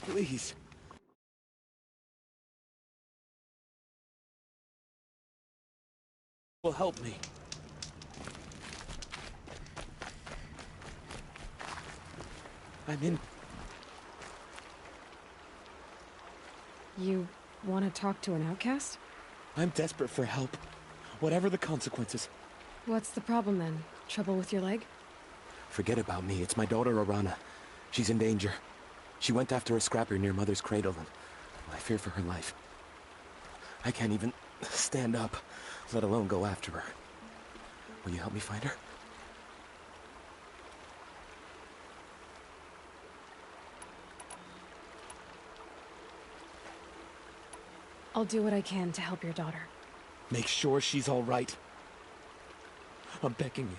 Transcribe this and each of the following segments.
Please. Will help me. I'm in. You want to talk to an outcast? I'm desperate for help. Whatever the consequences. What's the problem then? Trouble with your leg? Forget about me. It's my daughter, Arana. She's in danger. She went after a scrapper near Mother's cradle, and I fear for her life. I can't even stand up, let alone go after her. Will you help me find her? I'll do what I can to help your daughter. Make sure she's all right. I'm begging you.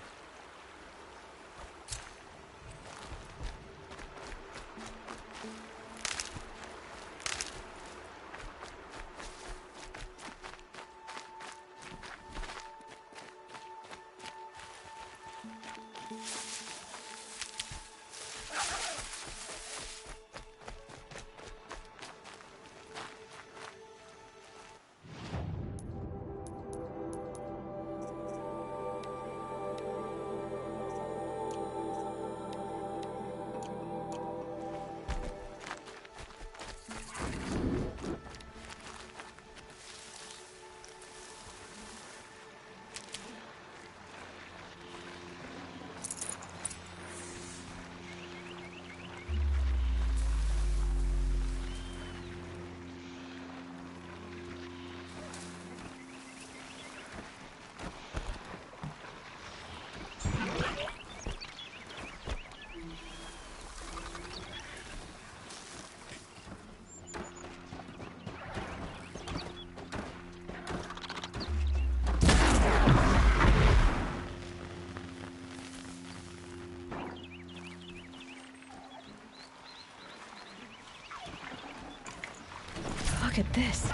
Look at this.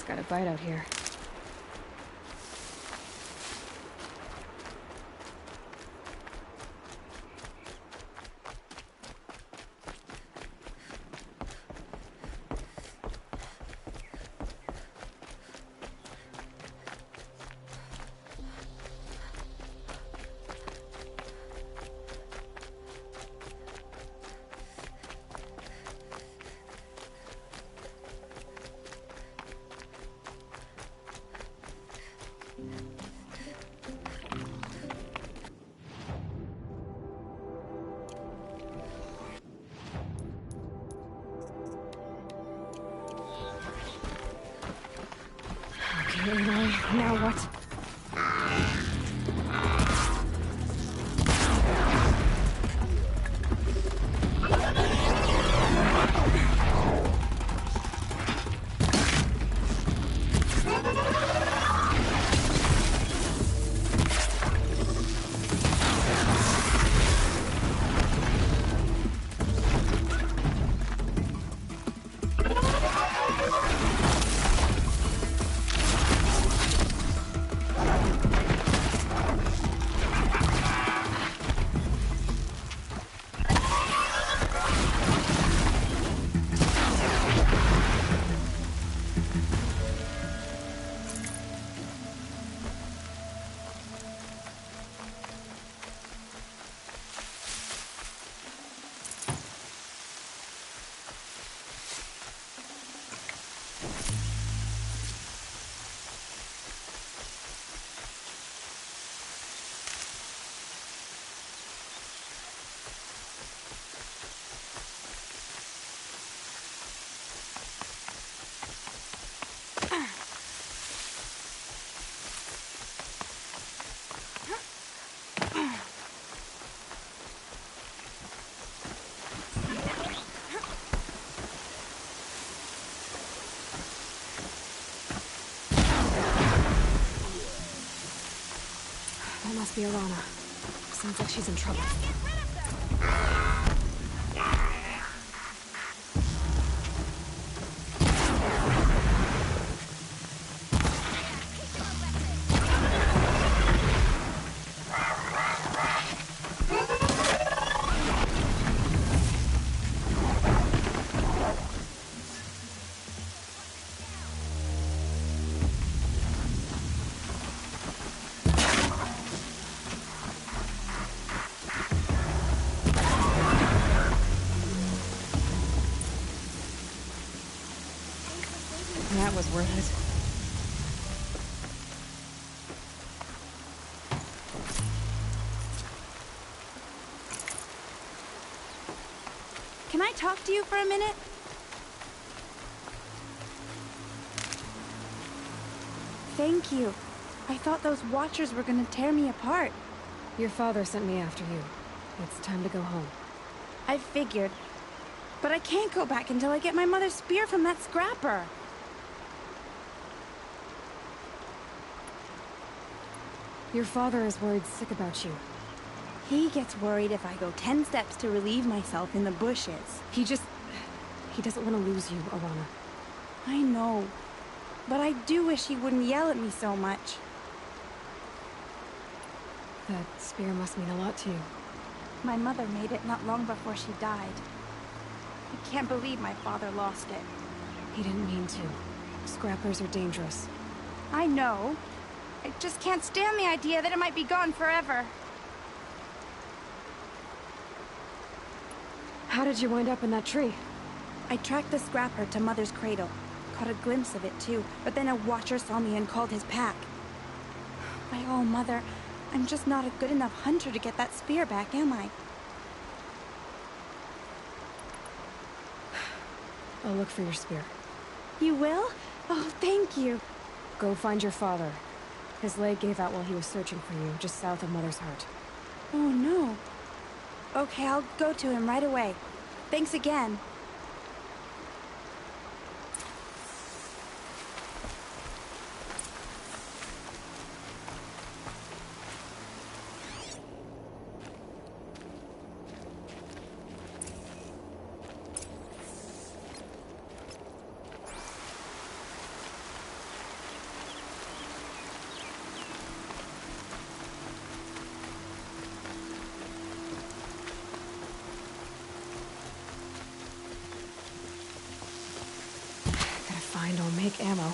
got a bite out here. Now what? That must be Arana. Sounds like she's in trouble. That was worth it. Can I talk to you for a minute? Thank you. I thought those Watchers were gonna tear me apart. Your father sent me after you. It's time to go home. I figured. But I can't go back until I get my mother's spear from that scrapper. Your father is worried sick about you. He gets worried if I go 10 steps to relieve myself in the bushes. He doesn't want to lose you, Arana. I know. But I do wish he wouldn't yell at me so much. That spear must mean a lot to you. My mother made it not long before she died. I can't believe my father lost it. He didn't mean to. Scrappers are dangerous. I know. I just can't stand the idea that it might be gone forever. How did you wind up in that tree? I tracked the scrapper to Mother's cradle. Caught a glimpse of it too, but then a Watcher saw me and called his pack. By all, Mother, I'm just not a good enough hunter to get that spear back, am I? I'll look for your spear. You will? Oh, thank you. Go find your father. His leg gave out while he was searching for you, just south of Mother's Heart. Oh, no. Okay, I'll go to him right away. Thanks again. take ammo.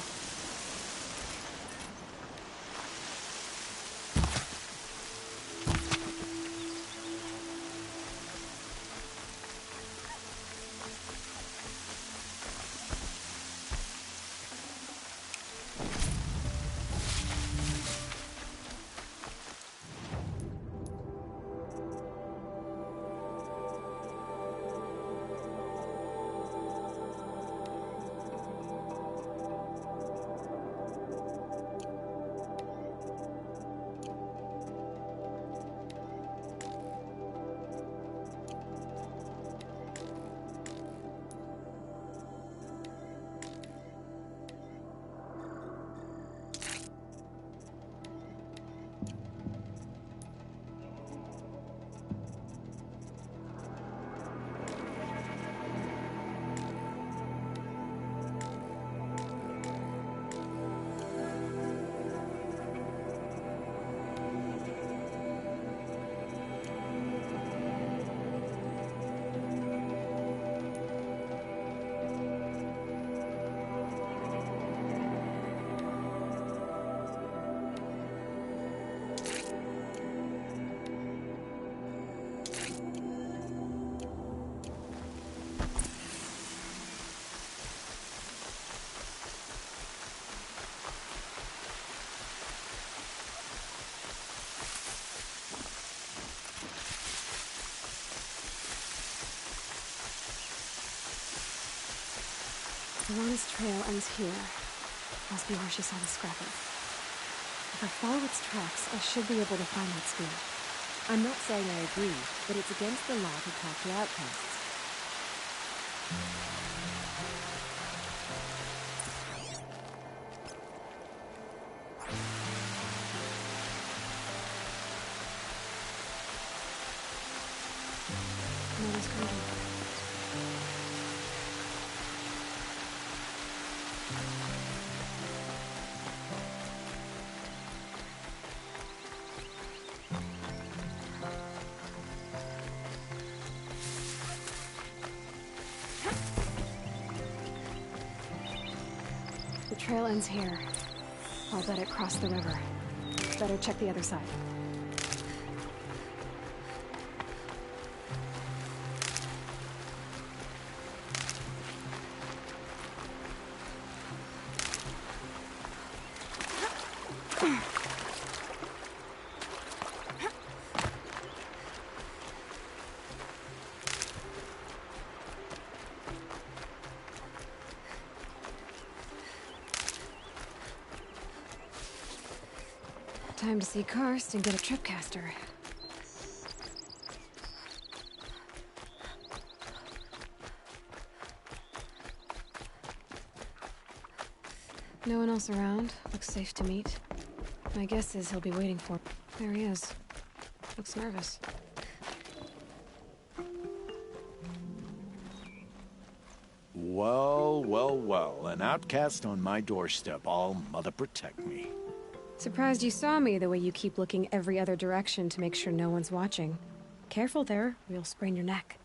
Alana's trail ends here. Must be where she saw the scrapper. If I follow its tracks, I should be able to find that spear. I'm not saying I agree, but it's against the law to talk to outcasts. Mother's cradle. The trail ends here. I'll bet it crossed the river. Better check the other side. Time to see Karst and get a tripcaster. No one else around. Looks safe to meet. My guess is he'll be waiting for... There he is. Looks nervous. Well, well, well. An outcast on my doorstep. All mother protect me. Surprised you saw me the way you keep looking every other direction to make sure no one's watching. Careful there, or you'll sprain your neck.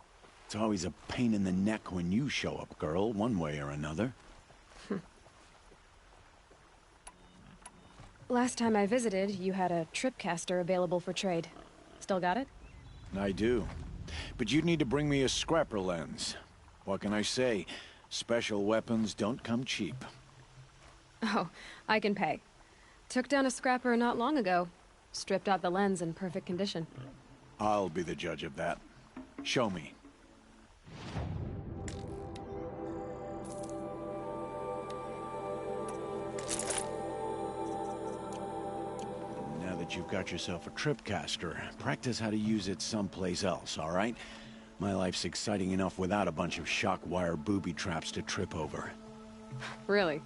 It's always a pain in the neck when you show up, girl, one way or another. Last time I visited, you had a tripcaster available for trade. Still got it? I do. But you'd need to bring me a scrapper lens. What can I say? Special weapons don't come cheap. Oh, I can pay. Took down a scrapper not long ago. Stripped out the lens in perfect condition. I'll be the judge of that. Show me. Now that you've got yourself a tripcaster, practice how to use it someplace else, all right? My life's exciting enough without a bunch of shock wire booby traps to trip over. Really?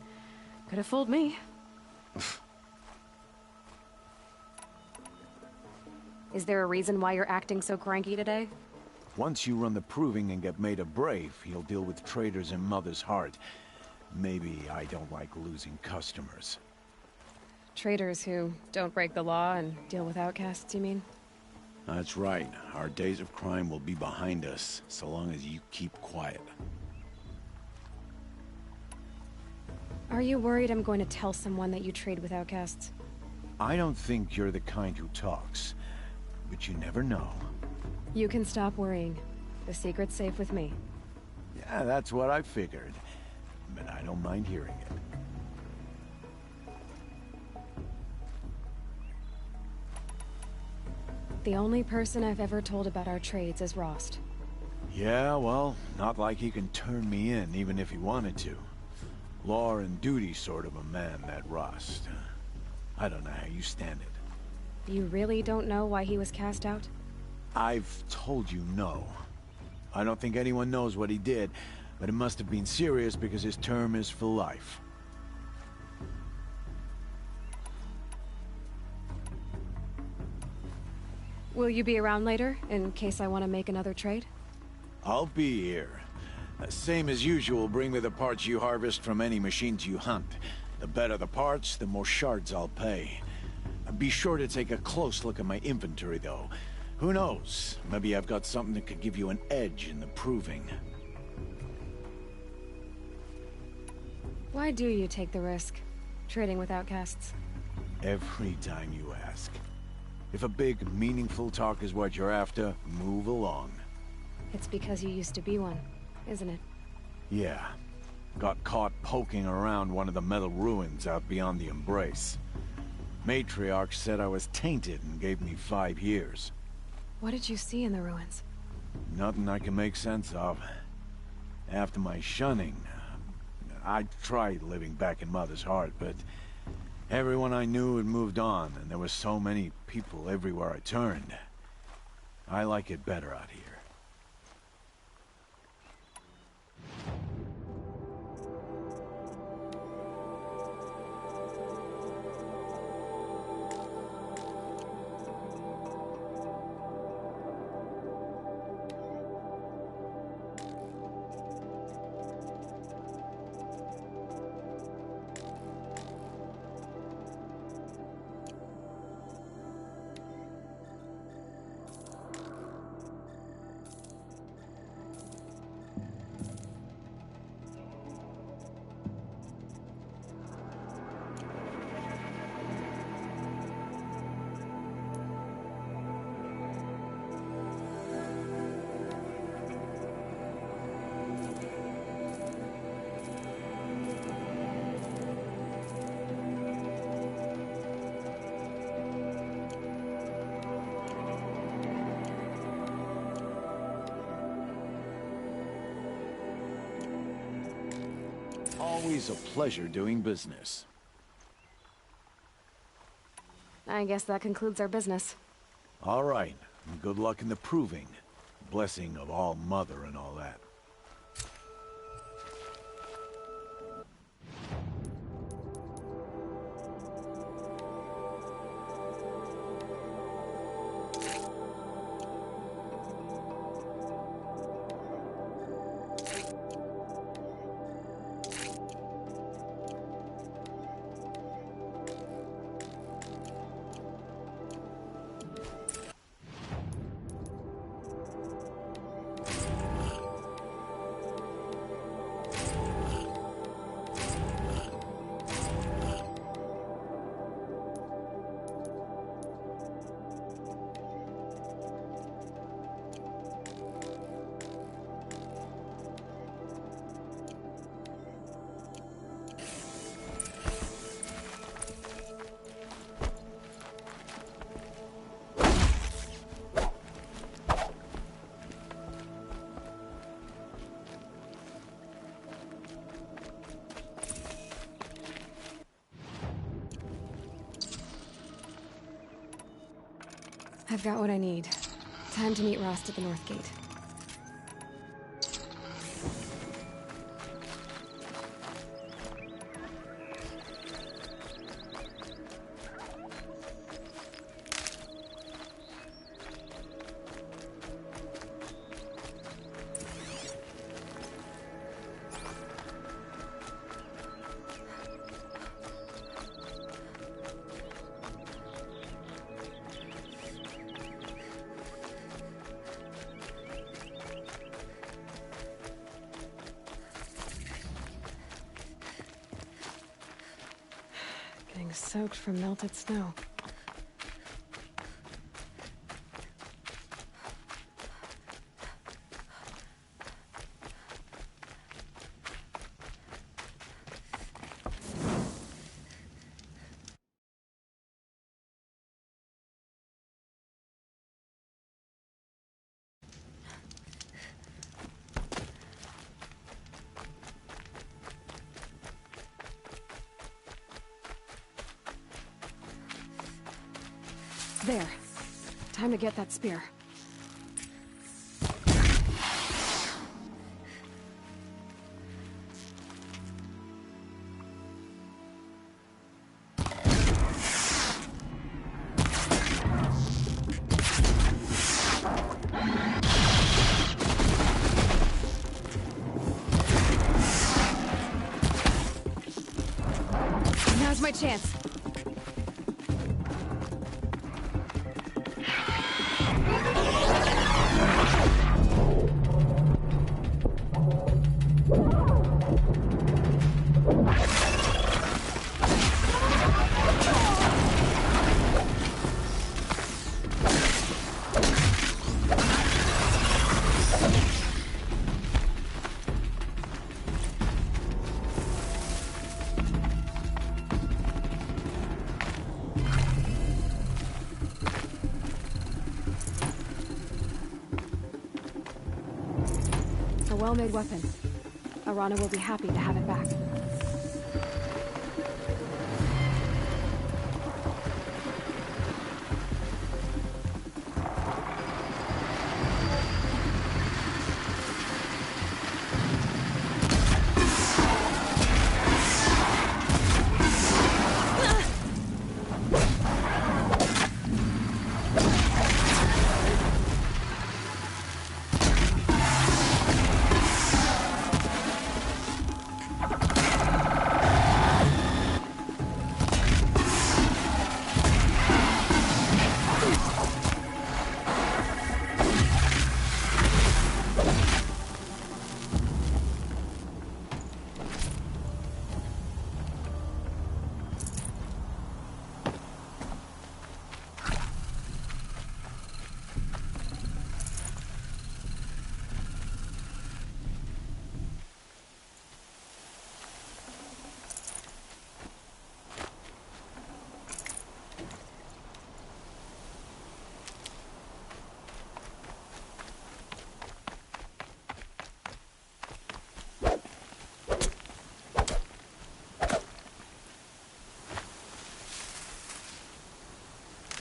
Could have fooled me. Is there a reason why you're acting so cranky today? Once you run the proving and get made a brave, you'll deal with traitors in Mother's Heart. Maybe I don't like losing customers. Traitors who don't break the law and deal with outcasts, you mean? That's right. Our days of crime will be behind us, so long as you keep quiet. Are you worried I'm going to tell someone that you trade with outcasts? I don't think you're the kind who talks, but you never know. You can stop worrying. The secret's safe with me. Yeah, that's what I figured. But I don't mind hearing it. The only person I've ever told about our trades is Rost. Yeah, well, not like he can turn me in, even if he wanted to. Law and duty sort of a man, that Rost. I don't know how you stand it. You really don't know why he was cast out? I've told you no. I don't think anyone knows what he did, but it must have been serious because his term is for life. Will you be around later, in case I want to make another trade? I'll be here. Same as usual, bring me the parts you harvest from any machines you hunt. The better the parts, the more shards I'll pay. Be sure to take a close look at my inventory, though. Who knows? Maybe I've got something that could give you an edge in the proving. Why do you take the risk, trading with outcasts? Every time you ask. If a big, meaningful talk is what you're after, move along. It's because you used to be one, isn't it? Yeah. Got caught poking around one of the metal ruins out beyond the Embrace. Matriarch said I was tainted and gave me 5 years. What did you see in the ruins? Nothing I can make sense of. After my shunning, I tried living back in Mother's heart, but everyone I knew had moved on, and there were so many people everywhere I turned. I like it better out here. Always a pleasure doing business. I guess that concludes our business. All right, and good luck in the proving. Blessing of All Mother and all that. I've got what I need. Time to meet Rost at the North Gate. soaked from melted snow. There. Time to get that spear. Now's my chance. A well-made weapon. Arana will be happy to have it back.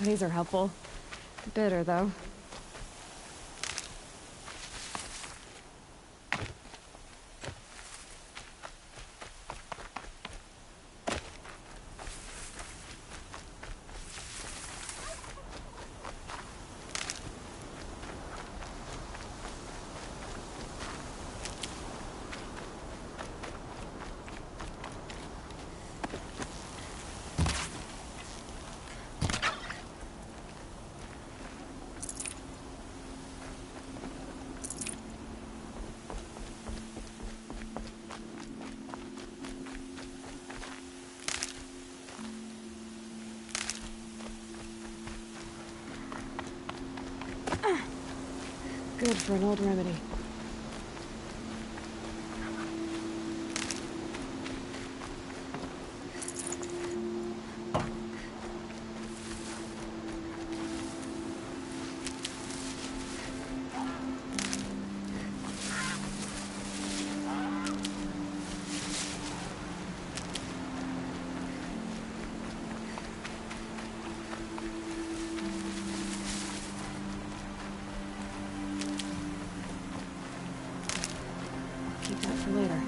These are helpful. Bitter, though. Good for an old remedy. Keep that for later.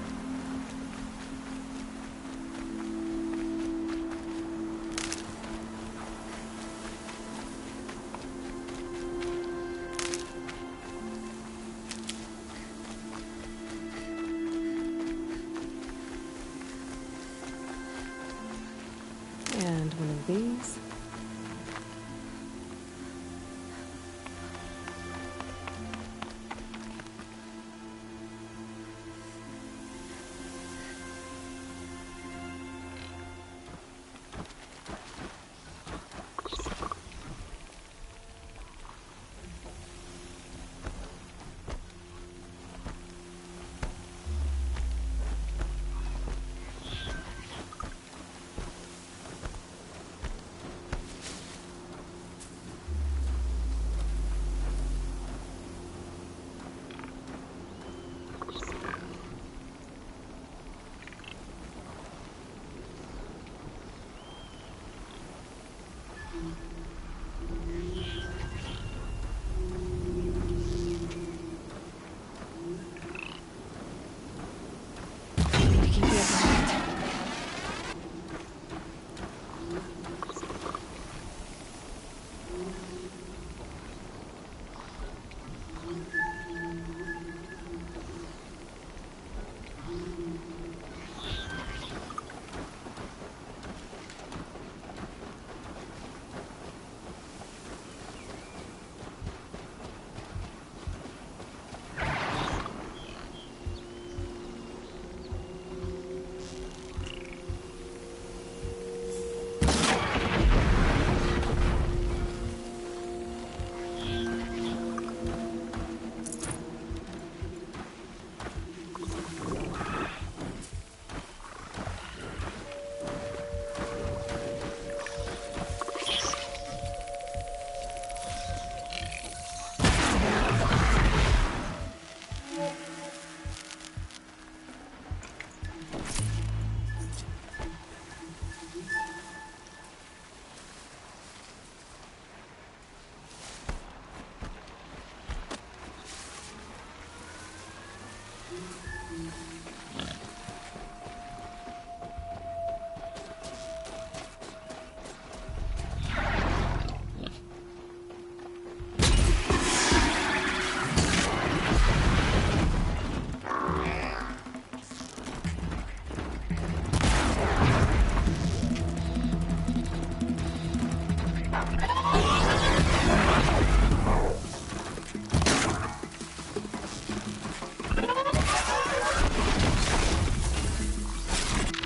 And one of these.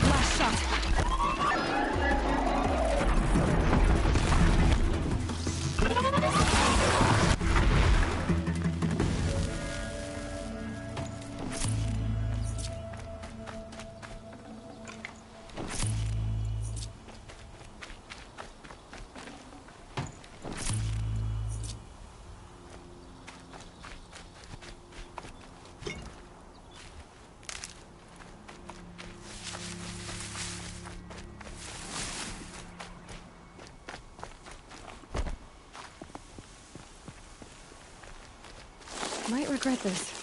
Last shot. Might regret this.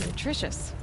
Nutritious.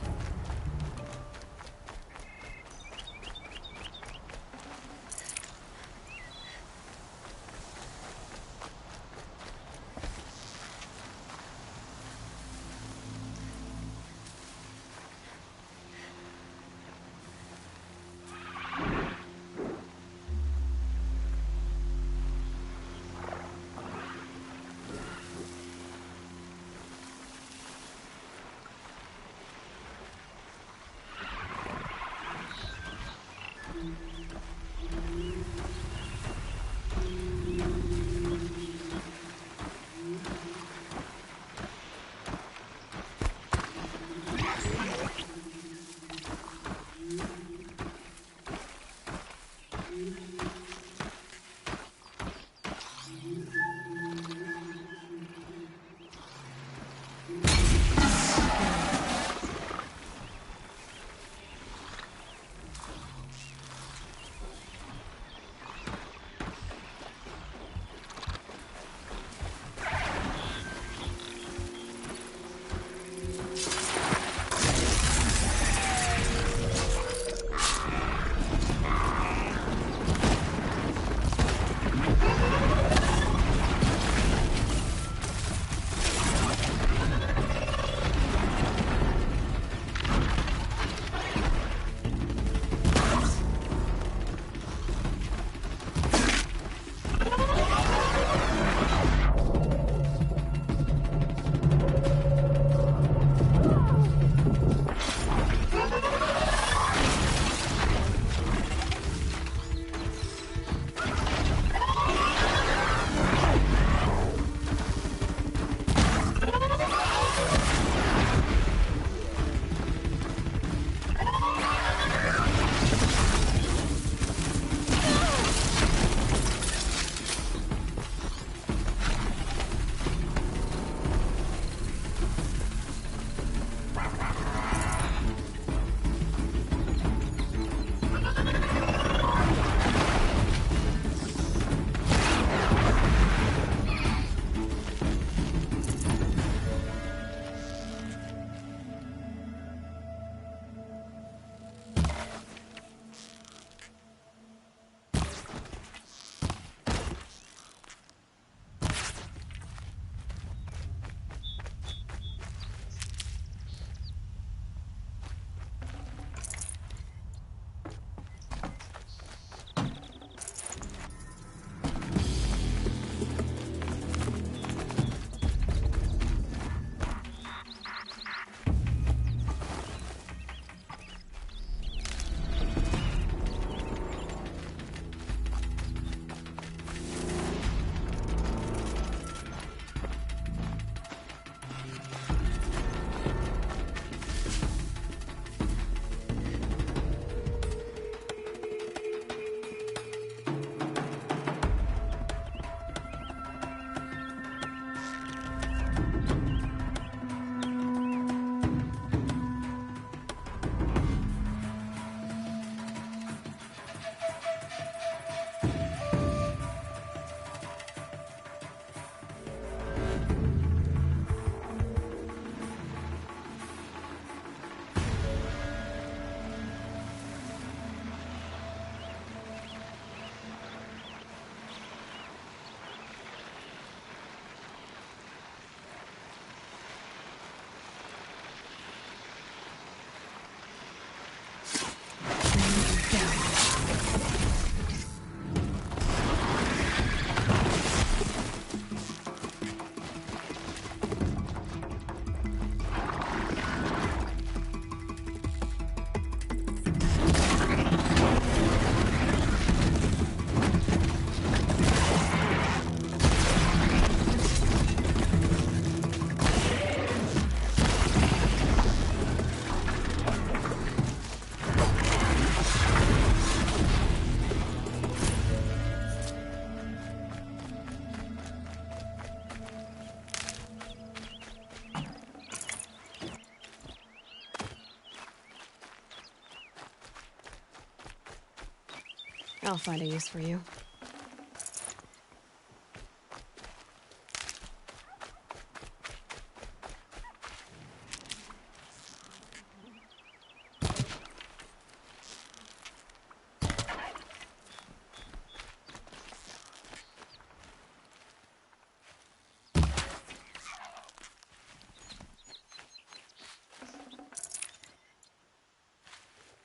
I'll find a use for you.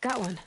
Got one.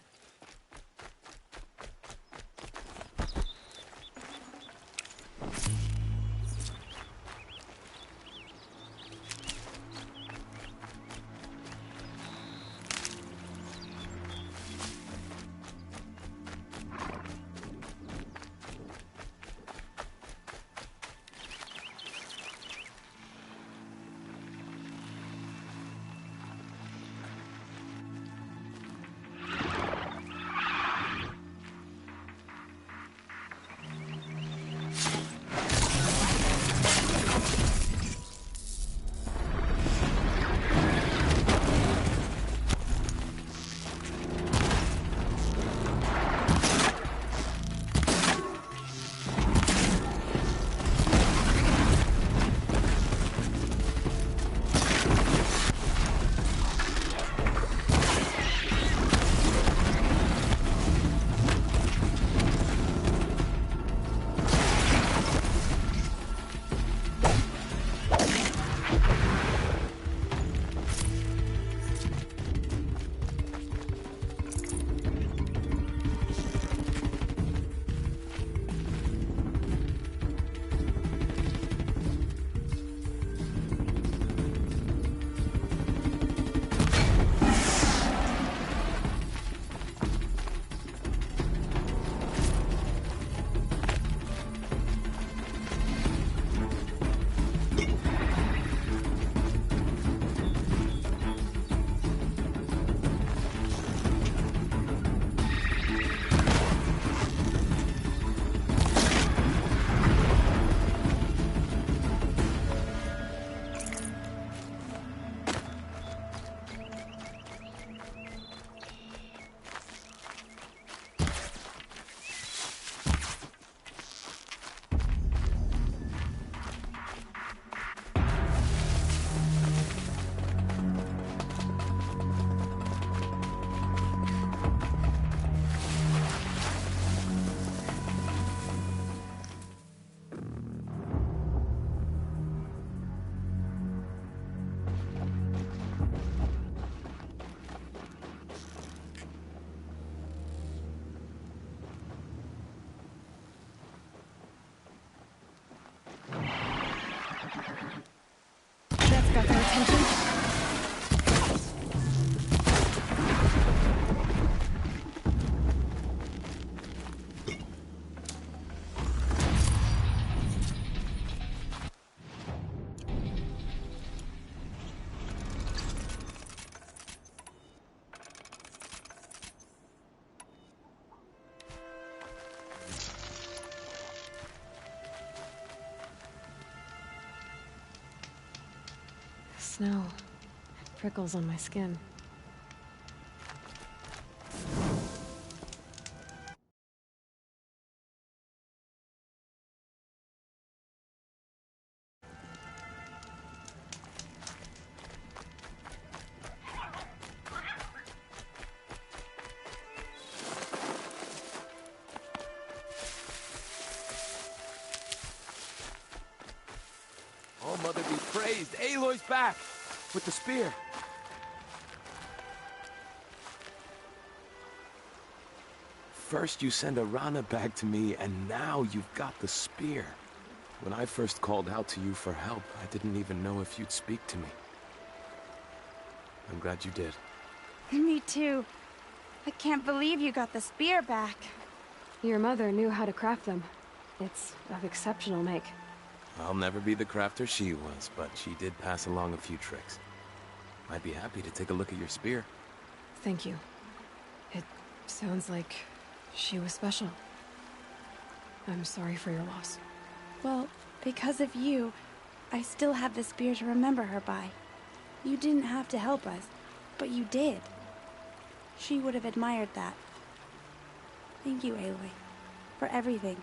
That's got their attention. Snow. Prickles on my skin. Oh, Mother be praised. Aloy's back! With the spear. First you send Arana back to me, and now you've got the spear. When I first called out to you for help, I didn't even know if you'd speak to me. I'm glad you did. Me too. I can't believe you got the spear back. Your mother knew how to craft them. It's of exceptional make. I'll never be the crafter she was, but she did pass along a few tricks. I'd be happy to take a look at your spear. Thank you. It sounds like she was special. I'm sorry for your loss. Well, because of you, I still have the spear to remember her by. You didn't have to help us, but you did. She would have admired that. Thank you, Aloy. for everything.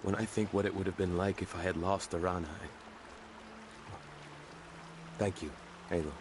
When I think what it would have been like if I had lost Arana, Thank you, Aloy.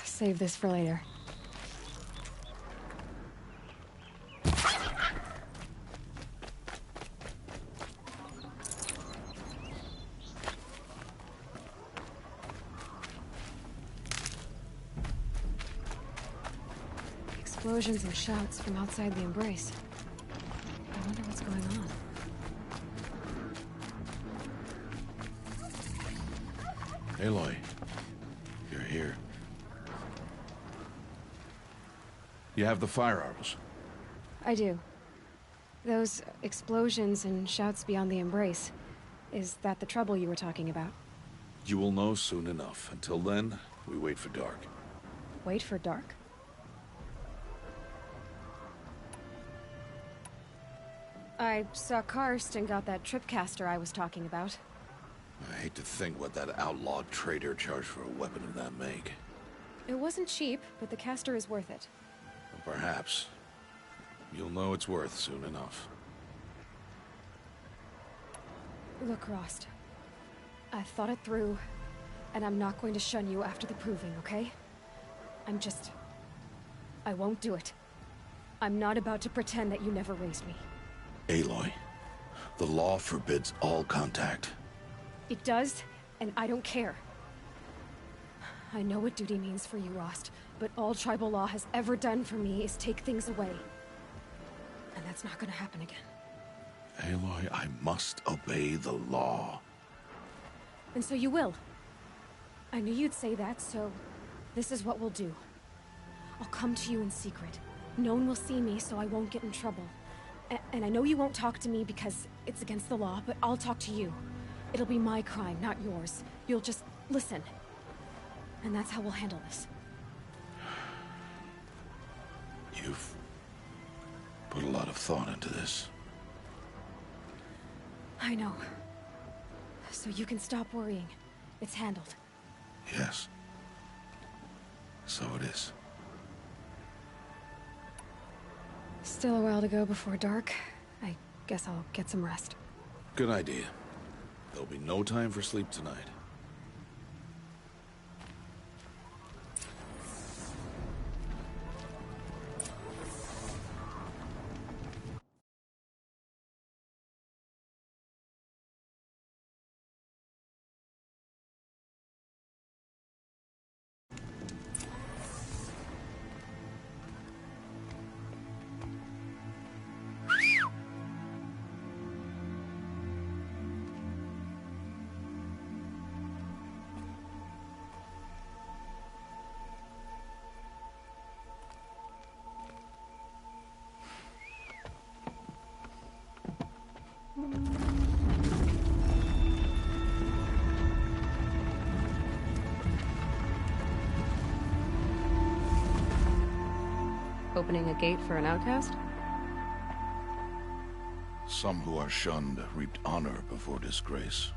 Save this for later. Explosions and shouts from outside the embrace. I wonder what's going on. Aloy, you're here. You have the fire arrows. I do. Those explosions and shouts beyond the embrace. Is that the trouble you were talking about? You will know soon enough. Until then, we wait for dark. Wait for dark? I saw Karst and got that tripcaster I was talking about. I hate to think what that outlawed trader charged for a weapon of that make. It wasn't cheap, but the caster is worth it. Perhaps. You'll know it's worth soon enough. Look, Rost. I've thought it through, and I'm not going to shun you after the proving, okay? I won't do it. I'm not about to pretend that you never raised me. Aloy, the law forbids all contact. It does, and I don't care. I know what duty means for you, Rost, but all tribal law has ever done for me is take things away. And that's not gonna happen again. Aloy, I must obey the law. And so you will. I knew you'd say that, so this is what we'll do. I'll come to you in secret. No one will see me, so I won't get in trouble. And I know you won't talk to me because it's against the law, but I'll talk to you. It'll be my crime, not yours. You'll just listen. And that's how we'll handle this. You've put a lot of thought into this. I know. So you can stop worrying. It's handled. Yes. So it is. Still a while to go before dark. I guess I'll get some rest. Good idea. There'll be no time for sleep tonight. Opening a gate for an outcast? Some who are shunned reaped honor before disgrace.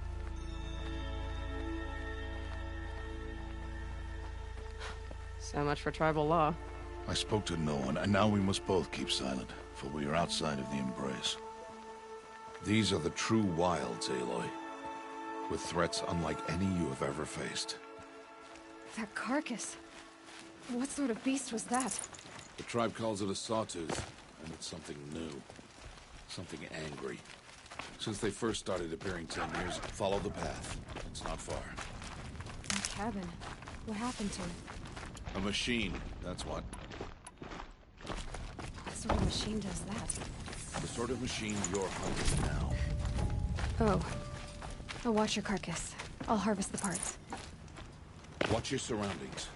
So much for tribal law. I spoke to no one, and now we must both keep silent, for we are outside of the embrace. These are the true wilds, Aloy, with threats unlike any you have ever faced. That carcass. What sort of beast was that? The tribe calls it a sawtooth, and it's something new. Something angry. Since they first started appearing 10 years ago. Follow the path. It's not far. My cabin. What happened to it? A machine, that's what. What sort of machine does that? The sort of machine you're hunting now. Oh. I'll watch your carcass. I'll harvest the parts. Watch your surroundings.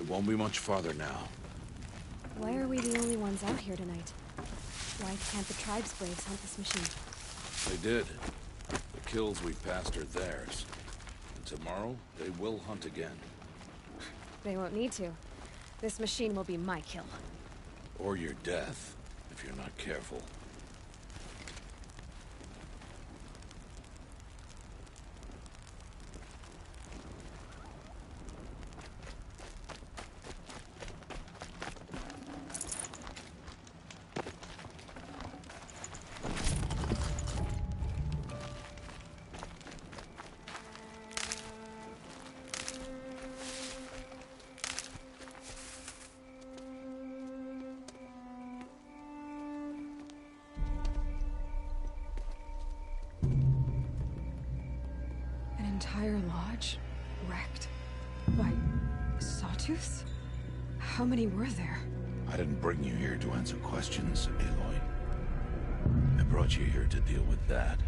Won't be much farther now. Why are we the only ones out here tonight? Why can't the tribe's braves hunt this machine? They did. The kills we've passed are theirs. And tomorrow, they will hunt again. They won't need to. This machine will be my kill. Or your death, if you're not careful. Entire lodge wrecked by sawtooths? How many were there? I didn't bring you here to answer questions, Aloy. I brought you here to deal with that.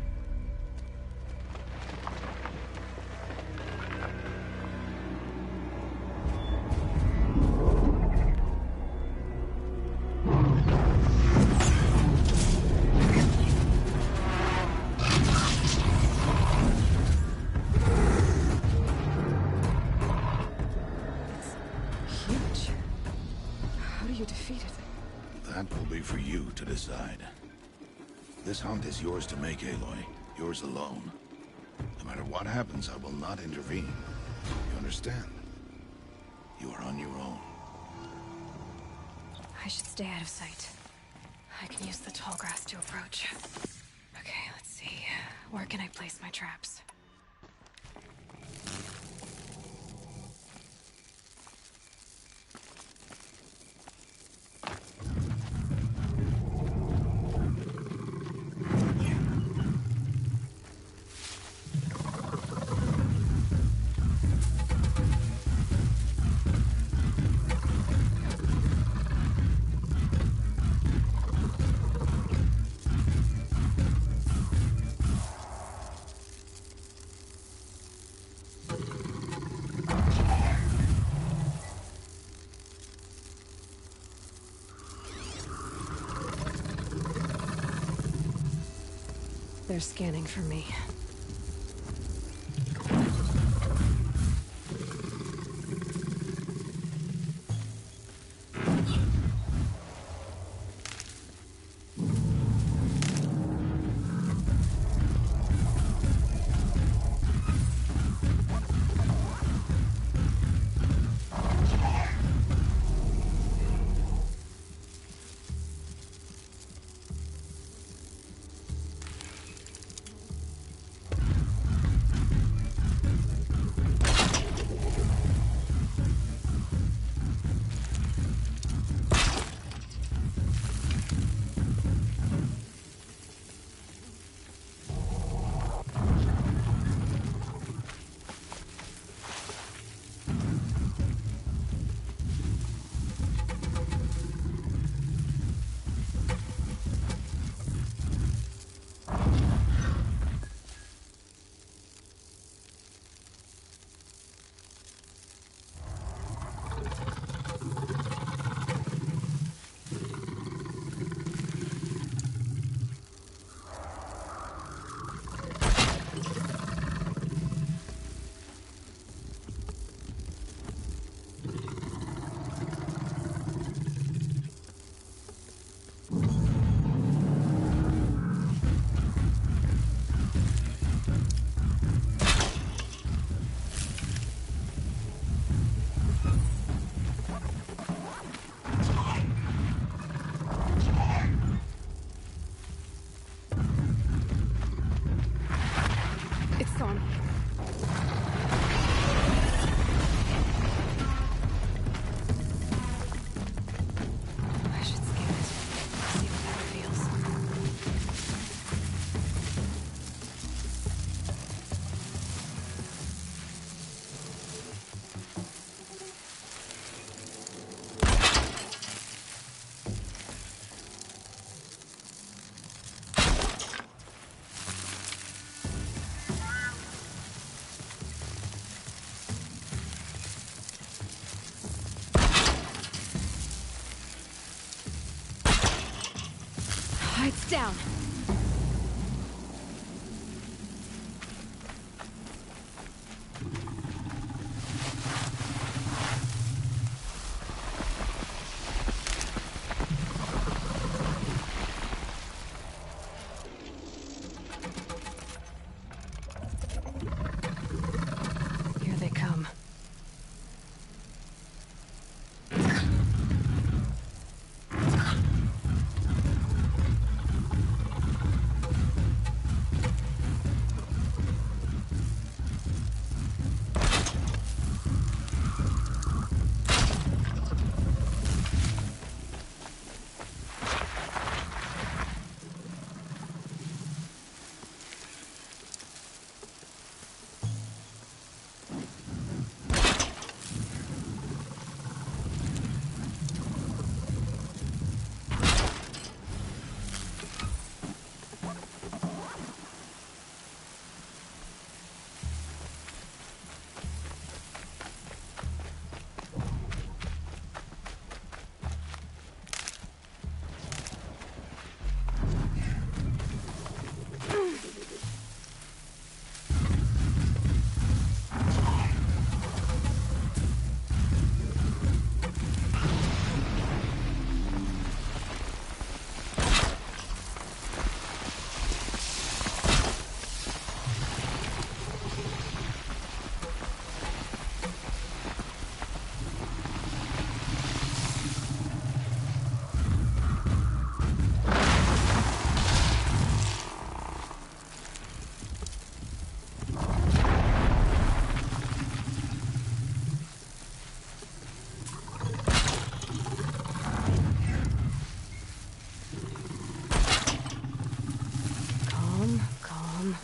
This hunt is yours to make, Aloy. Yours alone. No matter what happens, I will not intervene. You understand? You are on your own. I should stay out of sight. I can use the tall grass to approach. Okay, let's see. Where can I place my traps? They're scanning for me. saw me. I should scan it. See what that reveals. It's down. Here they come. Calm.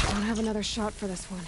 Don't have another shot for this one.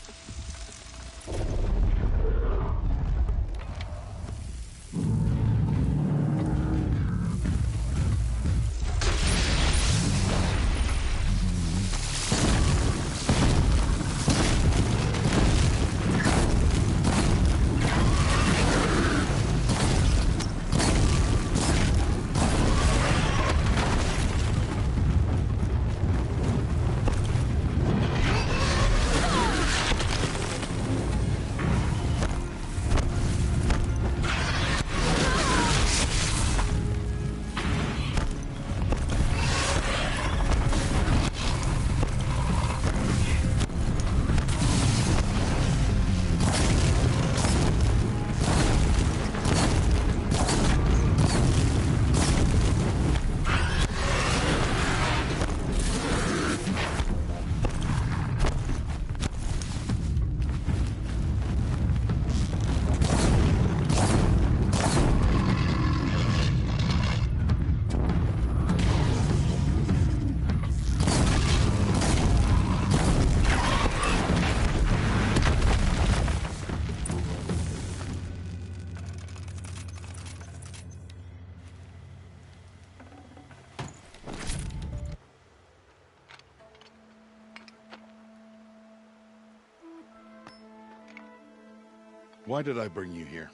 Why did I bring you here?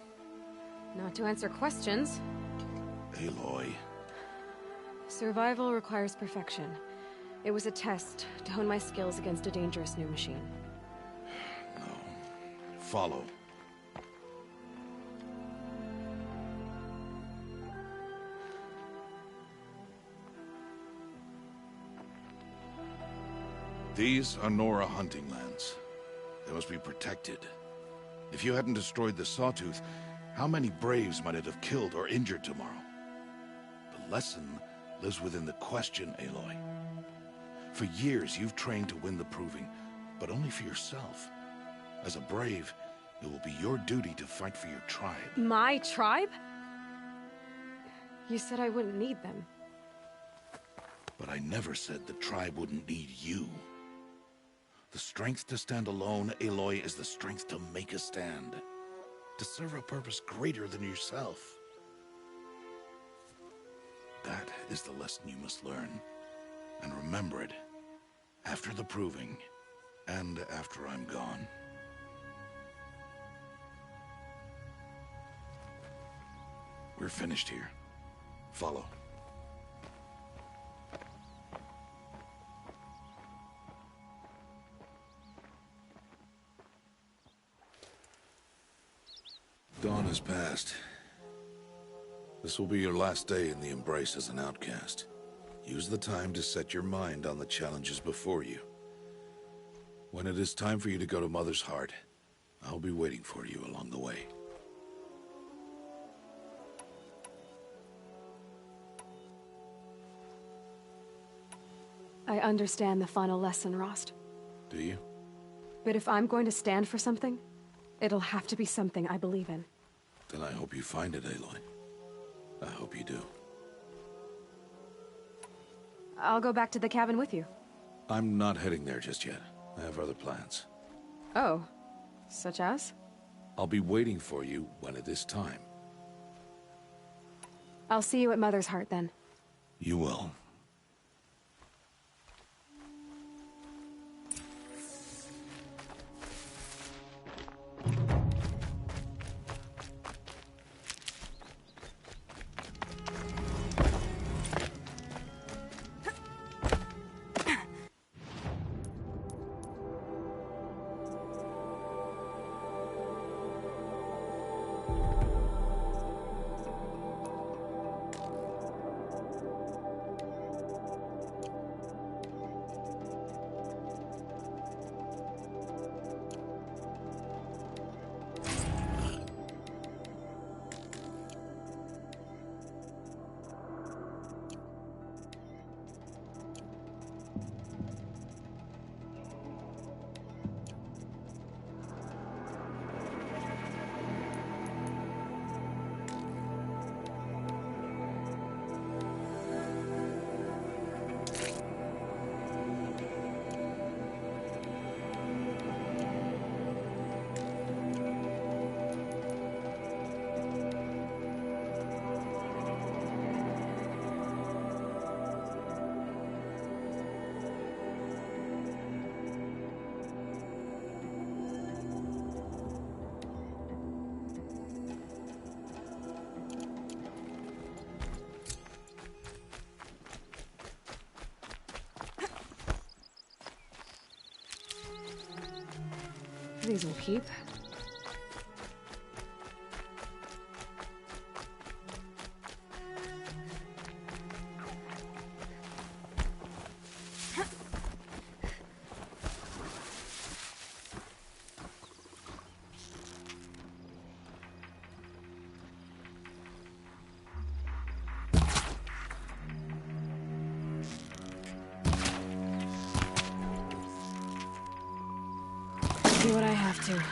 Not to answer questions. Aloy. Survival requires perfection. It was a test to hone my skills against a dangerous new machine. No. Follow. These are Nora hunting lands. They must be protected. If you hadn't destroyed the Sawtooth, how many Braves might it have killed or injured tomorrow? The lesson lives within the question, Aloy. For years, you've trained to win the Proving, but only for yourself. As a Brave, it will be your duty to fight for your tribe. My tribe? You said I wouldn't need them. But I never said the tribe wouldn't need you. The strength to stand alone, Aloy, is the strength to make a stand. To serve a purpose greater than yourself. That is the lesson you must learn. And remember it. After the Proving. And after I'm gone. We're finished here. Follow. Dawn has passed. This will be your last day in the Embrace as an outcast. Use the time to set your mind on the challenges before you. When it is time for you to go to Mother's Heart, I'll be waiting for you along the way. I understand the final lesson, Rost. Do you? But if I'm going to stand for something, it'll have to be something I believe in. Then I hope you find it, Aloy. I hope you do. I'll go back to the cabin with you. I'm not heading there just yet. I have other plans. Oh, such as? I'll be waiting for you when it is time. I'll see you at Mother's Heart then. You will. These will keep. Do what I have to.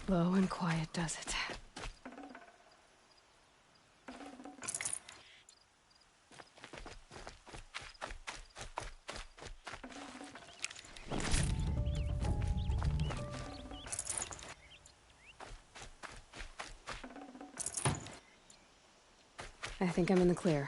Low and quiet does it. I think I'm in the clear.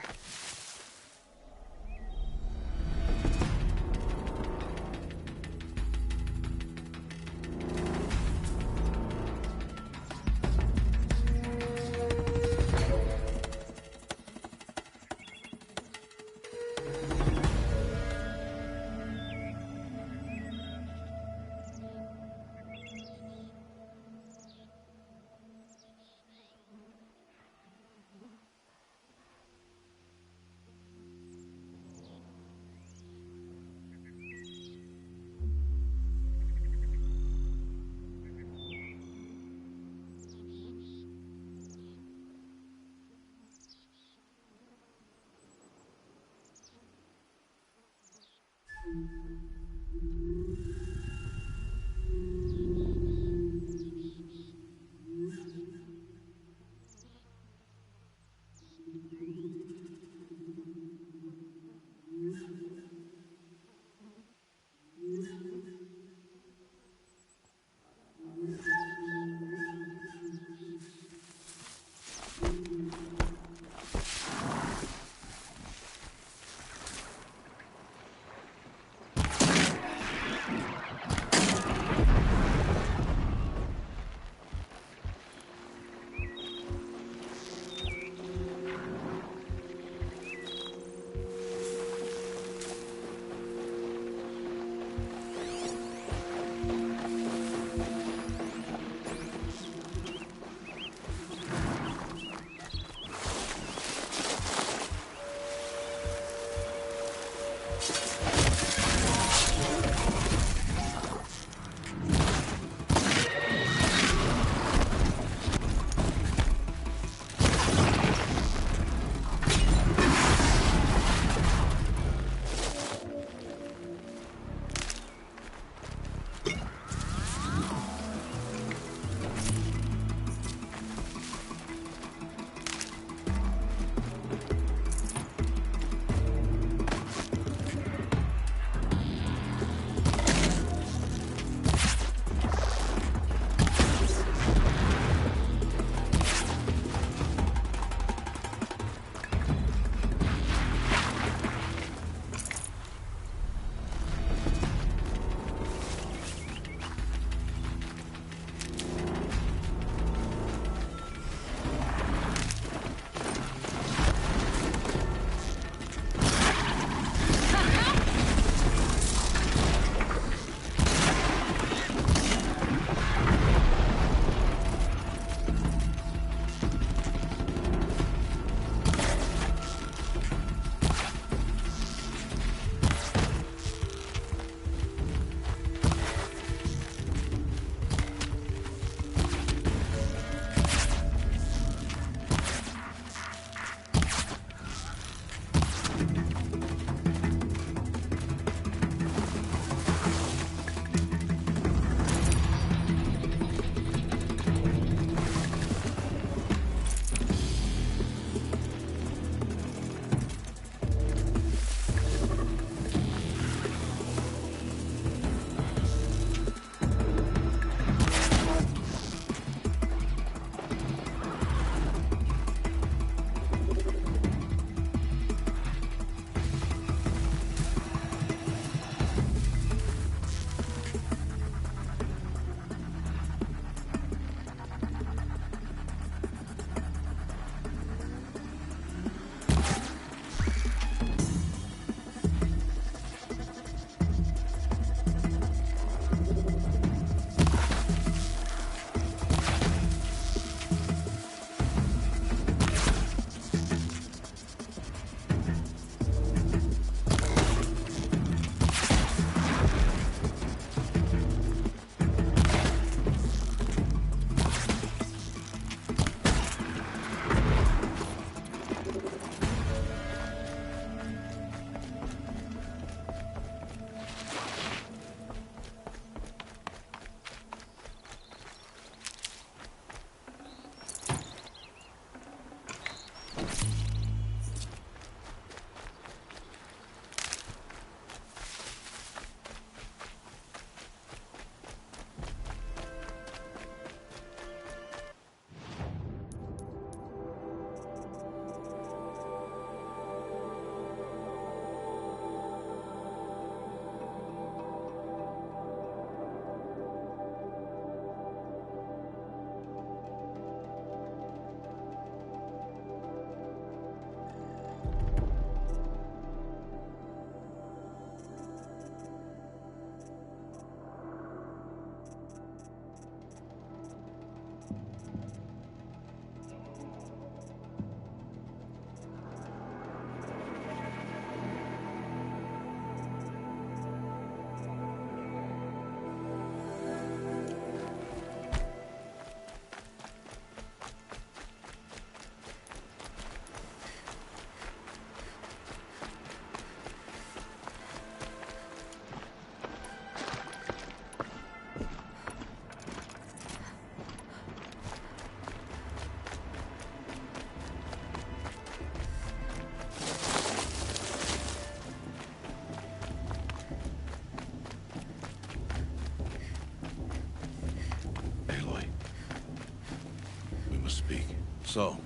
So,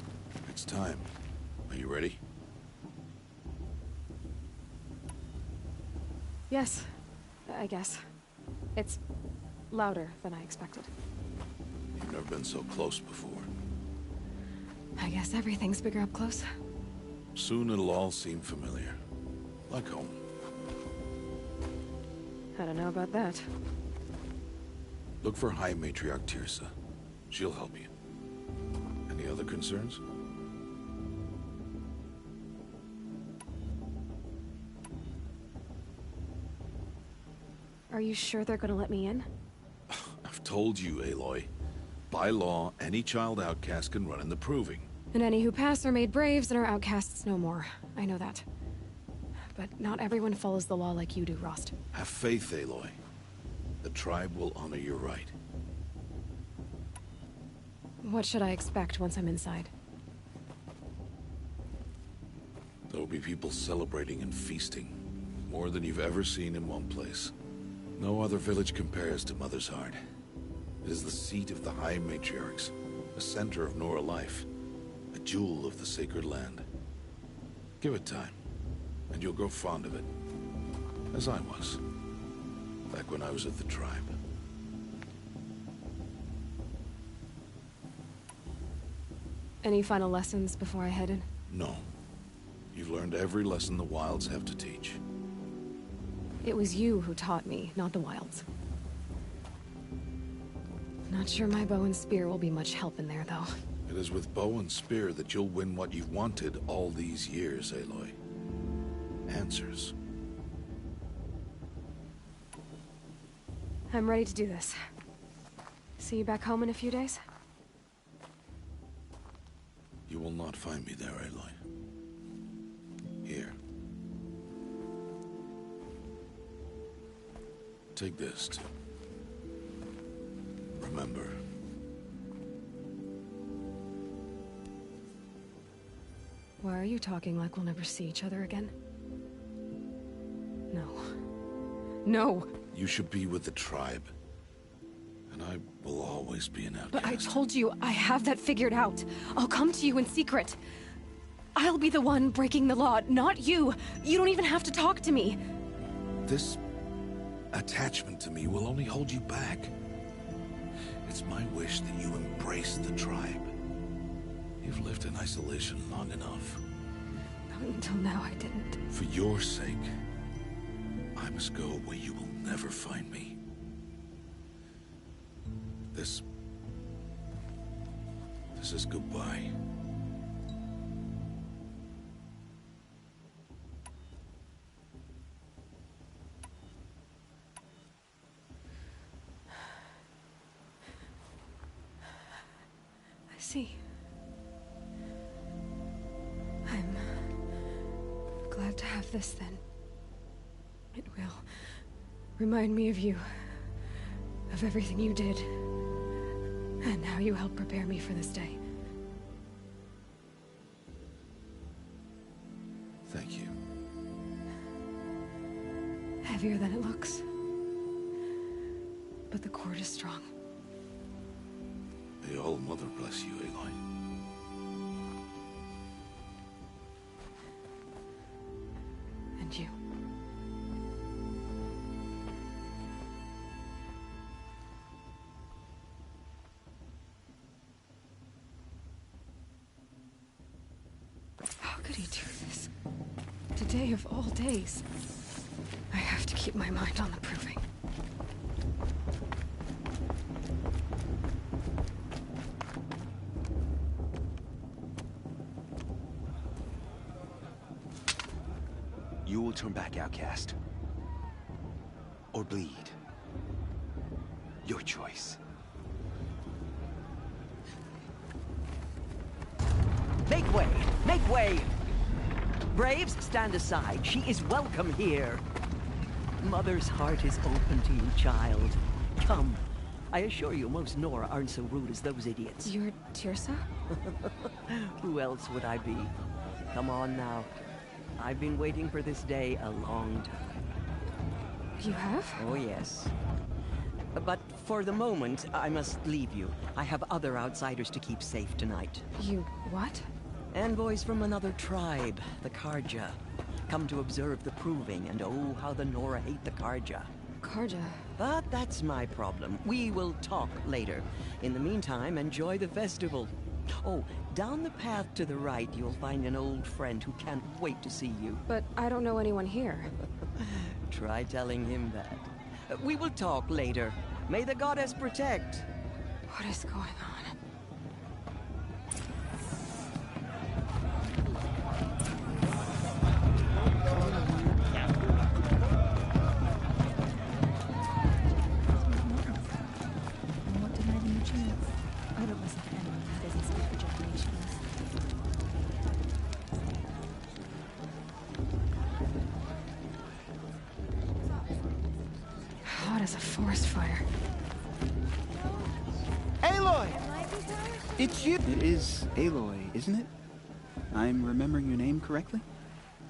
it's time. Are you ready? Yes, I guess. It's louder than I expected. You've never been so close before. I guess everything's bigger up close. Soon it'll all seem familiar. Like home. I don't know about that. Look for High Matriarch Tirsa. She'll help you. Any other concerns? Are you sure they're gonna let me in? I've told you, Aloy. By law, any child outcast can run in the Proving. And any who pass are made braves and are outcasts no more. I know that. But not everyone follows the law like you do, Rost. Have faith, Aloy. The tribe will honor your right. What should I expect once I'm inside? There will be people celebrating and feasting. More than you've ever seen in one place. No other village compares to Mother's Heart. It is the seat of the High Matriarchs, a center of Nora life, a jewel of the sacred land. Give it time, and you'll grow fond of it. As I was, back when I was at the tribe. Any final lessons before I head in? No. You've learned every lesson the Wilds have to teach. It was you who taught me, not the Wilds. Not sure my bow and spear will be much help in there, though. It is with bow and spear that you'll win what you've wanted all these years, Aloy. Answers. I'm ready to do this. See you back home in a few days? You will not find me there, Aloy. Here. Take this to remember. Why are you talking like we'll never see each other again? No. No! You should be with the tribe. And I will always be an outcast. But I told you, I have that figured out. I'll come to you in secret. I'll be the one breaking the law, not you. You don't even have to talk to me. This attachment to me will only hold you back. It's my wish that you embrace the tribe. You've lived in isolation long enough. Until now, I didn't. For your sake, I must go where you will never find me. This is goodbye. I see. I'm glad to have this then. It will remind me of you, of everything you did, and how you helped prepare me for this day. Thank you. Heavier than it looks. But the cord is strong. May All Mother bless you, Aloy. And you. How could he do this? Today of all days. I have to keep my mind on the proving. You will turn back, outcast. Or bleed. Your choice. Make way! Make way! Braves, stand aside. She is welcome here. Mother's heart is open to you, child. Come. I assure you, most Nora aren't so rude as those idiots. You're Tirsa? Who else would I be? Come on now. I've been waiting for this day a long time. You have? Oh, yes. But for the moment, I must leave you. I have other outsiders to keep safe tonight. You what? Envoys from another tribe, the Karja. Come to observe the proving, and oh, how the Nora hate the Karja. Karja. But that's my problem. We will talk later. In the meantime, enjoy the festival. Oh, down the path to the right, you'll find an old friend who can't wait to see you. But I don't know anyone here. Try telling him that. We will talk later. May the goddess protect. What is going on? What denied him a chance? I don't listen to anyone who doesn't speak for generations. Hot as a forest fire. Aloy! It's you! It is Aloy, isn't it? I'm remembering your name correctly?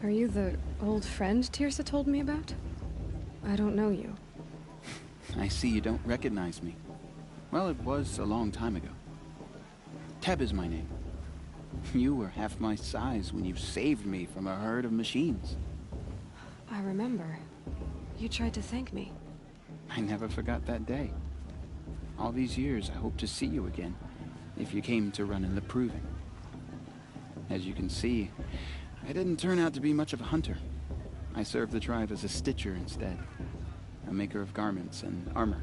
Are you the old friend Tirsa told me about? I don't know you. I see you don't recognize me. Well, it was a long time ago. Teb is my name. You were half my size when you saved me from a herd of machines. I remember. You tried to thank me. I never forgot that day. All these years, I hope to see you again, if you came to run in the proving. As you can see, I didn't turn out to be much of a hunter. I served the tribe as a stitcher instead, a maker of garments and armor.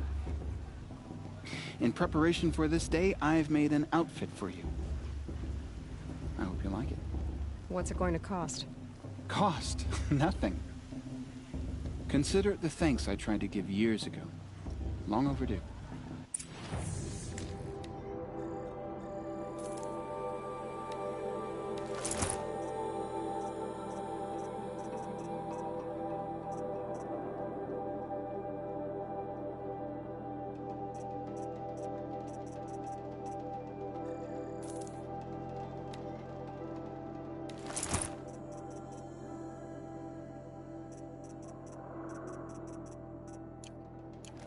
In preparation for this day, I've made an outfit for you. I hope you like it. What's it going to cost? Cost? Nothing. Consider it the thanks I tried to give years ago. Long overdue.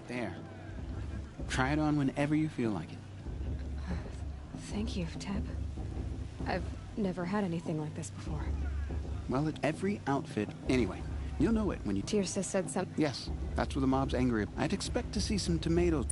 There. Try it on whenever you feel like it. Thank you, Teb. I've never had anything like this before. Well, at every outfit... Anyway, you'll know it when you... Tirsa said something. Yes, that's what the mob's angry about. I'd expect to see some tomatoes.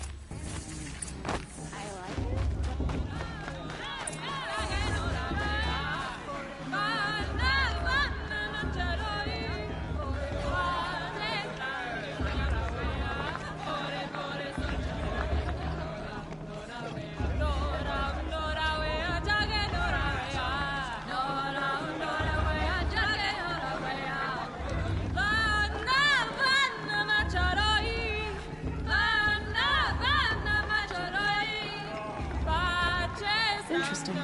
Interesting.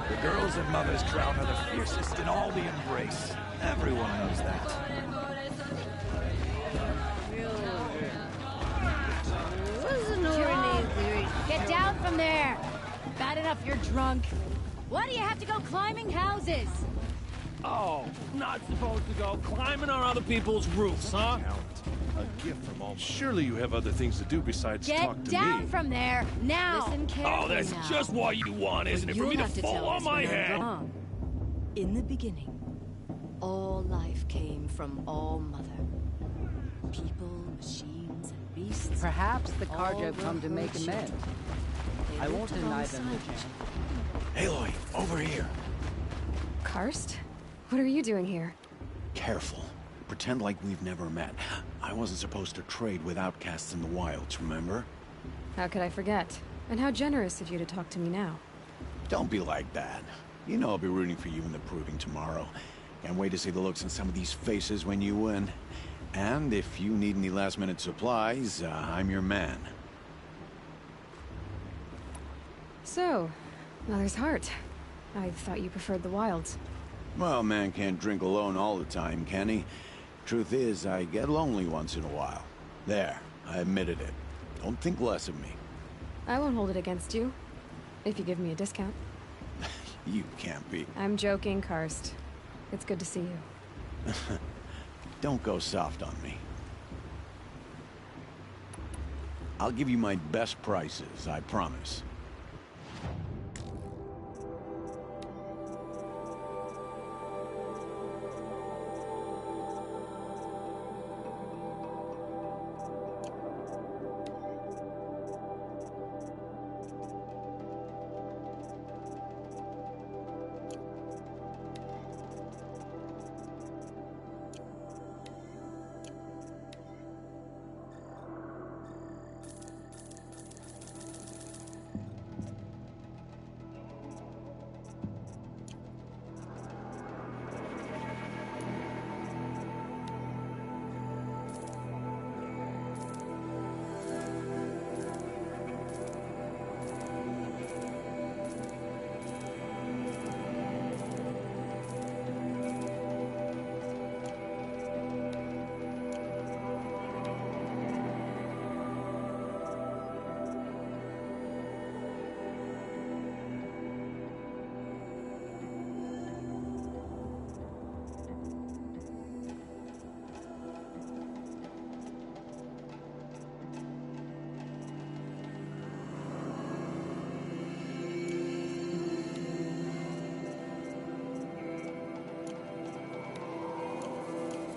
The girls in Mother's Crown are the fiercest in all the Embrace. Everyone knows that. Get down from there! Bad enough you're drunk. Why do you have to go climbing houses? Oh, not supposed to go climbing on other people's roofs, huh? A gift from all. Surely you have other things to do besides Get talk to me. down from there, now! Listen carefully Oh, that's now. just what you want, isn't it? For me You'll to have to fall tell on us my when I'm head? wrong. In the beginning, all life came from All Mother. People, machines, and beasts. Perhaps the all Karja have were come to her make children. amends. They I lived won't deny them the alongside chance. Aloy, over here. Karst? What are you doing here? Careful. Pretend like we've never met. I wasn't supposed to trade with outcasts in the wilds, remember? How could I forget? And how generous of you to talk to me now. Don't be like that. You know I'll be rooting for you in the proving tomorrow. Can't wait to see the looks on some of these faces when you win. And if you need any last-minute supplies, I'm your man. So, Mother's Heart. I thought you preferred the wilds. Well, man can't drink alone all the time, can he? Truth is, I get lonely once in a while. There, I admitted it. Don't think less of me. I won't hold it against you, if you give me a discount. You can't be. I'm joking, Karst. It's good to see you. Don't go soft on me. I'll give you my best prices, I promise.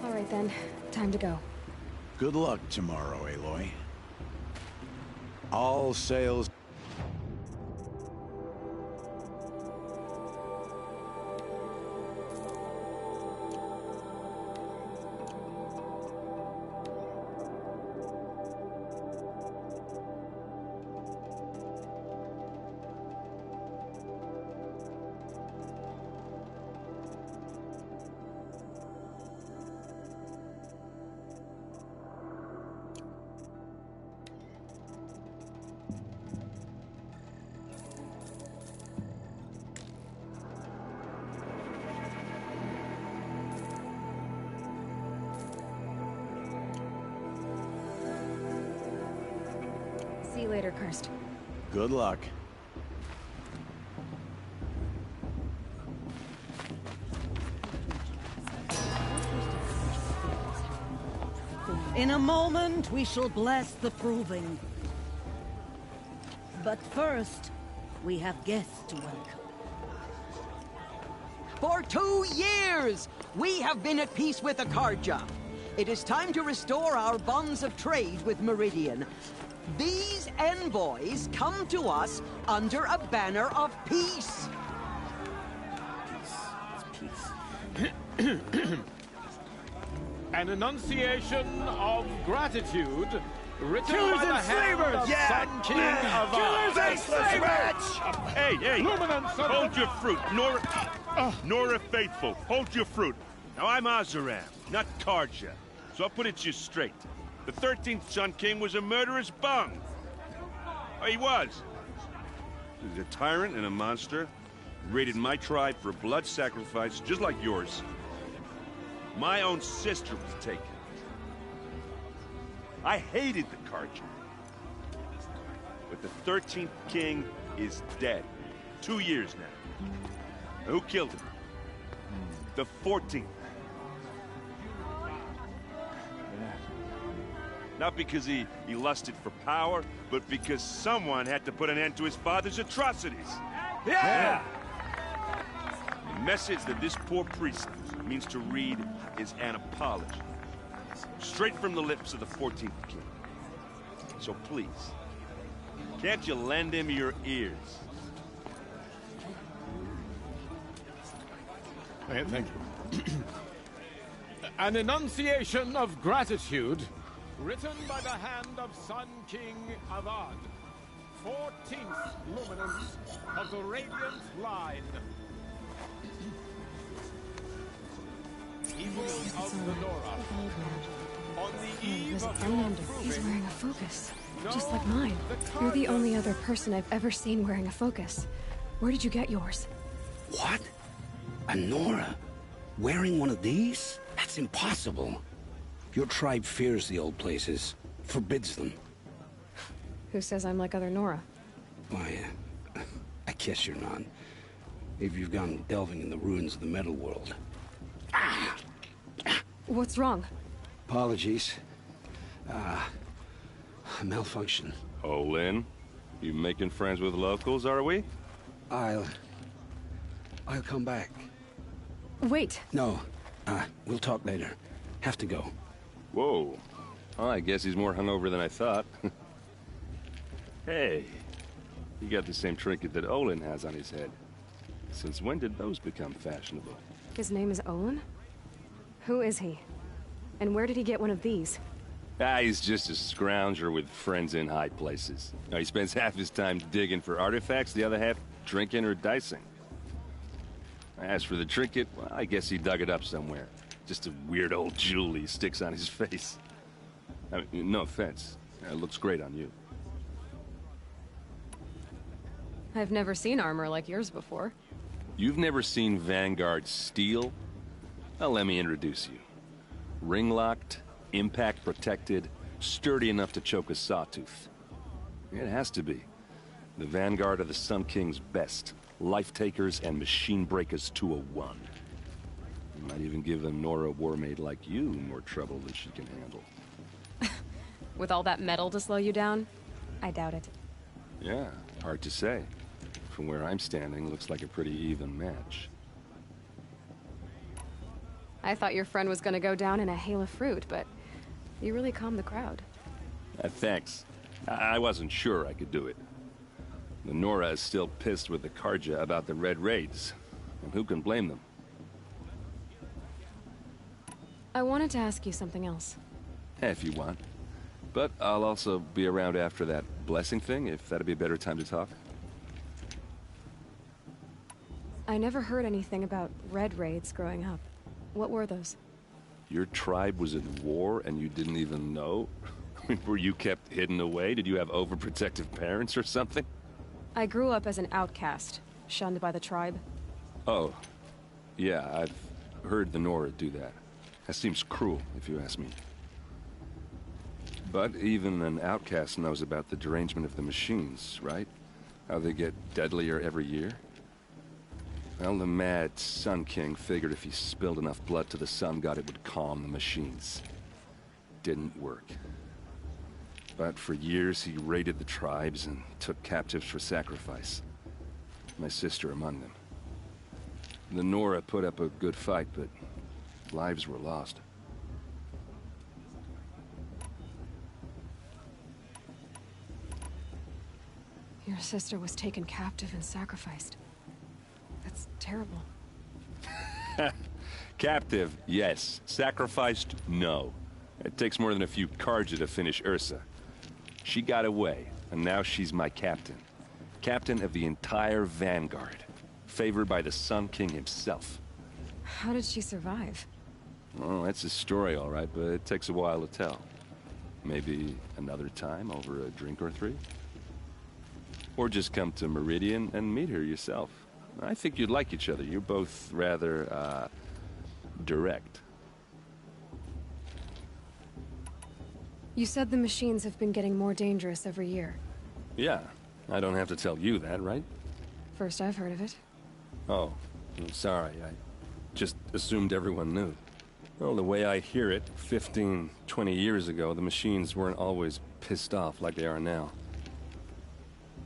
All right then, time to go. Good luck tomorrow, Aloy. All sails... See you later, Kirst. Good luck. In a moment, we shall bless the proving. But first, we have guests to welcome. For 2 years, we have been at peace with Akarja. It is time to restore our bonds of trade with Meridian. These envoys come to us under a banner of peace. An enunciation of gratitude written Killers by the and hand slavers! of Yeah! Sun King of Killers and slavers! Hey, hey! Luminance of Hold your fruit, Nora Faithful. Hold your fruit. Now I'm Azaram, not Karja, so I'll put it to you straight. The 13th Sun King was a murderous bum. Oh, he was. He was a tyrant and a monster. Raided my tribe for blood sacrifice, just like yours. My own sister was taken. I hated the Karja. But the 13th king is dead. 2 years now. Who killed him? The 14th. Not because he lusted for power, but because someone had to put an end to his father's atrocities. Yeah! The message that this poor priest means to read is an apology. Straight from the lips of the 14th king. So please, can't you lend him your ears? Thank you. An enunciation of gratitude written by the hand of Sun King Avad, 14th luminance of the Radiant Line. Evil of the Nora. On the eve of Commander, he's wearing a focus, just like mine. You're the only other person I've ever seen wearing a focus. Where did you get yours? What? A Nora? Wearing one of these? That's impossible. Your tribe fears the old places, forbids them. Who says I'm like other Nora? Why, I guess you're not. If you've gone delving in the ruins of the metal world. What's wrong? Apologies. Malfunction. Olin, you making friends with locals, are we? I'll come back. Wait. No. We'll talk later. Have to go. Whoa. Well, I guess he's more hungover than I thought. Hey, you got the same trinket that Olin has on his head. Since when did those become fashionable? His name is Olin? Who is he? And where did he get one of these? He's just a scrounger with friends in high places. He spends half his time digging for artifacts, the other half drinking or dicing. As for the trinket, well, I guess he dug it up somewhere. Just a weird old jewel he sticks on his face. I mean, no offense. It looks great on you. I've never seen armor like yours before. You've never seen Vanguard steel? Well, let me introduce you. Ring-locked, impact-protected, sturdy enough to choke a sawtooth. It has to be. The Vanguard of the Sun King's best. Life-takers and machine-breakers to a one. You might even give a Nora warmaid like you more trouble than she can handle. With all that metal to slow you down? I doubt it. Yeah, hard to say. From where I'm standing, looks like a pretty even match. I thought your friend was gonna go down in a hail of fruit, but you really calmed the crowd. Thanks. I wasn't sure I could do it. The Nora is still pissed with the Karja about the Red Raids, and who can blame them? I wanted to ask you something else. If you want. But I'll also be around after that blessing thing, if that'd be a better time to talk. I never heard anything about Red Raids growing up. What were those? Your tribe was in war and you didn't even know? Were you kept hidden away? Did you have overprotective parents or something? I grew up as an outcast, shunned by the tribe. Oh. Yeah, I've heard the Nora do that. That seems cruel, if you ask me. But even an outcast knows about the derangement of the machines, right? How they get deadlier every year? Well, the mad Sun King figured if he spilled enough blood to the Sun God, it would calm the machines. Didn't work. But for years, he raided the tribes and took captives for sacrifice. My sister among them. The Nora put up a good fight, but lives were lost. Your sister was taken captive and sacrificed. That's terrible. Captive, yes. Sacrificed, no. It takes more than a few Karja to finish Ursa. She got away, and now she's my captain. Captain of the entire Vanguard. Favored by the Sun King himself. How did she survive? Oh, that's a story, all right, but it takes a while to tell. Maybe another time over a drink or three? Or just come to Meridian and meet her yourself. I think you'd like each other. You're both rather, direct. You said the machines have been getting more dangerous every year. Yeah, I don't have to tell you that, right? First I've heard of it. Oh, I'm sorry. I just assumed everyone knew. Well, the way I hear it, 15, 20 years ago, the machines weren't always pissed off like they are now.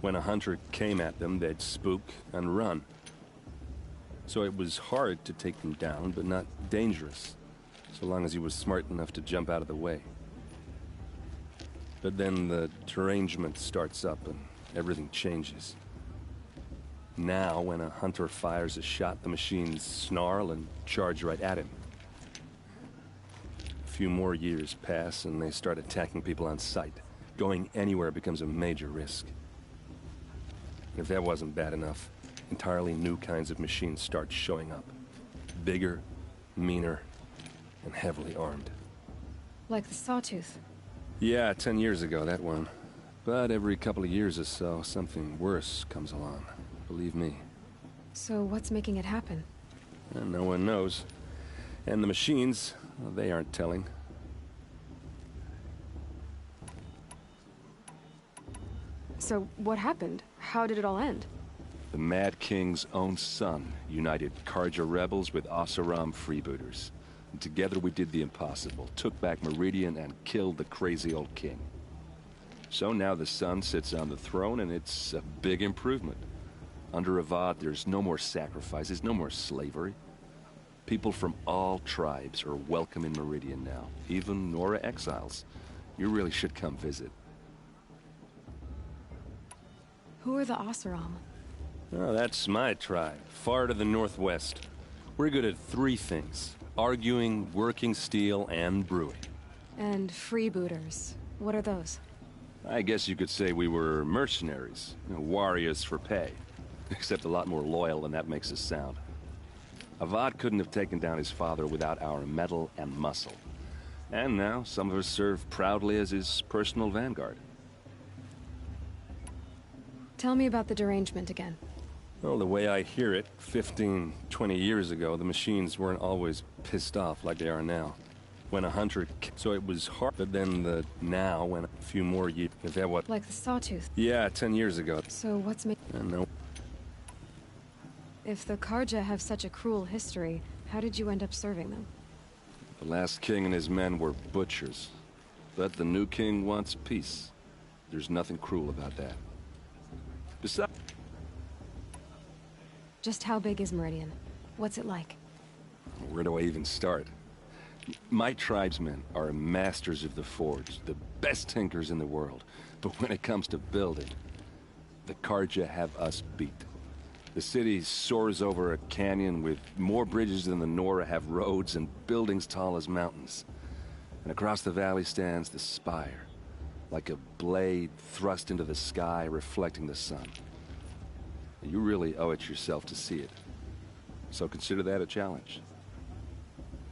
When a hunter came at them, they'd spook and run. So it was hard to take them down, but not dangerous, so long as he was smart enough to jump out of the way. But then the derangement starts up and everything changes. Now, when a hunter fires a shot, the machines snarl and charge right at him. A few more years pass and they start attacking people on sight. Going anywhere becomes a major risk. If that wasn't bad enough, entirely new kinds of machines start showing up. Bigger, meaner, and heavily armed. Like the Sawtooth. Yeah, 10 years ago, that one. But every couple of years or so, something worse comes along. Believe me. So what's making it happen? And no one knows. And the machines, well, they aren't telling. So what happened? How did it all end? The Mad King's own son united Karja rebels with Oseram freebooters. And together we did the impossible, took back Meridian and killed the crazy old king. So now the son sits on the throne, and it's a big improvement. Under Avad, there's no more sacrifices, no more slavery. People from all tribes are welcome in Meridian now, even Nora exiles. You really should come visit. Who are the Oseram? Oh, that's my tribe, far to the northwest. We're good at 3 things: arguing, working steel, and brewing. And freebooters. What are those? I guess you could say we were mercenaries, warriors for pay. Except a lot more loyal than that makes us sound. Avad couldn't have taken down his father without our metal and muscle. And now, some of us serve proudly as his personal vanguard. Tell me about the derangement again. Well, the way I hear it, 15, 20 years ago, the machines weren't always pissed off like they are now. When a hunter... So it was hard, but then the now, when a few more years... If that what... Like the sawtooth? Yeah, 10 years ago. So what's making... No. If the Karja have such a cruel history, how did you end up serving them? The last king and his men were butchers. But the new king wants peace. There's nothing cruel about that. Besides... Just how big is Meridian? What's it like? Where do I even start? My tribesmen are masters of the forge, the best tinkers in the world. But when it comes to building, the Karja have us beat. The city soars over a canyon with more bridges than the Nora have roads and buildings tall as mountains. And across the valley stands the spire, like a blade thrust into the sky reflecting the sun. You really owe it yourself to see it. So consider that a challenge.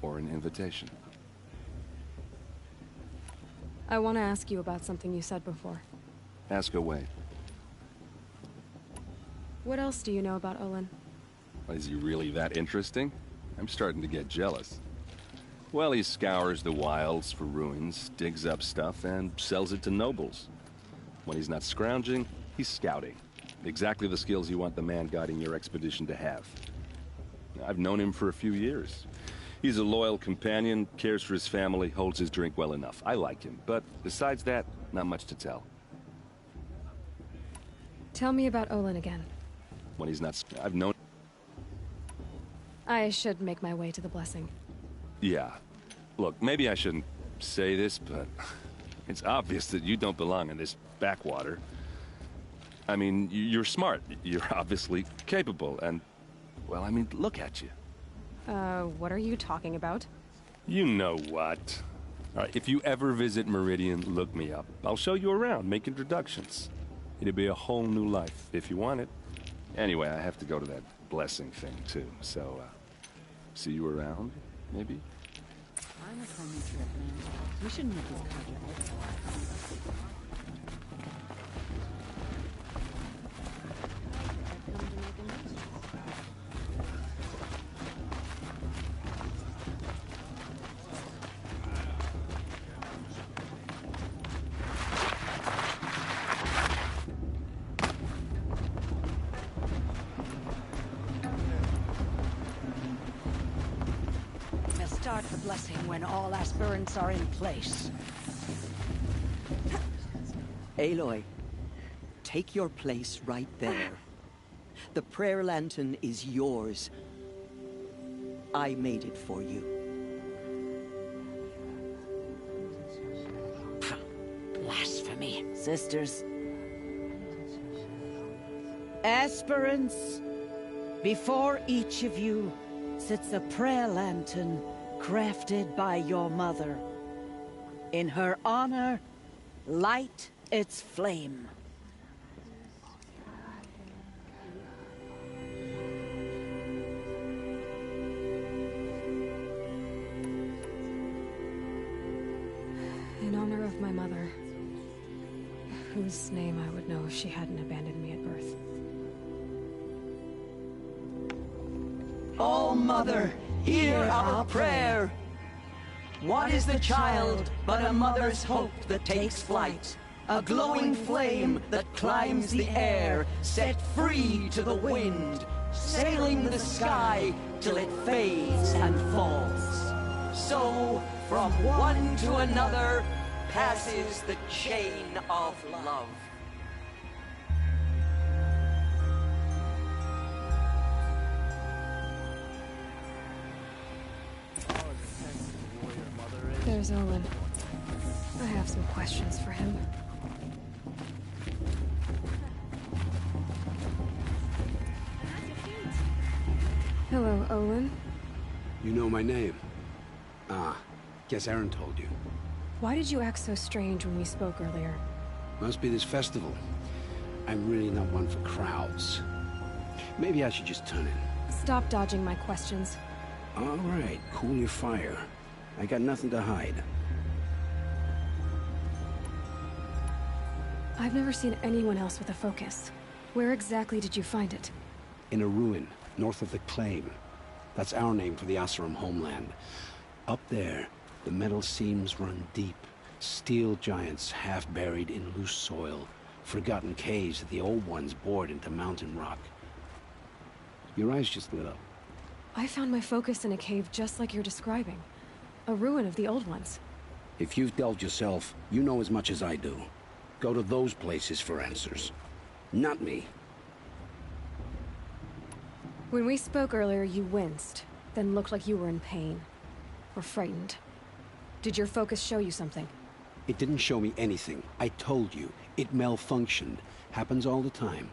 Or an invitation. I want to ask you about something you said before. Ask away. What else do you know about Olin? Is he really that interesting? I'm starting to get jealous. Well, he scours the wilds for ruins, digs up stuff, and sells it to nobles. When he's not scrounging, he's scouting. Exactly the skills you want the man guiding your expedition to have. I've known him for a few years. He's a loyal companion, cares for his family, holds his drink well enough. I like him, but besides that, not much to tell. Tell me about Olin again. When he's not... I've known... I should make my way to the blessing. Yeah. Look, maybe I shouldn't say this, but it's obvious that you don't belong in this backwater. I mean, you're smart. You're obviously capable, and... Well, I mean, look at you. What are you talking about? You know what. All right, if you ever visit Meridian, look me up. I'll show you around, make introductions. It'll be a whole new life, if you want it. Anyway, I have to go to that blessing thing, too. So, see you around, maybe? I'm a friendly trip, man. We shouldn't make this controversial. Start the blessing when all aspirants are in place. Aloy, take your place right there. The prayer lantern is yours. I made it for you. Blasphemy, sisters. Aspirants, before each of you sits a prayer lantern crafted by your mother. In her honor, light its flame. In honor of my mother, whose name I would know if she hadn't abandoned me at birth. Oh, Mother, hear our prayer. What is the child but a mother's hope that takes flight? A glowing flame that climbs the air, set free to the wind, sailing the sky till it fades and falls. So, from one to another passes the chain of love. There's Olin. I have some questions for him. Hello, Olin. You know my name? Ah, guess Aaron told you. Why did you act so strange when we spoke earlier? Must be this festival. I'm really not one for crowds. Maybe I should just turn in. Stop dodging my questions. All right, cool your fire. I got nothing to hide. I've never seen anyone else with a focus. Where exactly did you find it? In a ruin, north of the Claim. That's our name for the Oseram homeland. Up there, the metal seams run deep. Steel giants half buried in loose soil. Forgotten caves that the old ones bored into mountain rock. Your eyes just lit up. I found my focus in a cave just like you're describing. A ruin of the old ones. If you've delved yourself, you know as much as I do. Go to those places for answers. Not me. When we spoke earlier, you winced, then looked like you were in pain. Or frightened. Did your focus show you something? It didn't show me anything. I told you. It malfunctioned. Happens all the time.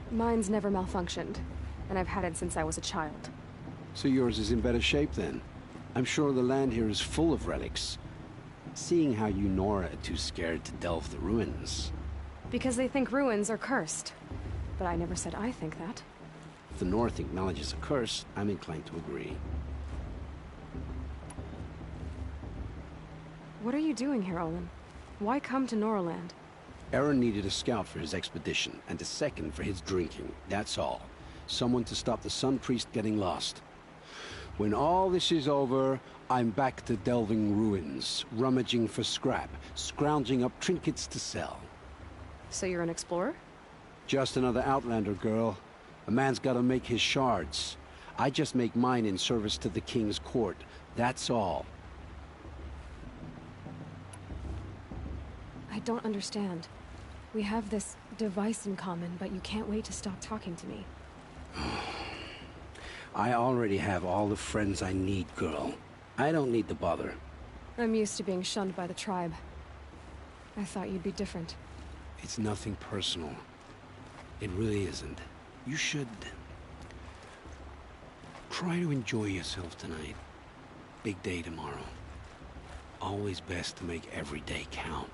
Mine's never malfunctioned, and I've had it since I was a child. So yours is in better shape then? I'm sure the land here is full of relics. Seeing how you Nora are too scared to delve the ruins. Because they think ruins are cursed. But I never said I think that. If the North acknowledges a curse, I'm inclined to agree. What are you doing here, Olin? Why come to Noraland? Aaron needed a scout for his expedition, and a second for his drinking, that's all. Someone to stop the Sun Priest getting lost. When all this is over, I'm back to delving ruins, rummaging for scrap, scrounging up trinkets to sell. So you're an explorer? Just another Outlander, girl. A man's gotta make his shards. I just make mine in service to the King's court, that's all. I don't understand. We have this device in common, but you can't wait to stop talking to me. I already have all the friends I need, girl. I don't need the bother. I'm used to being shunned by the tribe. I thought you'd be different. It's nothing personal. It really isn't. You should... try to enjoy yourself tonight. Big day tomorrow. Always best to make every day count.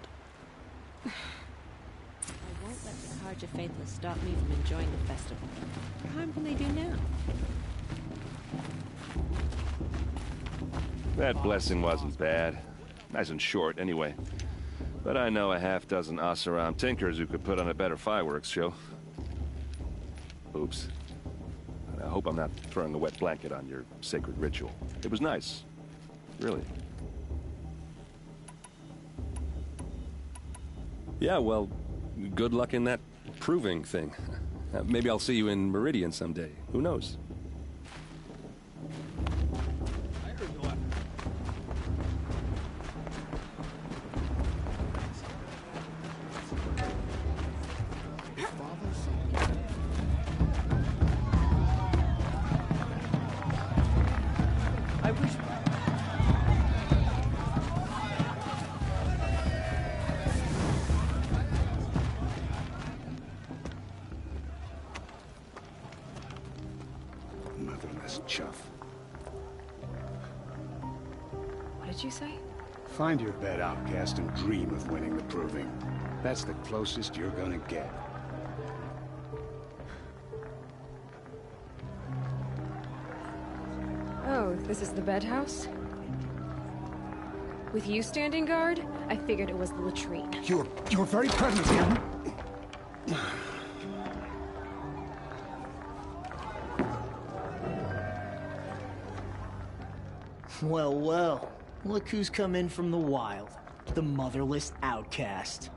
I won't let the Carja Faithless stop me from enjoying the festival. What harm can they do now? That blessing wasn't bad. Nice and short, anyway. But I know a half-dozen Oseram tinkers who could put on a better fireworks show. Oops. I hope I'm not throwing a wet blanket on your sacred ritual. It was nice. Really. Yeah, well, good luck in that proving thing. Maybe I'll see you in Meridian someday. Who knows? What did you say? Find your bed, outcast, and dream of winning the proving. That's the closest you're gonna get. Oh, this is the bed house? With you standing guard, I figured it was the latrine. Your very presence here... Well, well. Look who's come in from the wild. The motherless outcast.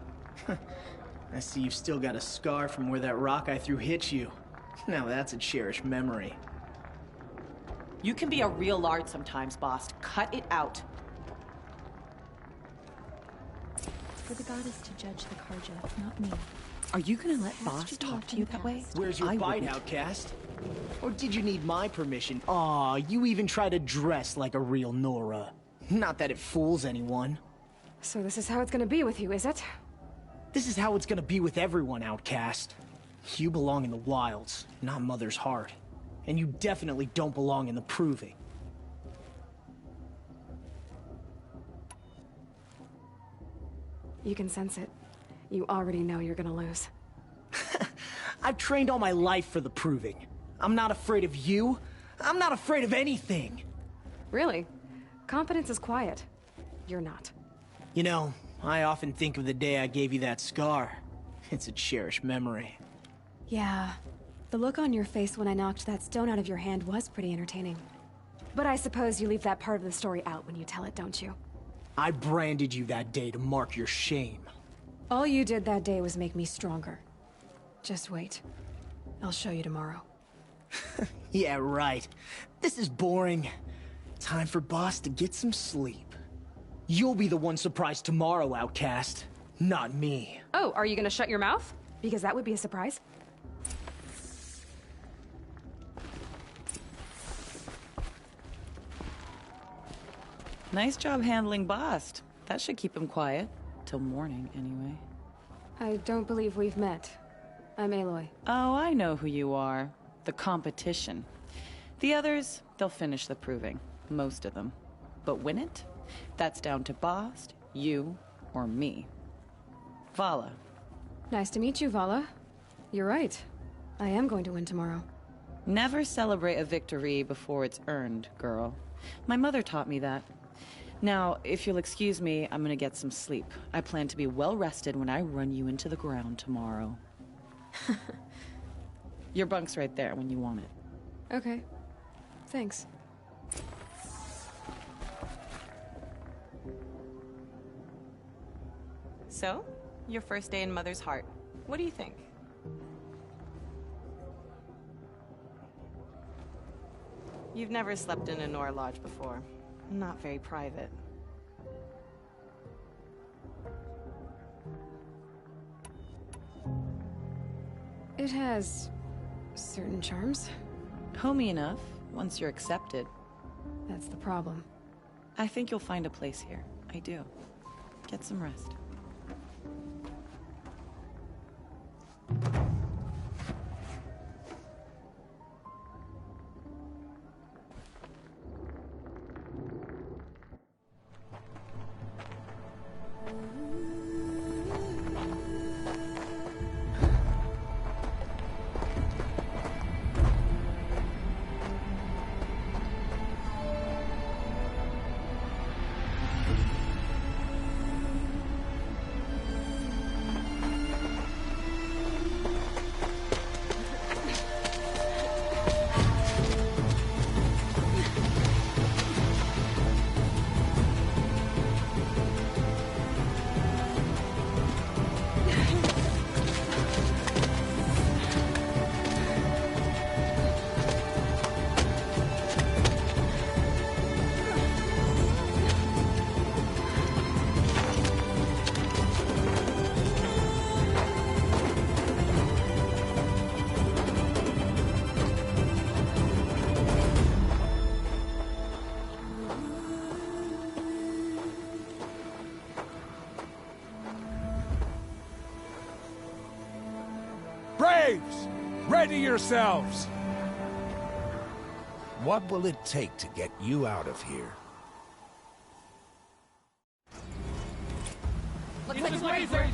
I see you've still got a scar from where that rock I threw hit you. Now that's a cherished memory. You can be a real lard sometimes, boss. Cut it out. For the goddess to judge the Karja, not me. Are you gonna let boss talk to you that way? Where's your bite, outcast? Or did you need my permission? Aw, you even try to dress like a real Nora. Not that it fools anyone. So this is how it's gonna be with you, is it? This is how it's gonna be with everyone, outcast. You belong in the wilds, not Mother's heart. And you definitely don't belong in the proving. You can sense it. You already know you're gonna lose. I've trained all my life for the proving. I'm not afraid of you. I'm not afraid of anything. Really? Competence is quiet. You're not. You know, I often think of the day I gave you that scar. It's a cherished memory. Yeah. The look on your face when I knocked that stone out of your hand was pretty entertaining. But I suppose you leave that part of the story out when you tell it, don't you? I branded you that day to mark your shame. All you did that day was make me stronger. Just wait. I'll show you tomorrow. Yeah, right. This is boring. Time for boss to get some sleep. You'll be the one surprised tomorrow, outcast. Not me. Oh, are you gonna shut your mouth? Because that would be a surprise. Nice job handling Bast. That should keep him quiet. Till morning, anyway. I don't believe we've met. I'm Aloy. Oh, I know who you are. The competition. The others, they'll finish the proving. Most of them. But win it? That's down to Bast, you, or me. Vala. Nice to meet you, Vala. You're right. I am going to win tomorrow. Never celebrate a victory before it's earned, girl. My mother taught me that. Now, if you'll excuse me, I'm gonna get some sleep. I plan to be well rested when I run you into the ground tomorrow. Your bunk's right there when you want it. Okay. Thanks. So, your first day in Mother's heart. What do you think? You've never slept in a Nora lodge before. Not very private. It has certain charms. Homey enough, once you're accepted. That's the problem. I think you'll find a place here. I do. Get some rest. Braves! Ready yourselves! What will it take to get you out of here? Looks like a razor!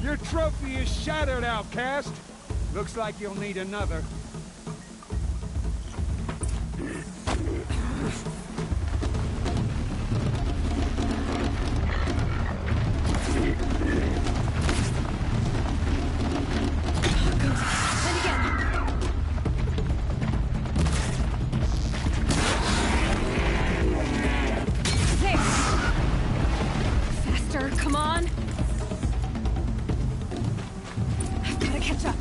Your trophy is shattered, outcast. Looks like you'll need another. Come on! I've gotta catch up.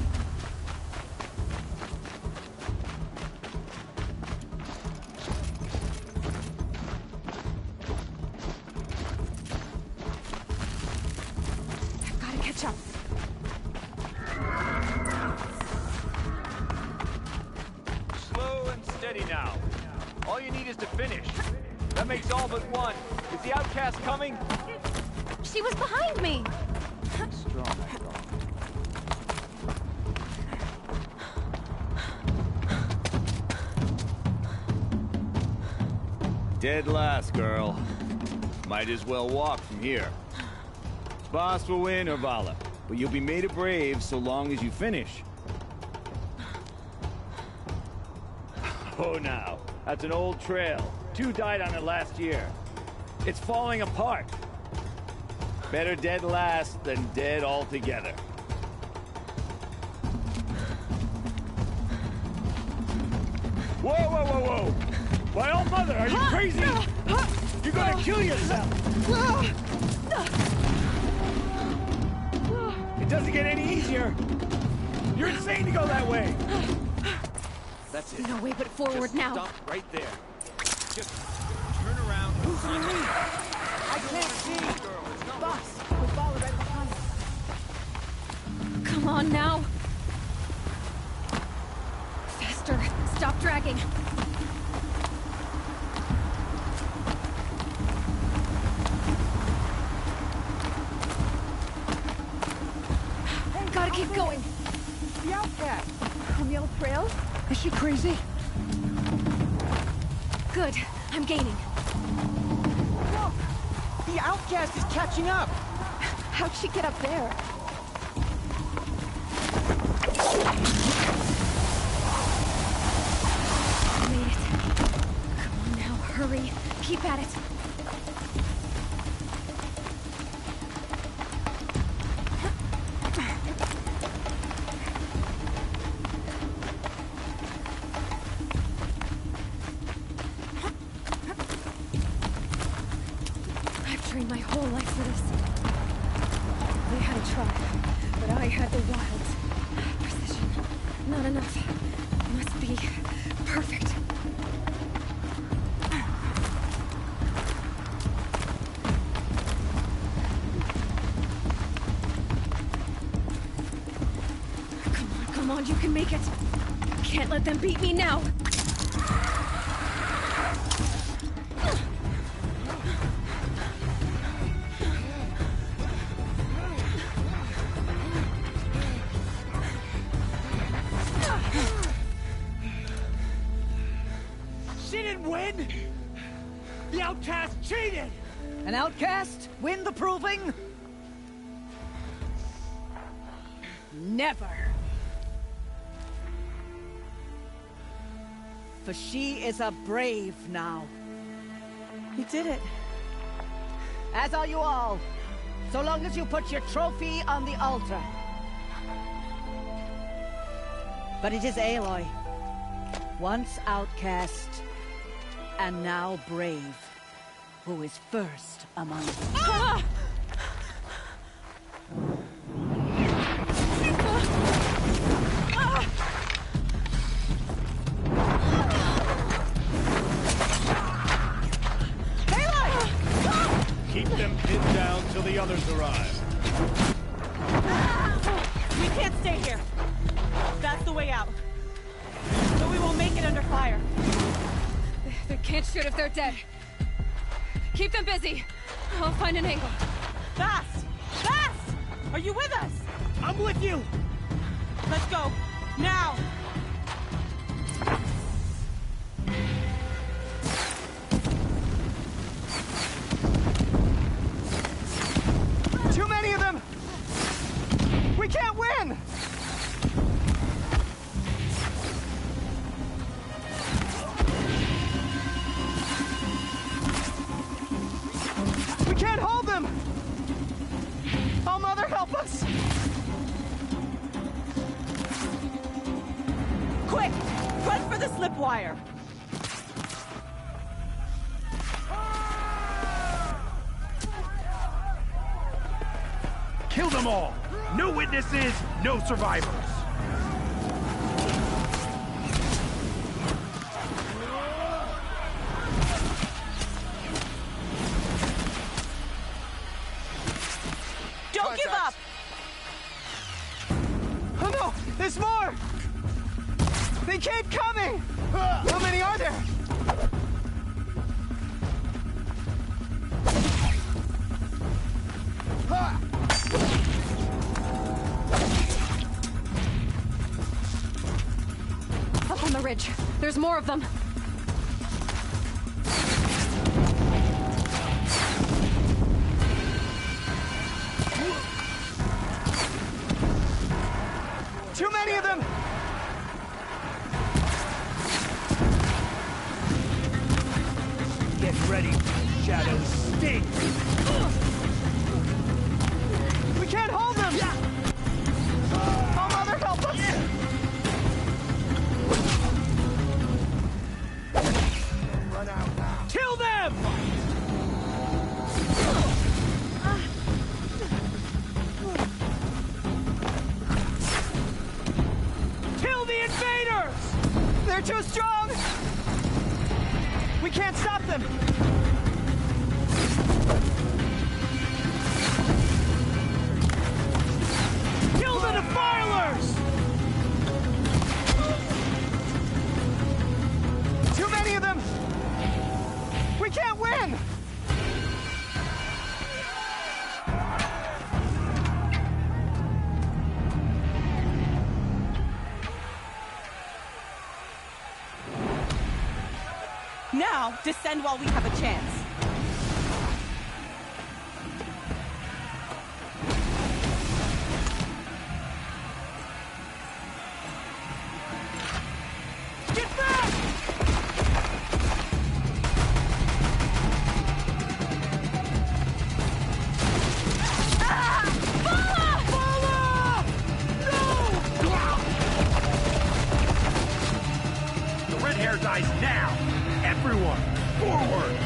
I've gotta catch up. Slow and steady now. All you need is to finish. That makes all but one. Is the outcast coming? She was behind me! Strong. Dead last, girl. Might as well walk from here. Boss will win, or Vala, but you'll be made a brave so long as you finish. Oh, now. That's an old trail. 2 died on it last year. It's falling apart. Better dead last than dead altogether. Whoa, whoa, whoa, whoa! My old mother, are you crazy? You're gonna kill yourself! It doesn't get any easier! You're insane to go that way! That's it. No way but forward Just now. Stop right there. Just turn around. Who's on me? I can't see! Boss, we'll follow right behind. Come on now! Faster! Stop dragging! Gotta keep going! The outcast! On the old trail? Is she crazy? Good. I'm gaining. Look! The outcast is catching up! How'd she get up there? Made it. Come on now, hurry. Keep at it. I've trained my whole life for this. They had a tribe, but I had the wilds. Precision. Not enough. Must be perfect. Come on, you can make it. Can't let them beat me now. She didn't win! The outcast cheated! An outcast win the proving? Never. For she is a brave now. You did it. As are you all. So long as you put your trophy on the altar. But it is Aloy. Once outcast, and now brave, who is first among them. Ah! Keep them pinned down till the others arrive. We can't stay here. That's the way out. But we won't make it under fire. They can't shoot if they're dead. Keep them busy. I'll find an angle. Fast! Fast! Are you with us? I'm with you! Let's go. Now! Too many of them! We can't win! We can't hold them! Oh, Mother, help us! Quick! Run for the slip wire! Kill them all! No witnesses, no survivors! Don't give up! Oh no! There's more! They keep coming! How many are there? Up on the ridge. There's more of them. Too many of them! Get ready, Shadow Sting! We can't hold them! Oh, Mother, help us! Run out now! Kill them! Kill the invaders! They're too strong! We can't stop them! Kill the defilers! Too many of them! We can't win! Now, descend while we have a chance. Get back! The red hair dies now! Everyone, forward!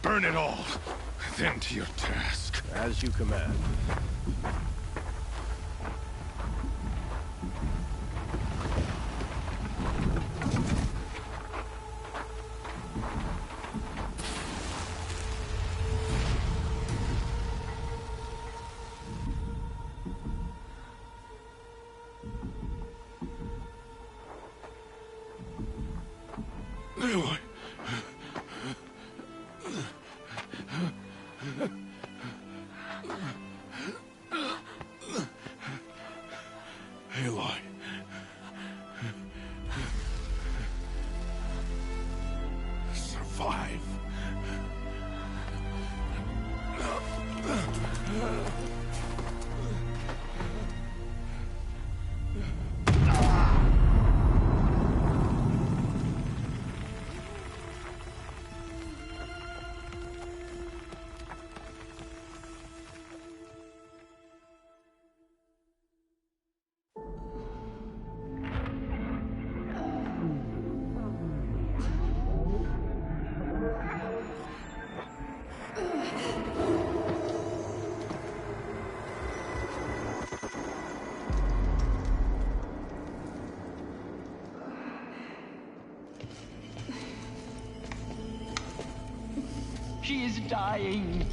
Burn it all, then to your task. As you command. Aloy. Aloy. Survive. She is dying.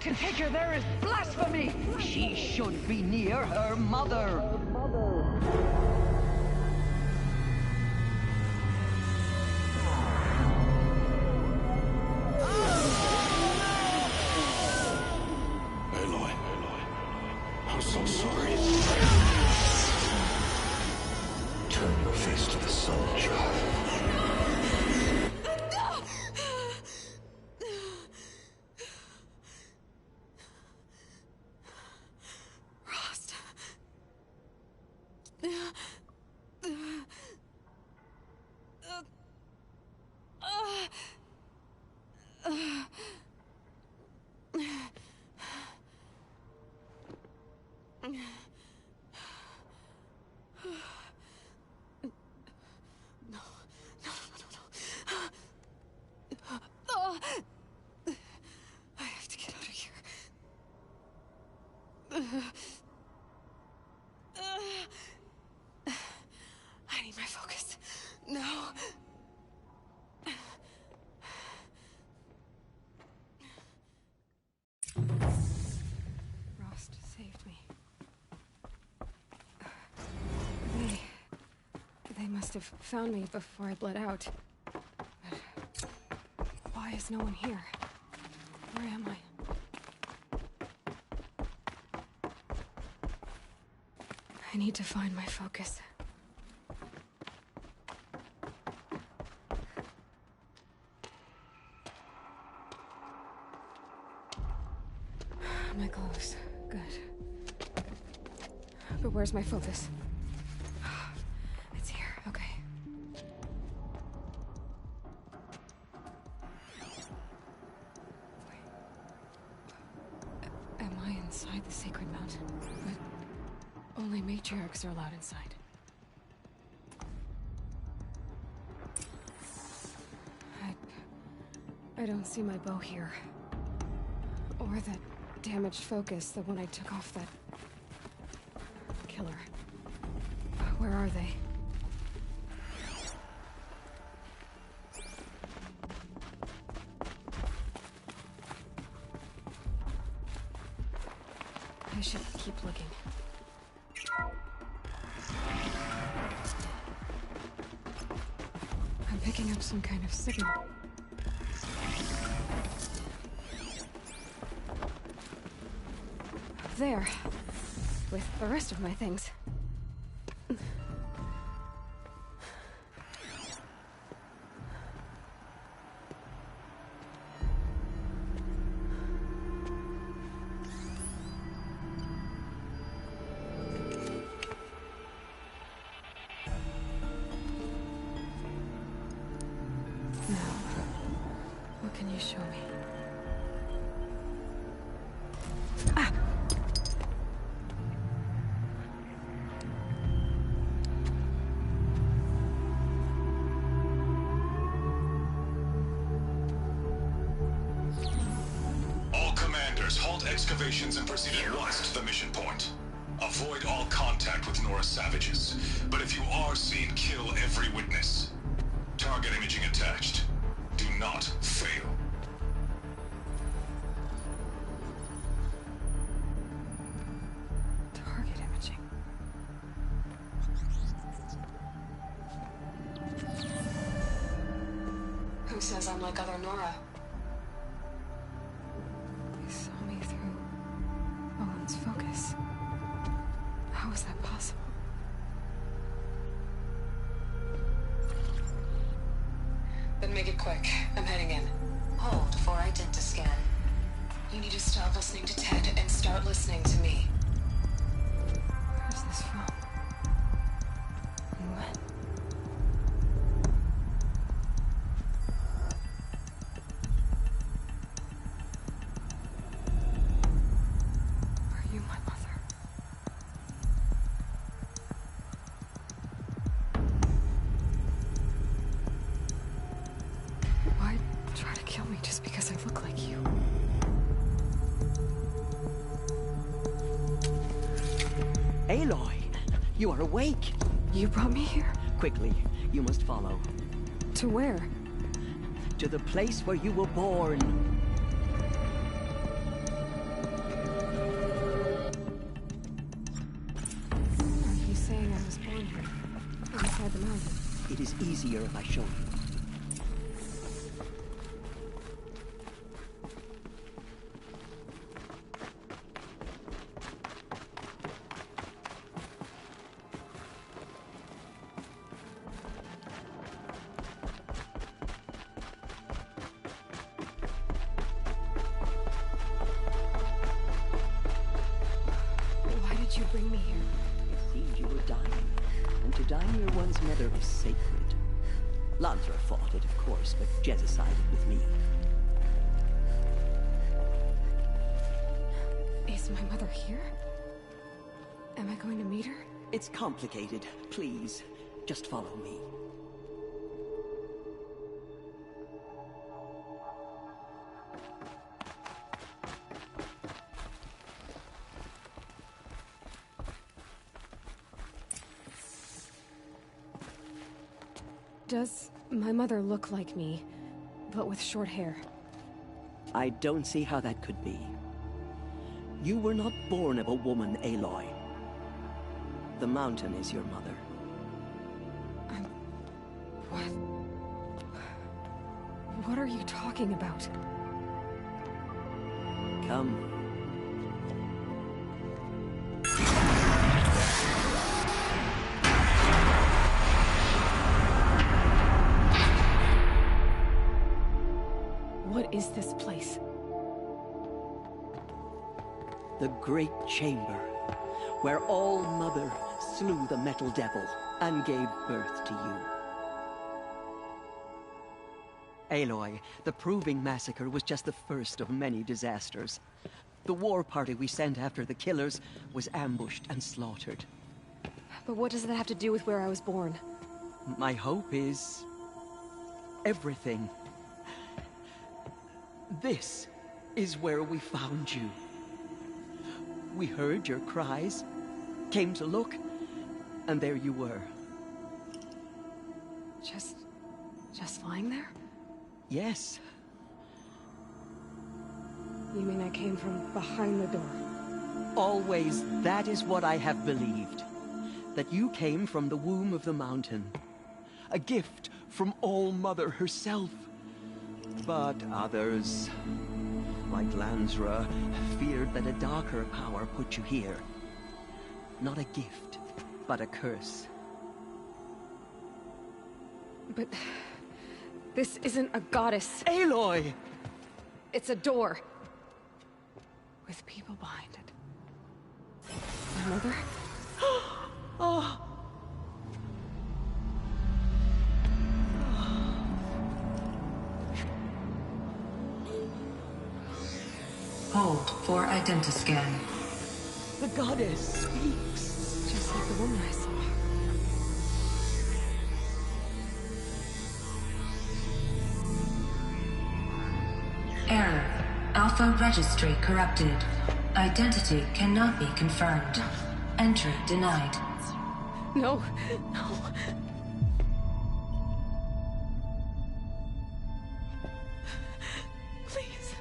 To take her there is blasphemy. She should be near her mother. Aloy. I'm so sorry. Turn your face to the sun, child. I have to get out of here. I need my focus. No. Rost saved me. They must have found me before I bled out. But why is no one here? Where am I? I need to find my focus. My clothes. Good. But where's my focus? It's here. Okay. Am I inside the sacred mountain? But only matriarchs are allowed inside. I don't see my bow here. Or that damaged focus, the one I took off that killer. Where are they? I should keep looking. I'm picking up some kind of signal. There. With the rest of my things. What can you show me? Ah! All commanders, halt excavations and proceed at once to the mission point. Avoid all contact with Nora savages. But if you are seen, kill every witness. Target imaging attached. Do not fail. Target imaging. Who says I'm like other Nora? They saw me through Owen's focus. How is that possible? Then make it quick. I'm heading in. Hold for identiscan. You need to stop listening to Ted and start listening to me. Where's this from? And when? Are you my mother? Why try to kill me just because I look like you? Aloy, you are awake. You brought me here? Quickly, you must follow. To where? To the place where you were born. Are you saying I was born here? Inside the mountain? It is easier if I show you. Why did you bring me here? It seemed you were dying, and to die near one's mother is sacred. Lantra fought it, of course, but Jezza sided with me. Is my mother here? Am I going to meet her? It's complicated. Please, just follow me. Does my mother look like me, but with short hair? I don't see how that could be. You were not born of a woman, Aloy. The mountain is your mother. What? What are you talking about? Come. What is this place? The Great Chamber, where All Mother slew the Metal Devil and gave birth to you. Aloy, the Proving Massacre was just the first of many disasters. The war party we sent after the killers was ambushed and slaughtered. But what does that have to do with where I was born? My hope is everything. This is where we found you. We heard your cries, came to look, and there you were. Just lying there? Yes. You mean I came from behind the door? Always that is what I have believed. That you came from the womb of the mountain. A gift from All-Mother herself. But others, like Lansra, feared that a darker power put you here. Not a gift, but a curse. But this isn't a goddess. Aloy! It's a door. With people behind it. My mother? Oh! Hold for identiscan. The goddess speaks. Just like the woman I saw. Error. Alpha registry corrupted. Identity cannot be confirmed. Entry denied. No, no. Please.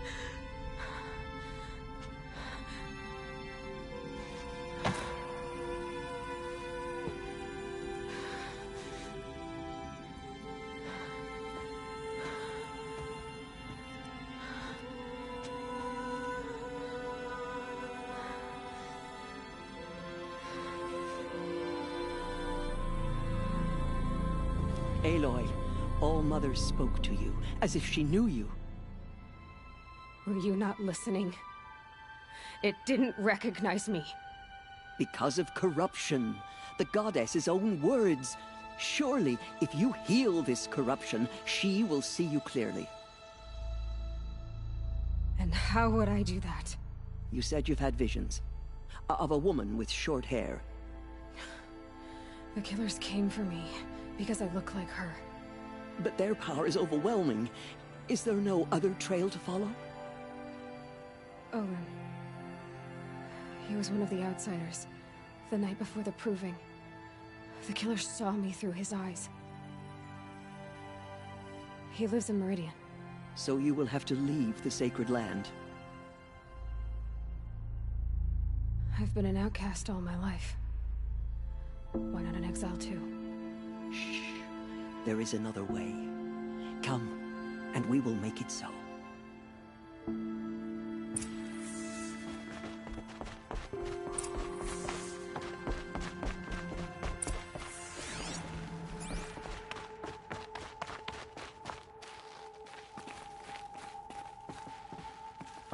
Aloy, All-Mother spoke to you, as if she knew you. Were you not listening? It didn't recognize me. Because of corruption. The goddess's own words. Surely, if you heal this corruption, she will see you clearly. And how would I do that? You said you've had visions. Of a woman with short hair. The killers came for me because I look like her. But their power is overwhelming. Is there no other trail to follow? Owen. He was one of the outsiders. The night before the proving. The killer saw me through his eyes. He lives in Meridian. So you will have to leave the sacred land. I've been an outcast all my life. Why not an exile too? Shh. There is another way. Come, and we will make it so.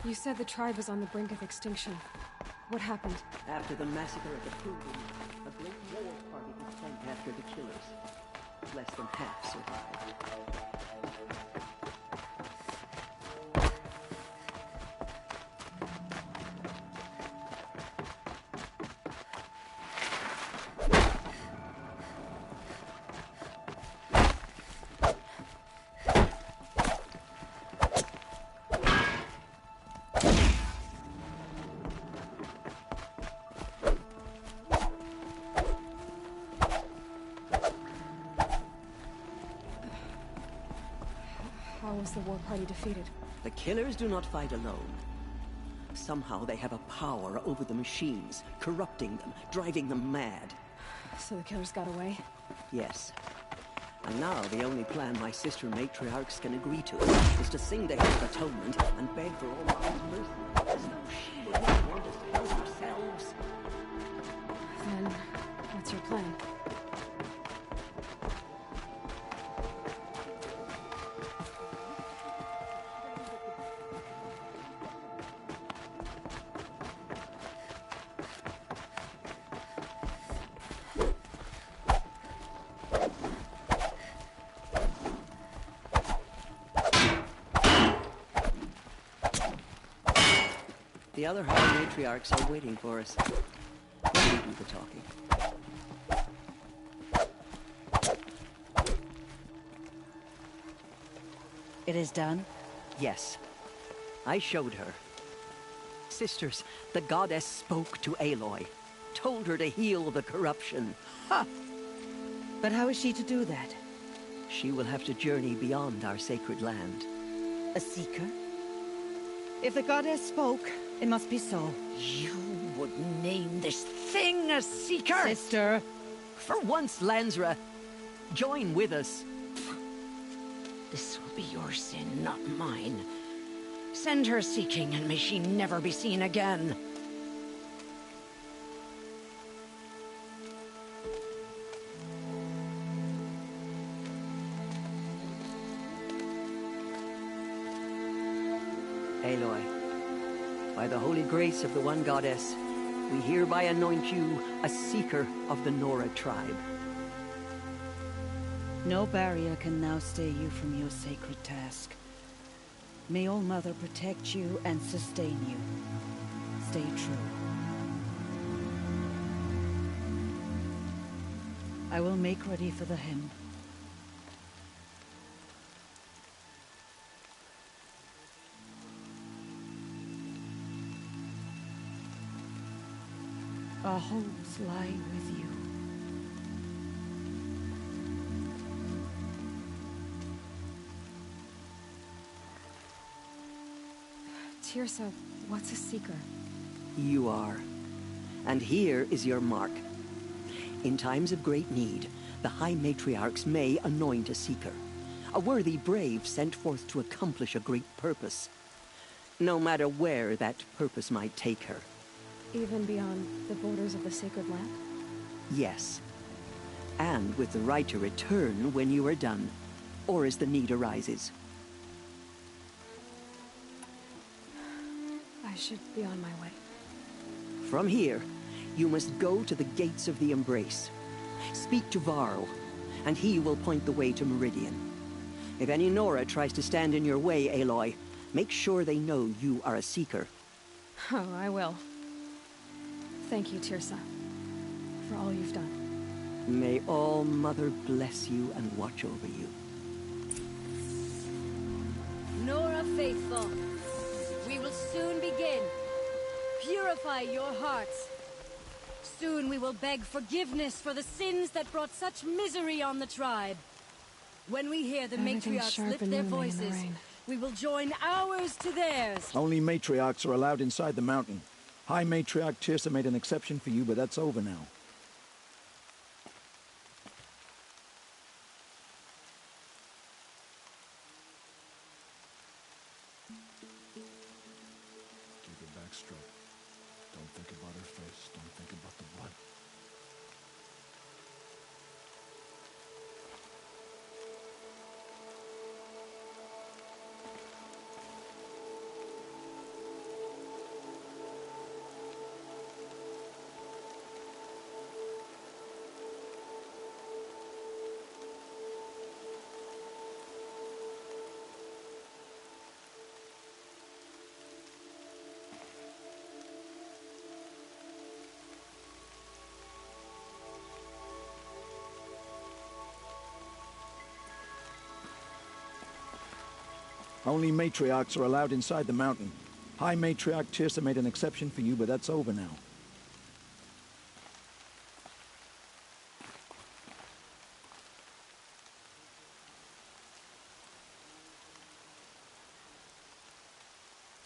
You said the tribe was on the brink of extinction. What happened? After the massacre of the Proving, a great war party was sent after the killers. Less than half survived. How was the war party defeated? The killers do not fight alone. Somehow they have a power over the machines, corrupting them, driving them mad. So the killers got away? Yes. And now the only plan my sister matriarchs can agree to is to sing the hymn of atonement and beg for all God's mercy, as though she would not want us to help ourselves. Then, what's your plan? The other high matriarchs are waiting for us. Let me do the talking. It is done? Yes. I showed her. Sisters, the goddess spoke to Aloy. Told her to heal the corruption. Ha! But how is she to do that? She will have to journey beyond our sacred land. A seeker? If the goddess spoke, it must be so. You would name this thing a Seeker? Sister, for once, Lansra, join with us. This will be your sin, not mine. Send her seeking, and may she never be seen again. Aloy, by the holy grace of the One Goddess, we hereby anoint you a Seeker of the Nora tribe. No barrier can now stay you from your sacred task. May All Mother protect you and sustain you. Stay true. I will make ready for the hymn. Our hopes lie with you. Tirsa, what's a Seeker? You are. And here is your mark. In times of great need, the High Matriarchs may anoint a Seeker. A worthy brave sent forth to accomplish a great purpose. No matter where that purpose might take her. Even beyond the borders of the sacred land? Yes. And with the right to return when you are done, or as the need arises. I should be on my way. From here, you must go to the gates of the Embrace. Speak to Varl, and he will point the way to Meridian. If any Nora tries to stand in your way, Aloy, make sure they know you are a Seeker. Oh, I will. Thank you, Tirsa, for all you've done. May All Mother bless you and watch over you. Nora faithful, we will soon begin. Purify your hearts. Soon we will beg forgiveness for the sins that brought such misery on the tribe. When we hear the matriarchs lift their voices, we will join ours to theirs. Only matriarchs are allowed inside the mountain. High Matriarch Tirsa made an exception for you, but that's over now. Keep her back straight. Don't think about her face. Don't think about the blood. Only matriarchs are allowed inside the mountain. High Matriarch Tirsa made an exception for you, but that's over now.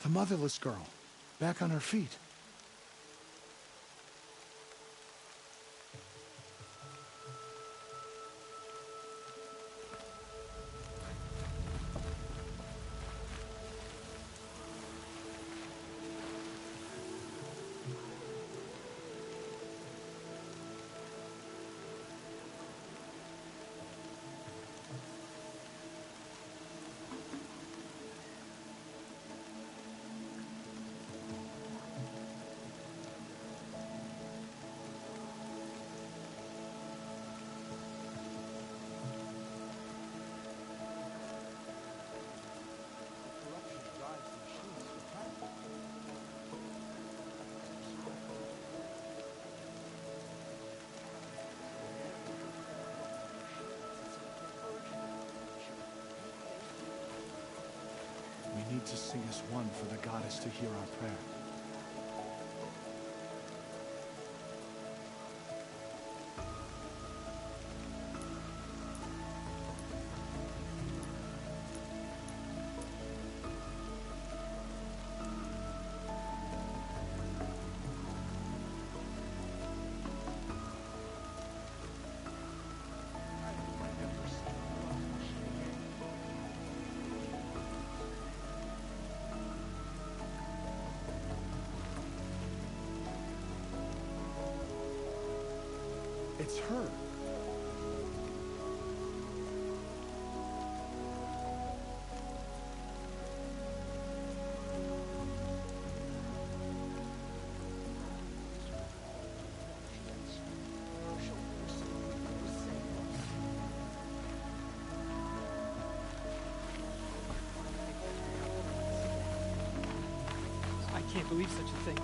The motherless girl, back on her feet. We need to sing as one for the goddess to hear our prayer. It's her. I can't believe such a thing.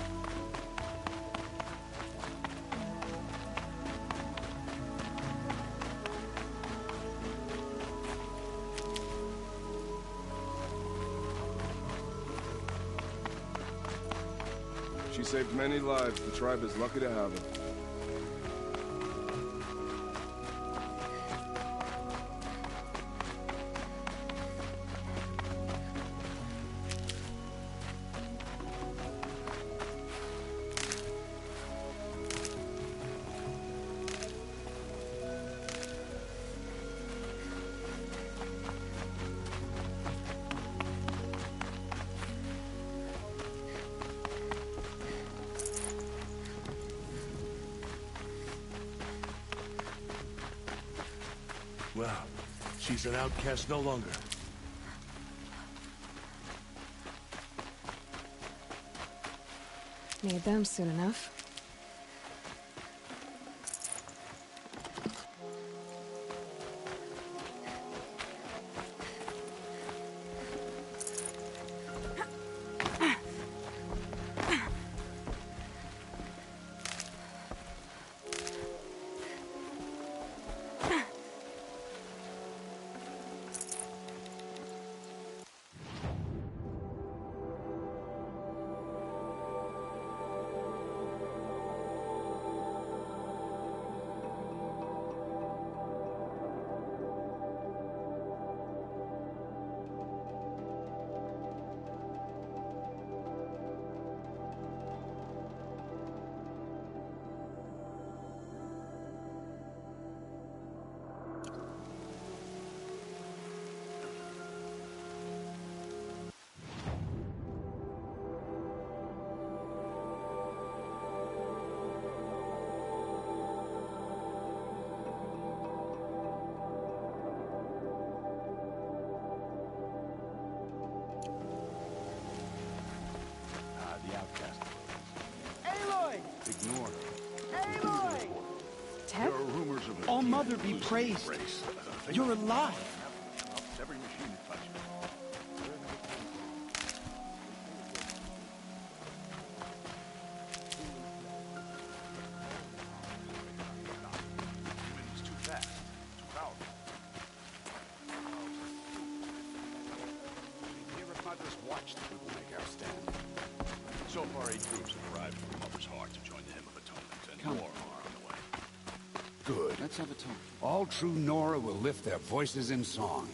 She saved many lives. The tribe is lucky to have her. Well, she's an outcast no longer. Need them soon enough. The outcast. Aloy! Ignore. Aloy! Ted? There are rumors of All Mother be praised. You're alive. Every machine you touch. He's too fast, too powerful. Here if Mother's watched, we will make our stand. So far, 8 troops have arrived from Mother's Heart to join the Hymn of Atonement, and Come. more are on the way. Good. Let's have a talk. All true Nora will lift their voices in song.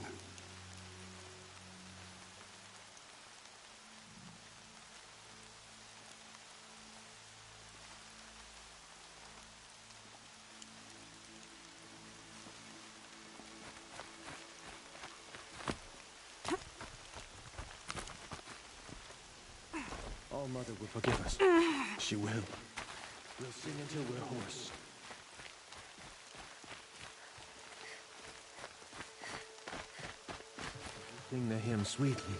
All Mother will forgive us. She will. We'll sing until we're hoarse. Sing the hymn sweetly.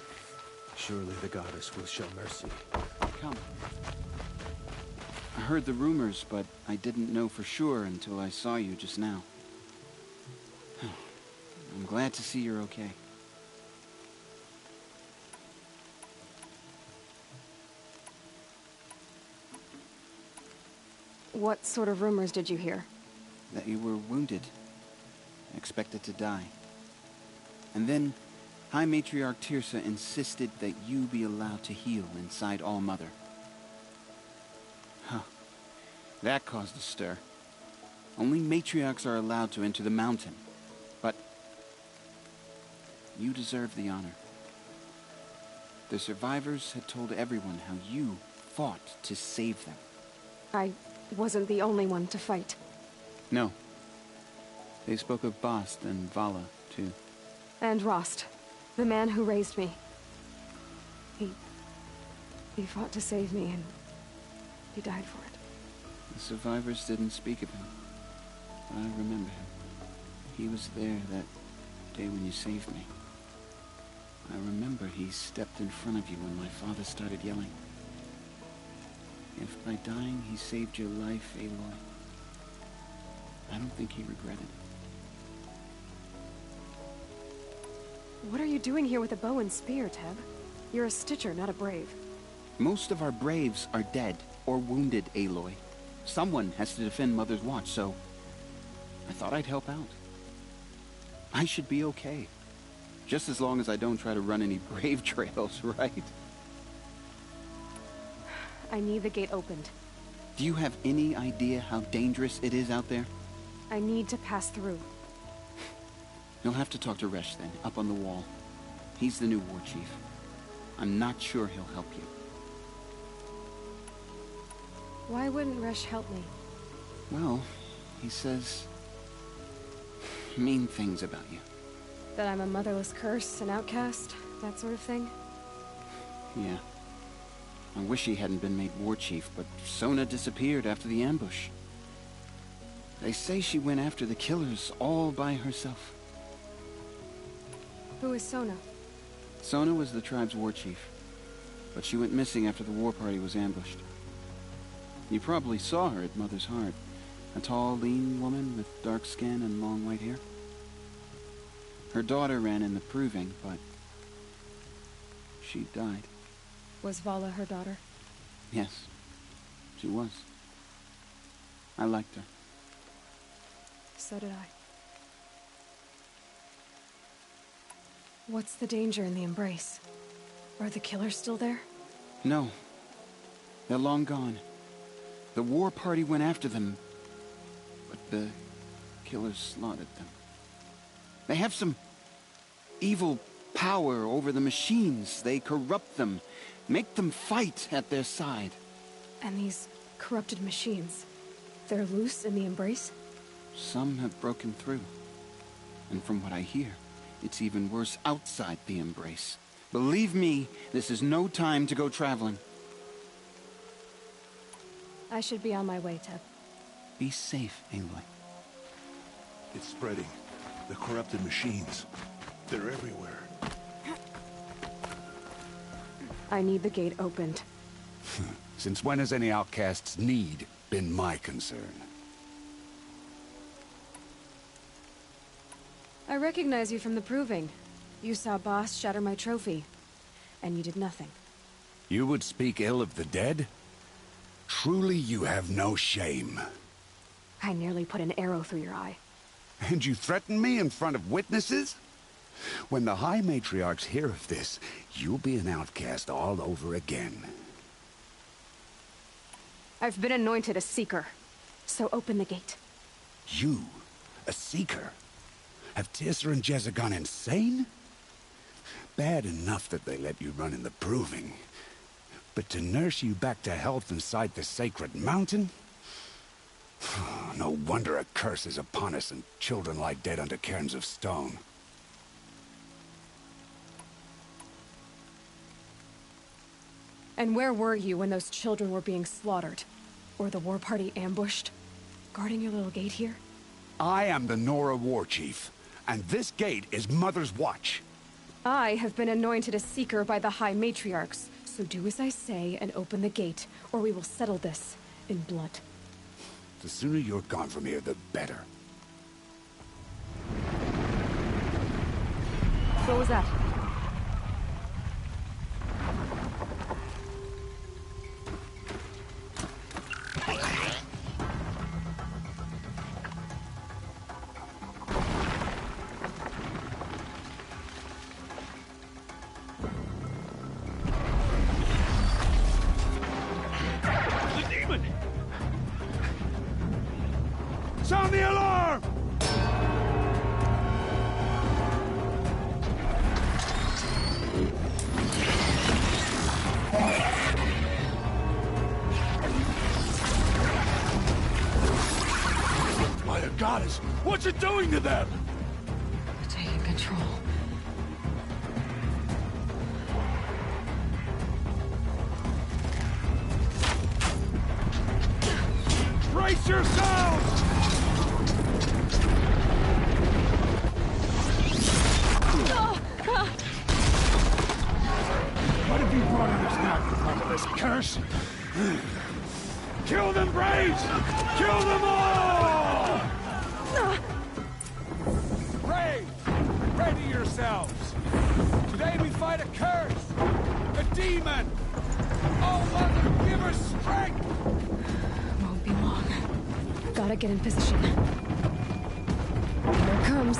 Surely the goddess will show mercy. Come. I heard the rumors, but I didn't know for sure until I saw you just now. I'm glad to see you're okay. What sort of rumors did you hear? That you were wounded. Expected to die. And then, High Matriarch Tirsa insisted that you be allowed to heal inside All Mother. Huh. That caused a stir. Only matriarchs are allowed to enter the mountain. But you deserve the honor. The survivors had told everyone how you fought to save them. I wasn't the only one to fight. No. They spoke of Bast and Vala, too. And Rost, the man who raised me. He fought to save me, and he died for it. The survivors didn't speak of him. but I remember him. He was there that day when you saved me. I remember he stepped in front of you when my father started yelling. If by dying he saved your life, Aloy, I don't think he regretted it. What are you doing here with a bow and spear, Teb? You're a Stitcher, not a Brave. Most of our Braves are dead or wounded, Aloy. Someone has to defend Mother's Watch, so I thought I'd help out. I should be okay. Just as long as I don't try to run any Brave trails, right? I need the gate opened. Do you have any idea how dangerous it is out there? I need to pass through. You'll have to talk to Resh then, up on the wall. He's the new war chief. I'm not sure he'll help you. Why wouldn't Resh help me? Well, he says mean things about you. That I'm a motherless curse, an outcast, that sort of thing? Yeah. I wish he hadn't been made war chief, but Sona disappeared after the ambush. They say she went after the killers all by herself. Who is Sona? Sona was the tribe's war chief, but she went missing after the war party was ambushed. You probably saw her at Mother's Heart. A tall, lean woman with dark skin and long white hair. Her daughter ran in the proving, but she died. Was Vala her daughter? Yes, she was. I liked her. So did I. What's the danger in the Embrace? Are the killers still there? No. They're long gone. The war party went after them, but the killers slaughtered them. They have some evil power over the machines. They corrupt them, make them fight at their side. And these corrupted machines, they're loose in the Embrace? Some have broken through. And from what I hear, it's even worse outside the Embrace. Believe me, this is no time to go traveling. I should be on my way, Teb. Be safe, Aloy. It's spreading. The corrupted machines. They're everywhere. I need the gate opened. Since when has any outcast's need been my concern? I recognize you from the proving. You saw Boss shatter my trophy. And you did nothing. You would speak ill of the dead? Truly you have no shame. I nearly put an arrow through your eye. And you threaten me in front of witnesses? When the High Matriarchs hear of this, you'll be an outcast all over again. I've been anointed a Seeker. So open the gate. You? A Seeker? Have Teersa and Jezza gone insane? Bad enough that they let you run in the proving. But to nurse you back to health inside the sacred mountain? No wonder a curse is upon us and children lie dead under cairns of stone. And where were you when those children were being slaughtered? Or the war party ambushed? Guarding your little gate here? I am the Nora War Chief, and this gate is Mother's Watch. I have been anointed a Seeker by the High Matriarchs, so do as I say and open the gate, or we will settle this in blood. The sooner you're gone from here, the better. What was that? Sound the alarm! My goddess, what's it doing to them? Taking control. Brace yourselves! What have you brought on us now, this curse? Kill them, Braves! Kill them all! Braves, ready yourselves! Today we fight a curse! A demon! Oh, Mother, give her strength! Won't be long. Gotta get in position. Here it comes.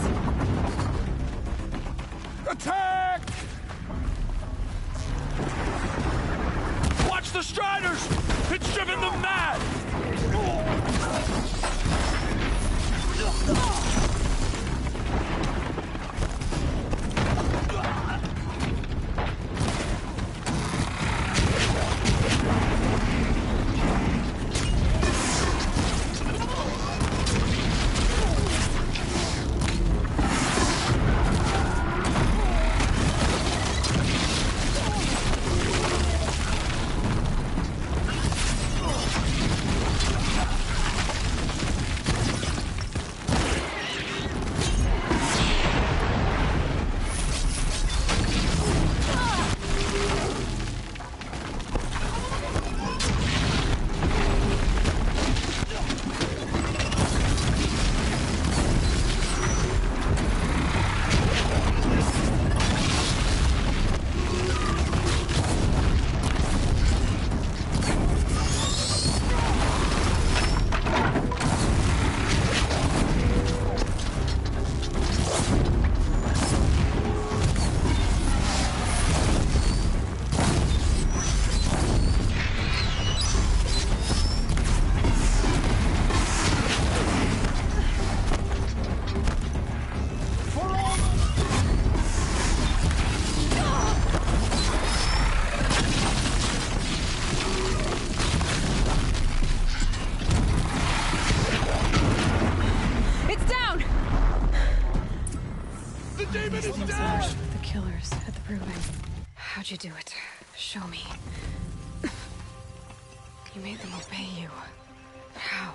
Attack! Watch the Striders! It's driven them mad! The killers at the proving. How'd you do it? Show me. You made them obey you. How?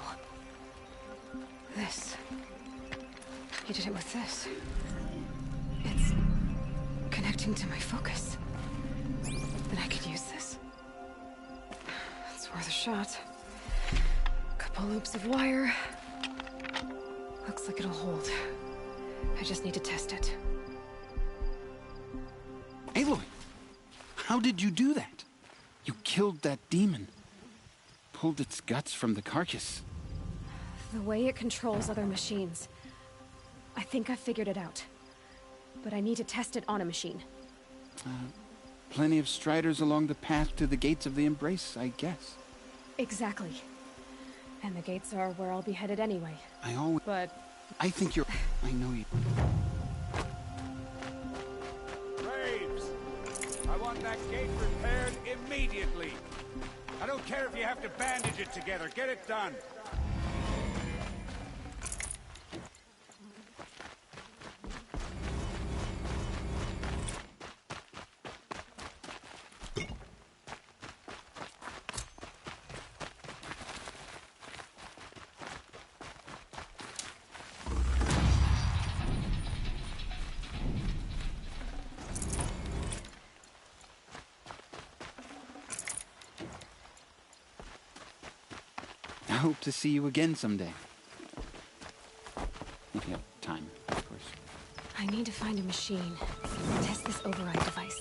This. You did it with this. It's connecting to my focus. Then I could use this. It's worth a shot. Couple loops of wire. Looks like it'll hold. I just need to test it. Aloy, how did you do that? You killed that demon. Pulled its guts from the carcass. The way it controls other machines. I think I figured it out. But I need to test it on a machine. Plenty of striders along the path to the gates of the Embrace, I guess. Exactly. And the gates are where I'll be headed anyway. I think you're... I know you... Braves! I want that gate repaired immediately. I don't care if you have to bandage it together. Get it done. I hope to see you again someday. If you have time, of course. I need to find a machine. Test this override device.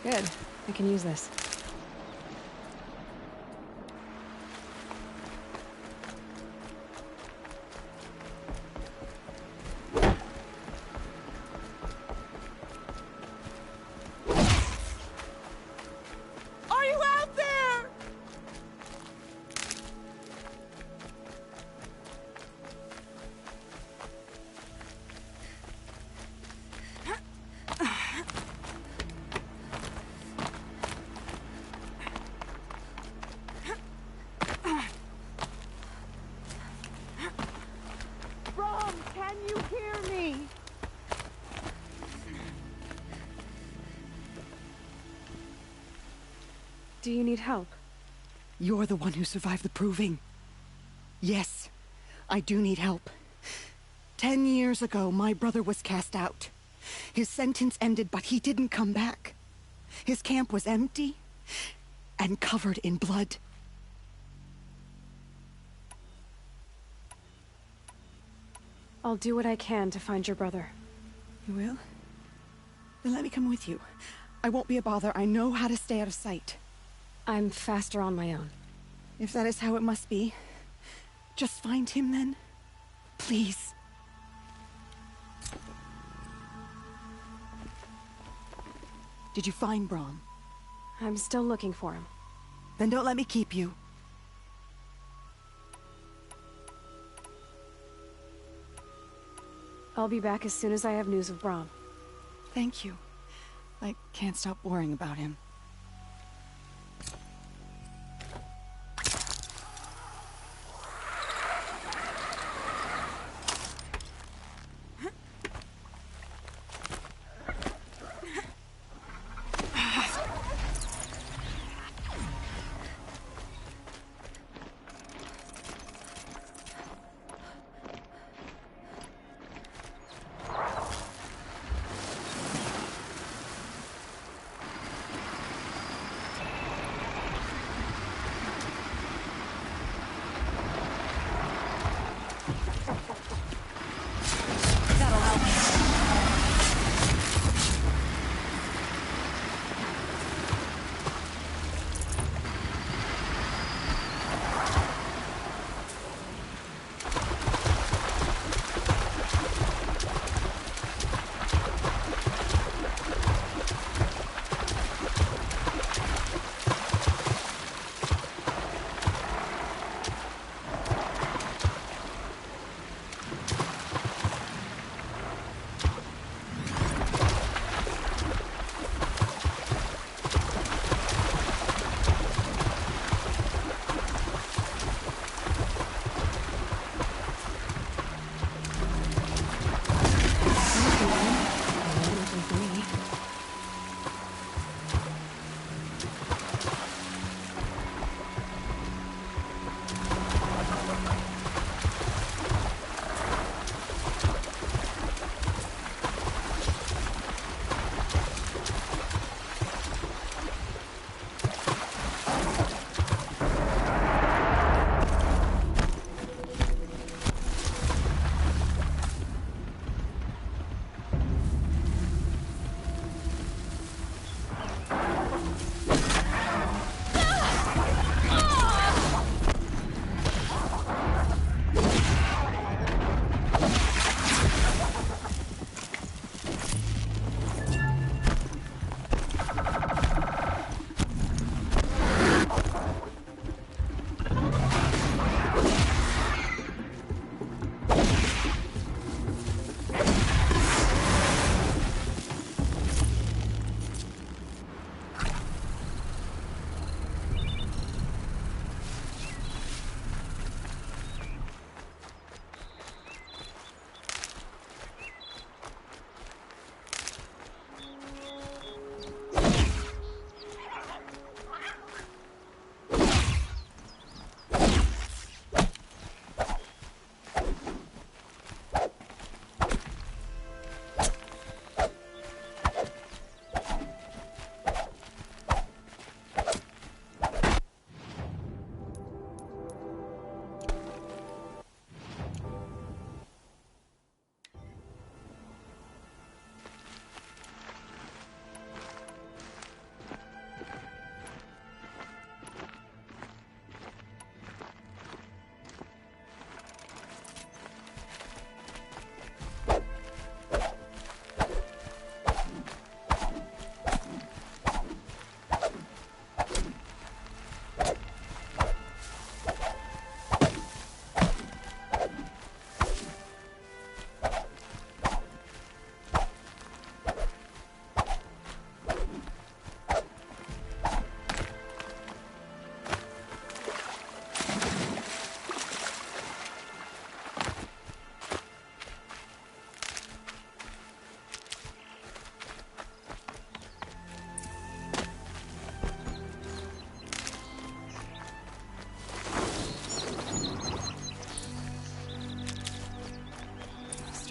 Good. I can use this. Are you out there? Brom, can you hear me? Do you need help? You're the one who survived the proving. Yes, I do need help. 10 years ago, my brother was cast out. His sentence ended, but he didn't come back. His camp was empty and covered in blood. I'll do what I can to find your brother. You will? Then let me come with you. I won't be a bother. I know how to stay out of sight. I'm faster on my own. If that is how it must be, just find him then. Please. Did you find Brom? I'm still looking for him. Then don't let me keep you. I'll be back as soon as I have news of Brom. Thank you. I can't stop worrying about him.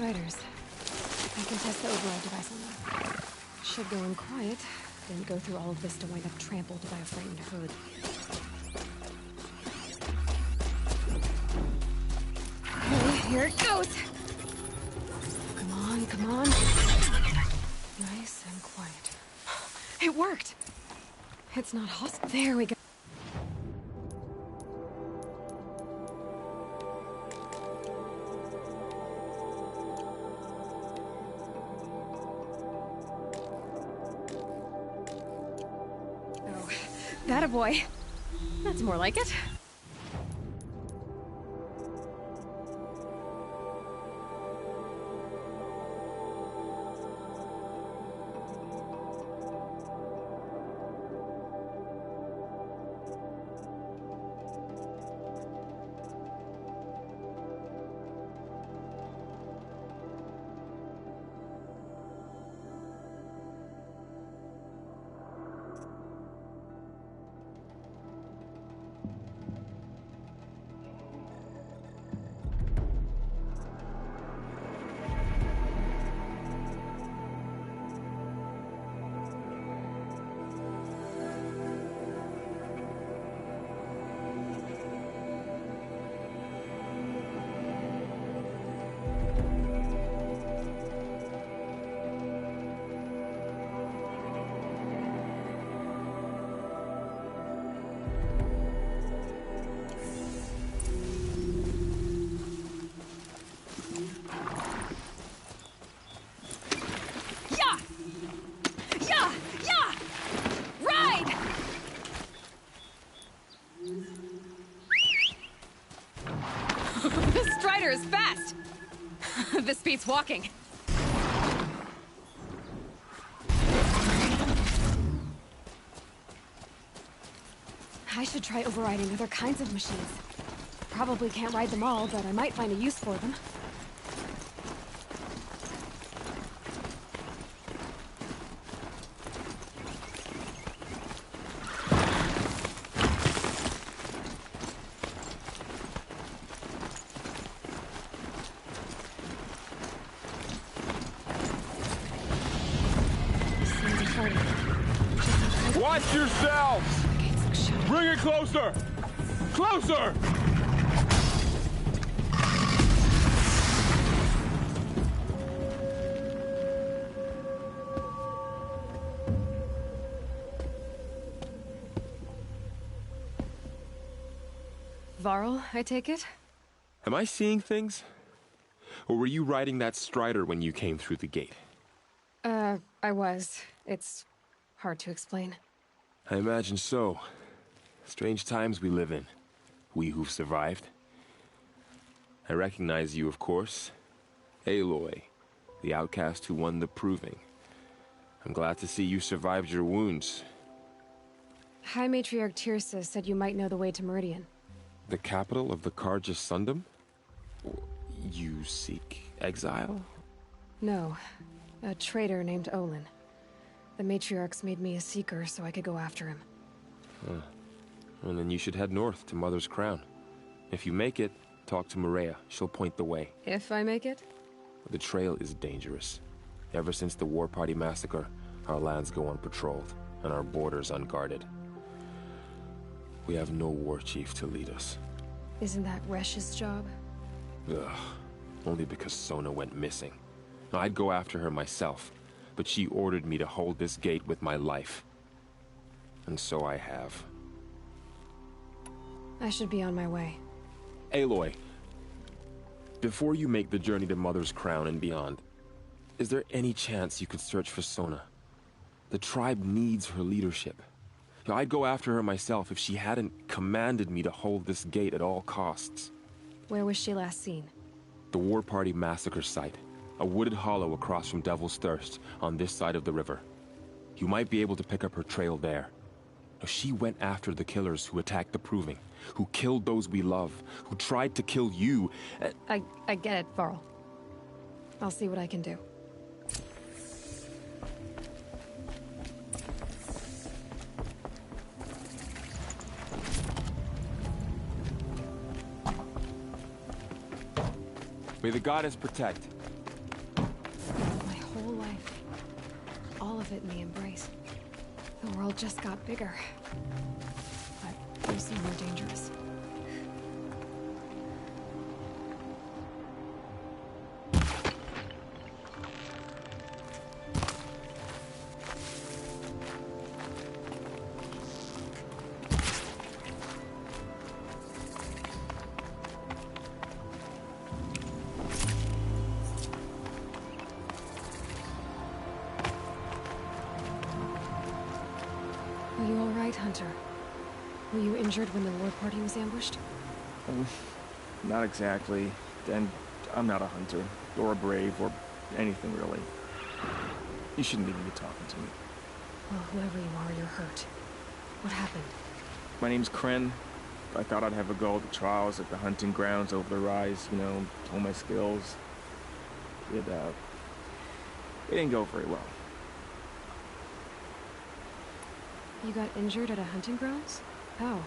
Striders. I can test the override device on them. Should go in quiet. Didn't go through all of this to wind up trampled by a frightened herd. Okay, here it goes! Come on, come on. Nice and quiet. It worked! It's not hostile. There we go. Oh, that a boy. That's more like it. This Strider is fast! This beats walking. I should try overriding other kinds of machines. Probably can't ride them all, but I might find a use for them. Watch yourselves! Bring it closer! Closer! Varl, I take it? Am I seeing things? Or were you riding that Strider when you came through the gate? I was. It's hard to explain. I imagine so. Strange times we live in. We who've survived. I recognize you, of course. Aloy, the outcast who won the proving. I'm glad to see you survived your wounds. High Matriarch Tirsa said you might know the way to Meridian. The capital of the Carja Sundom? You seek exile? No. A traitor named Olin. The Matriarchs made me a seeker so I could go after him. And then you should head north to Mother's Crown. If you make it, talk to Maria. She'll point the way. If I make it? The trail is dangerous. Ever since the War Party massacre, our lands go unpatrolled, and our borders unguarded. We have no war chief to lead us. Isn't that Resh's job? Ugh. Only because Sona went missing. I'd go after her myself, but she ordered me to hold this gate with my life. And so I have. I should be on my way. Aloy, before you make the journey to Mother's Crown and beyond, is there any chance you could search for Sona? The tribe needs her leadership. I'd go after her myself if she hadn't commanded me to hold this gate at all costs. Where was she last seen? The War Party massacre site. A wooded hollow across from Devil's Thirst, on this side of the river. You might be able to pick up her trail there. She went after the killers who attacked the Proving, who killed those we love, who tried to kill you. I get it, Varl. I'll see what I can do. May the goddess protect. fit in the embrace. The world just got bigger. But you seem more dangerous. Are you all right, Hunter? Were you injured when the war party was ambushed? Not exactly. And I'm not a hunter, or a brave, or anything really. You shouldn't even be talking to me. Well, whoever you are, you're hurt. What happened? My name's Kren. I thought I'd have a go at the trials at the hunting grounds over the rise, you know, hone my skills. It didn't go very well. You got injured at a hunting grounds? How?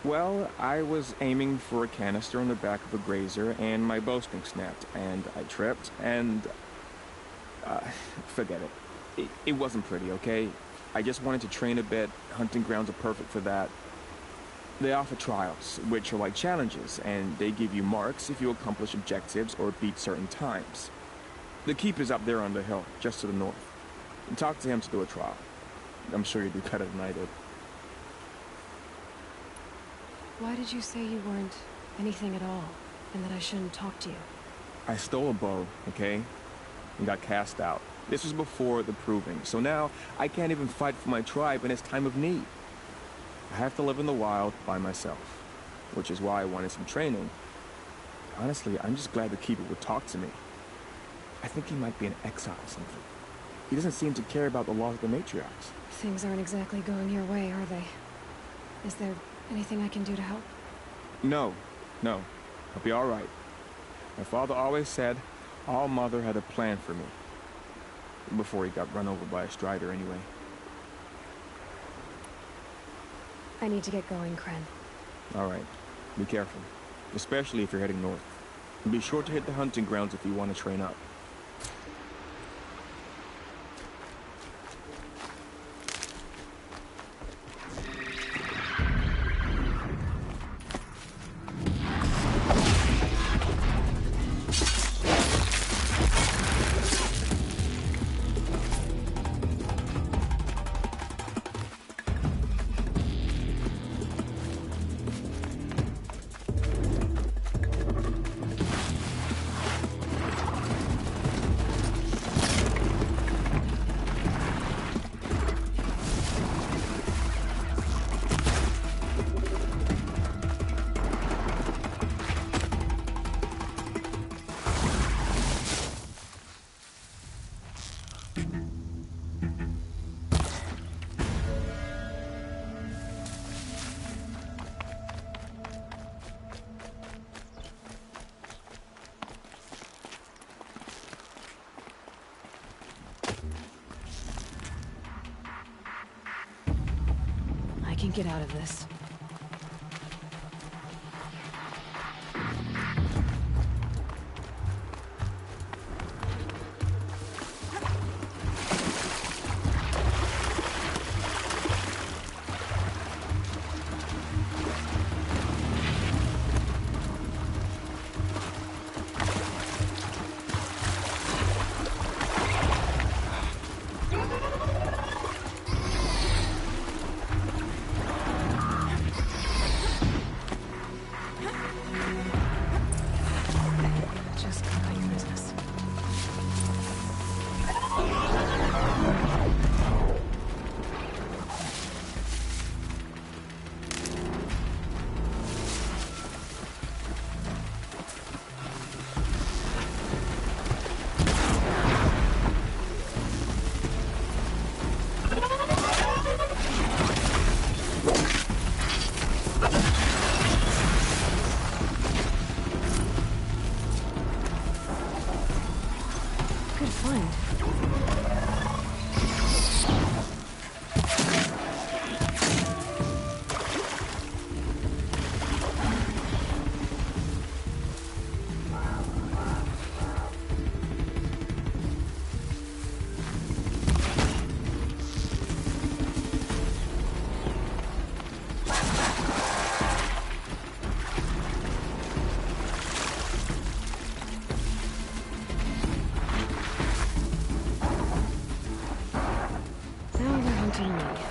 Well, I was aiming for a canister on the back of a grazer, and my bowstring snapped, and I tripped, and... forget it. It wasn't pretty, okay? I just wanted to train a bit. Hunting grounds are perfect for that. They offer trials, which are like challenges, and they give you marks if you accomplish objectives or beat certain times. The keep is up there on the hill, just to the north. And talk to him to do a trial. I'm sure you'd do better than I did. Why did you say you weren't anything at all, and that I shouldn't talk to you? I stole a bow, okay? And got cast out. This was before the proving, so now I can't even fight for my tribe in its time of need. I have to live in the wild by myself, which is why I wanted some training. Honestly, I'm just glad the keeper would talk to me. I think he might be in exile or something. He doesn't seem to care about the laws of the matriarchs. Things aren't exactly going your way, are they? Is there anything I can do to help? No. I'll be all right. My father always said All Mother had a plan for me. Before he got run over by a strider, anyway. I need to get going, Kren. All right. Be careful. Especially if you're heading north. And be sure to hit the hunting grounds if you want to train up. I can get out of this. me.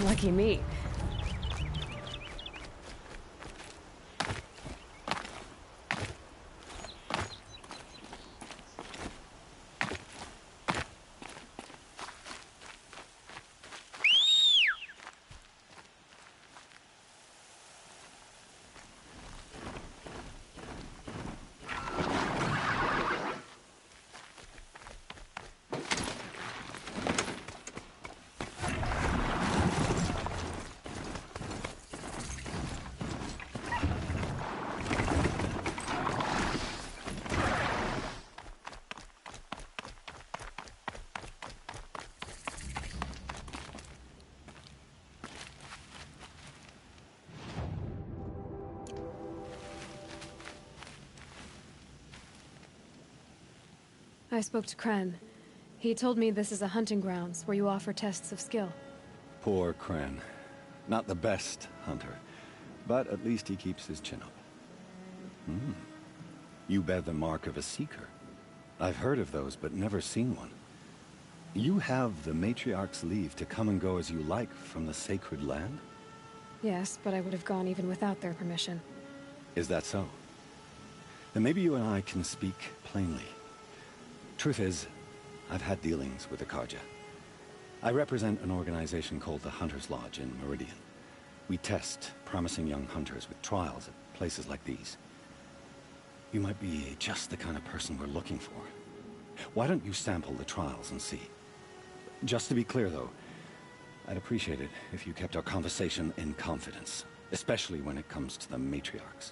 Lucky me. I spoke to Kren. He told me this is a hunting grounds where you offer tests of skill. Poor Kren. Not the best hunter, but at least he keeps his chin up. You bear the mark of a seeker. I've heard of those, but never seen one. You have the Matriarch's leave to come and go as you like from the sacred land? Yes, but I would have gone even without their permission. Is that so? Then maybe you and I can speak plainly. Truth is, I've had dealings with the Karja. I represent an organization called the Hunter's Lodge in Meridian. We test promising young hunters with trials at places like these. You might be just the kind of person we're looking for. Why don't you sample the trials and see? Just to be clear, though, I'd appreciate it if you kept our conversation in confidence, especially when it comes to the matriarchs.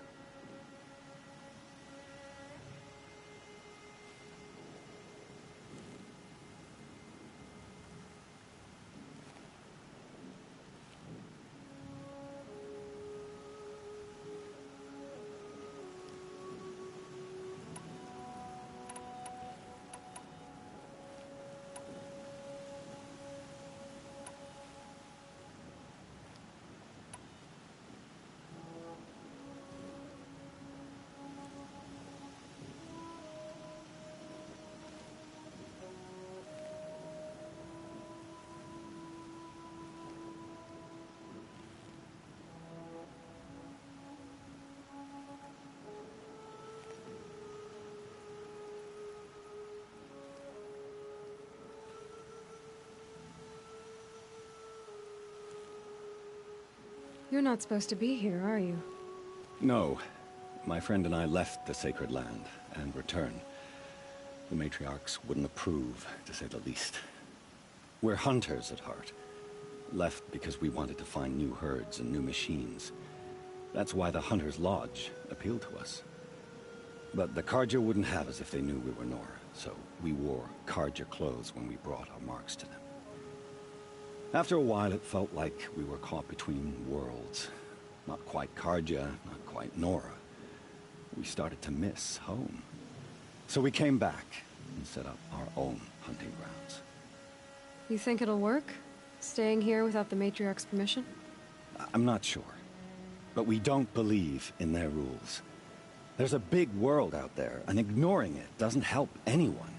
You're not supposed to be here, are you? No. My friend and I left the sacred land and returned. The matriarchs wouldn't approve, to say the least. We're hunters at heart. Left because we wanted to find new herds and new machines. That's why the Hunter's Lodge appealed to us. But the Karja wouldn't have us if they knew we were Nora, so we wore Karja clothes when we brought our marks to them. After a while, it felt like we were caught between worlds. Not quite Karja, not quite Nora. We started to miss home. So we came back and set up our own hunting grounds. You think it'll work? Staying here without the Matriarch's permission? I'm not sure. But we don't believe in their rules. There's a big world out there, and ignoring it doesn't help anyone.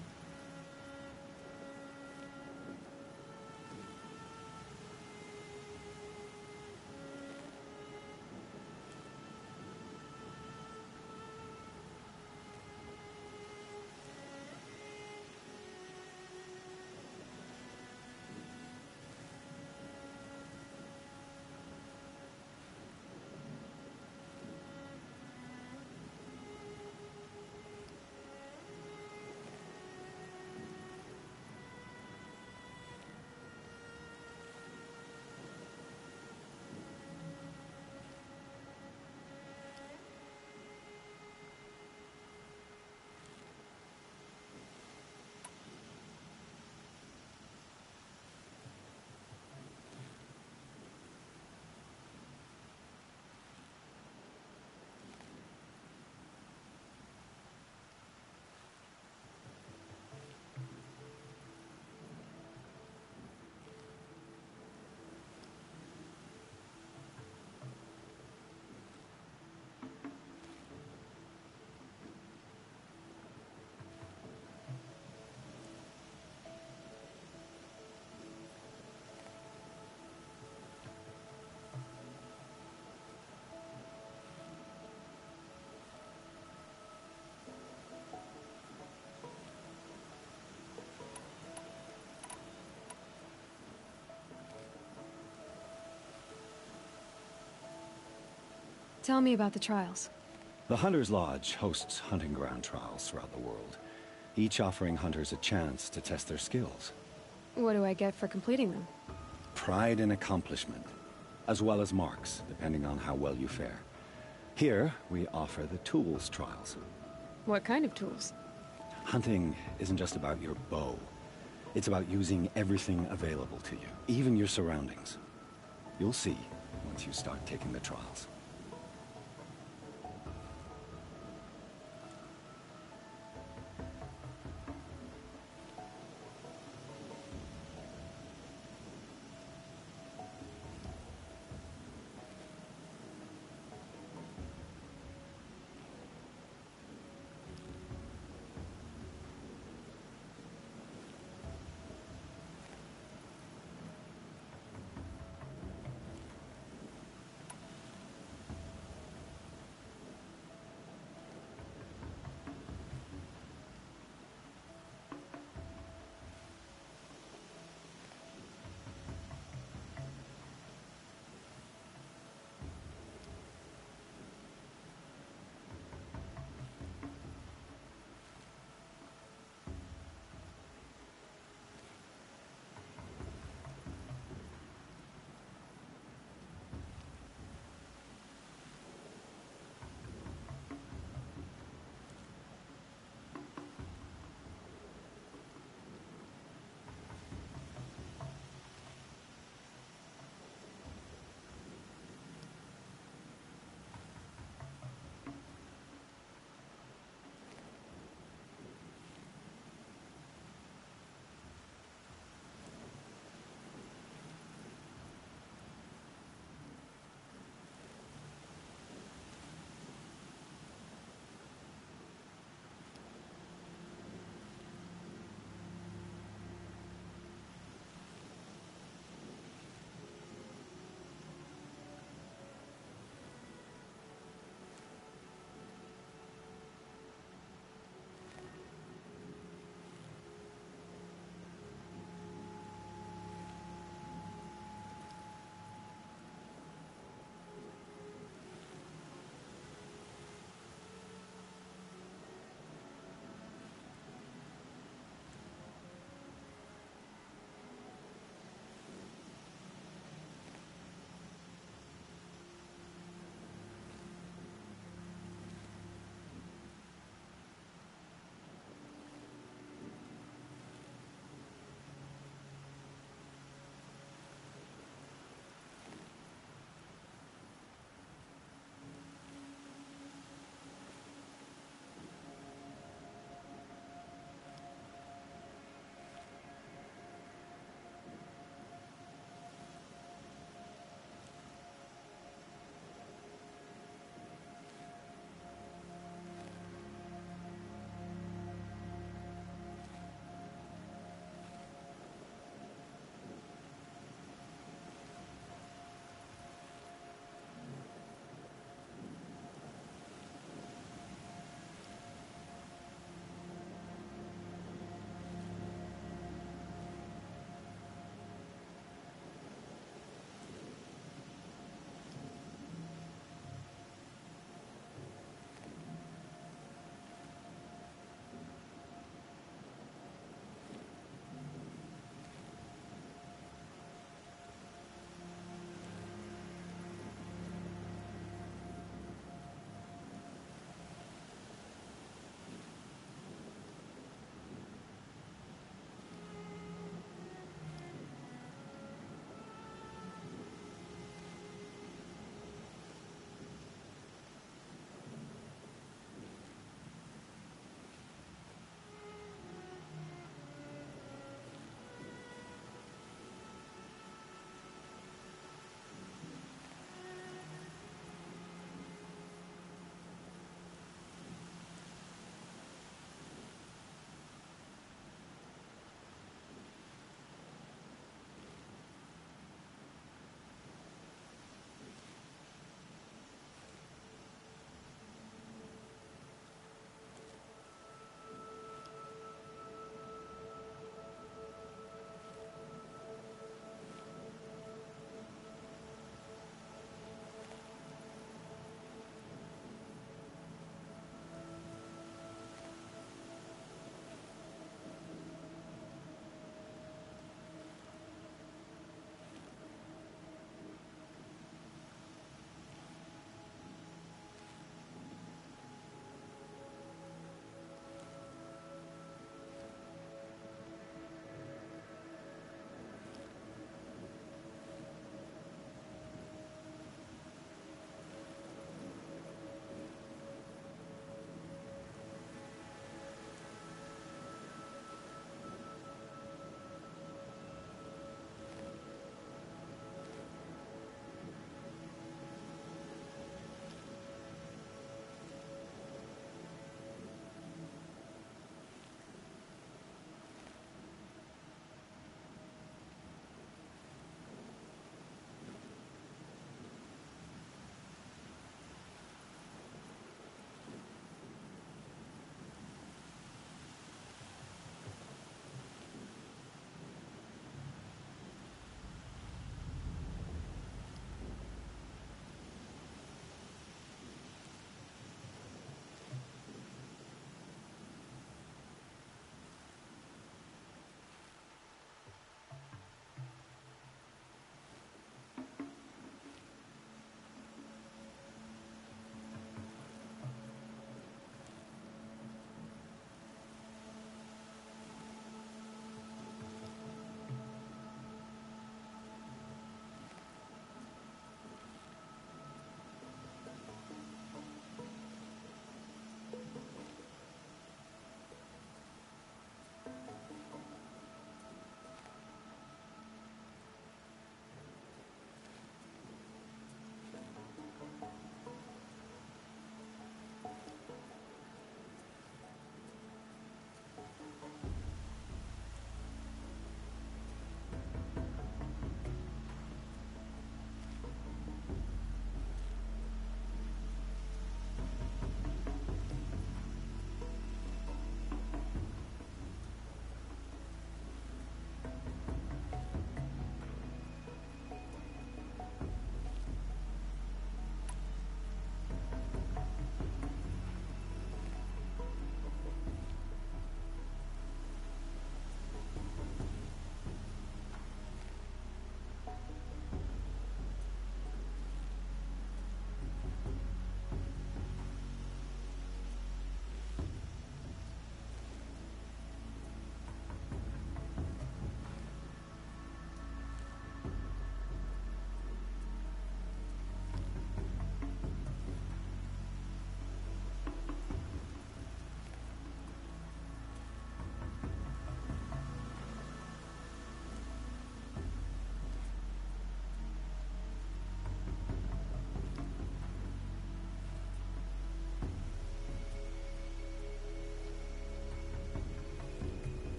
Tell me about the trials. The Hunter's Lodge hosts hunting ground trials throughout the world, each offering hunters a chance to test their skills. What do I get for completing them? Pride in accomplishment, as well as marks, depending on how well you fare. Here, we offer the tools trials. What kind of tools? Hunting isn't just about your bow. It's about using everything available to you, even your surroundings. You'll see once you start taking the trials.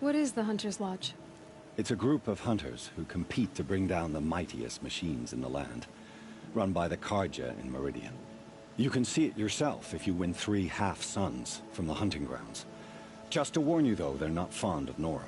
What is the Hunter's Lodge? It's a group of hunters who compete to bring down the mightiest machines in the land, run by the Carja in Meridian. You can see it yourself if you win 3 half-suns from the hunting grounds. Just to warn you, though, they're not fond of Nora.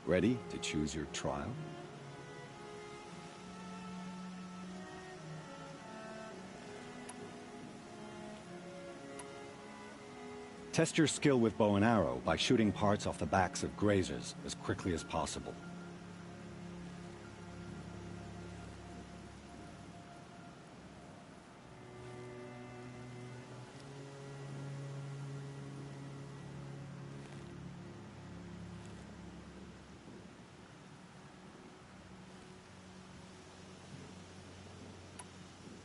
Ready to choose your trial? Test your skill with bow and arrow by shooting parts off the backs of grazers as quickly as possible.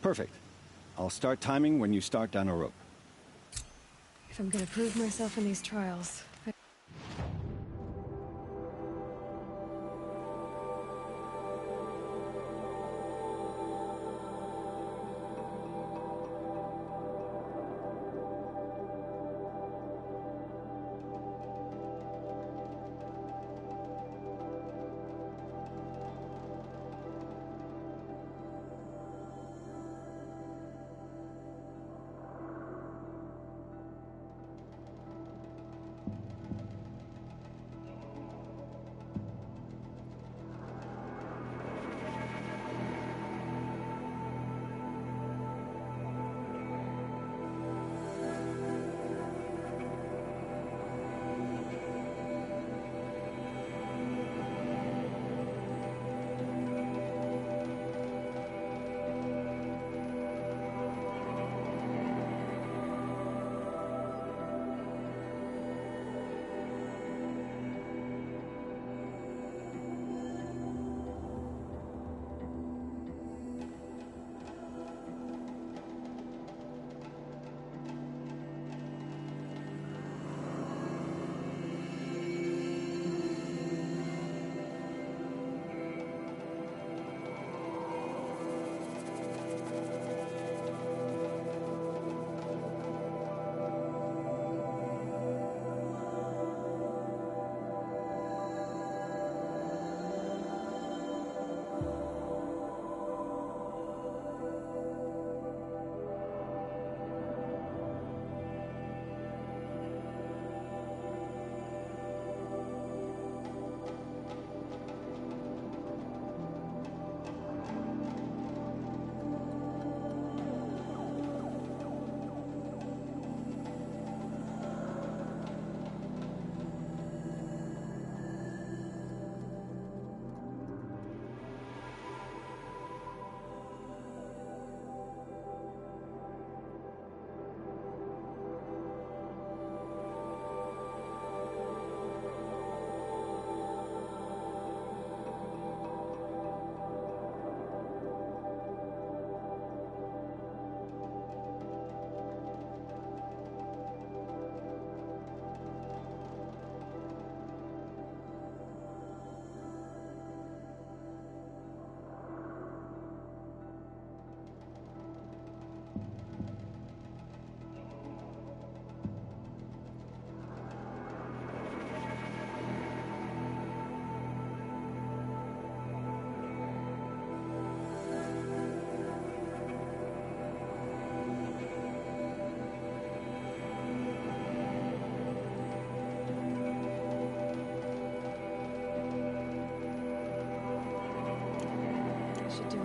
Perfect. I'll start timing when you start down a rope. If I'm gonna prove myself in these trials,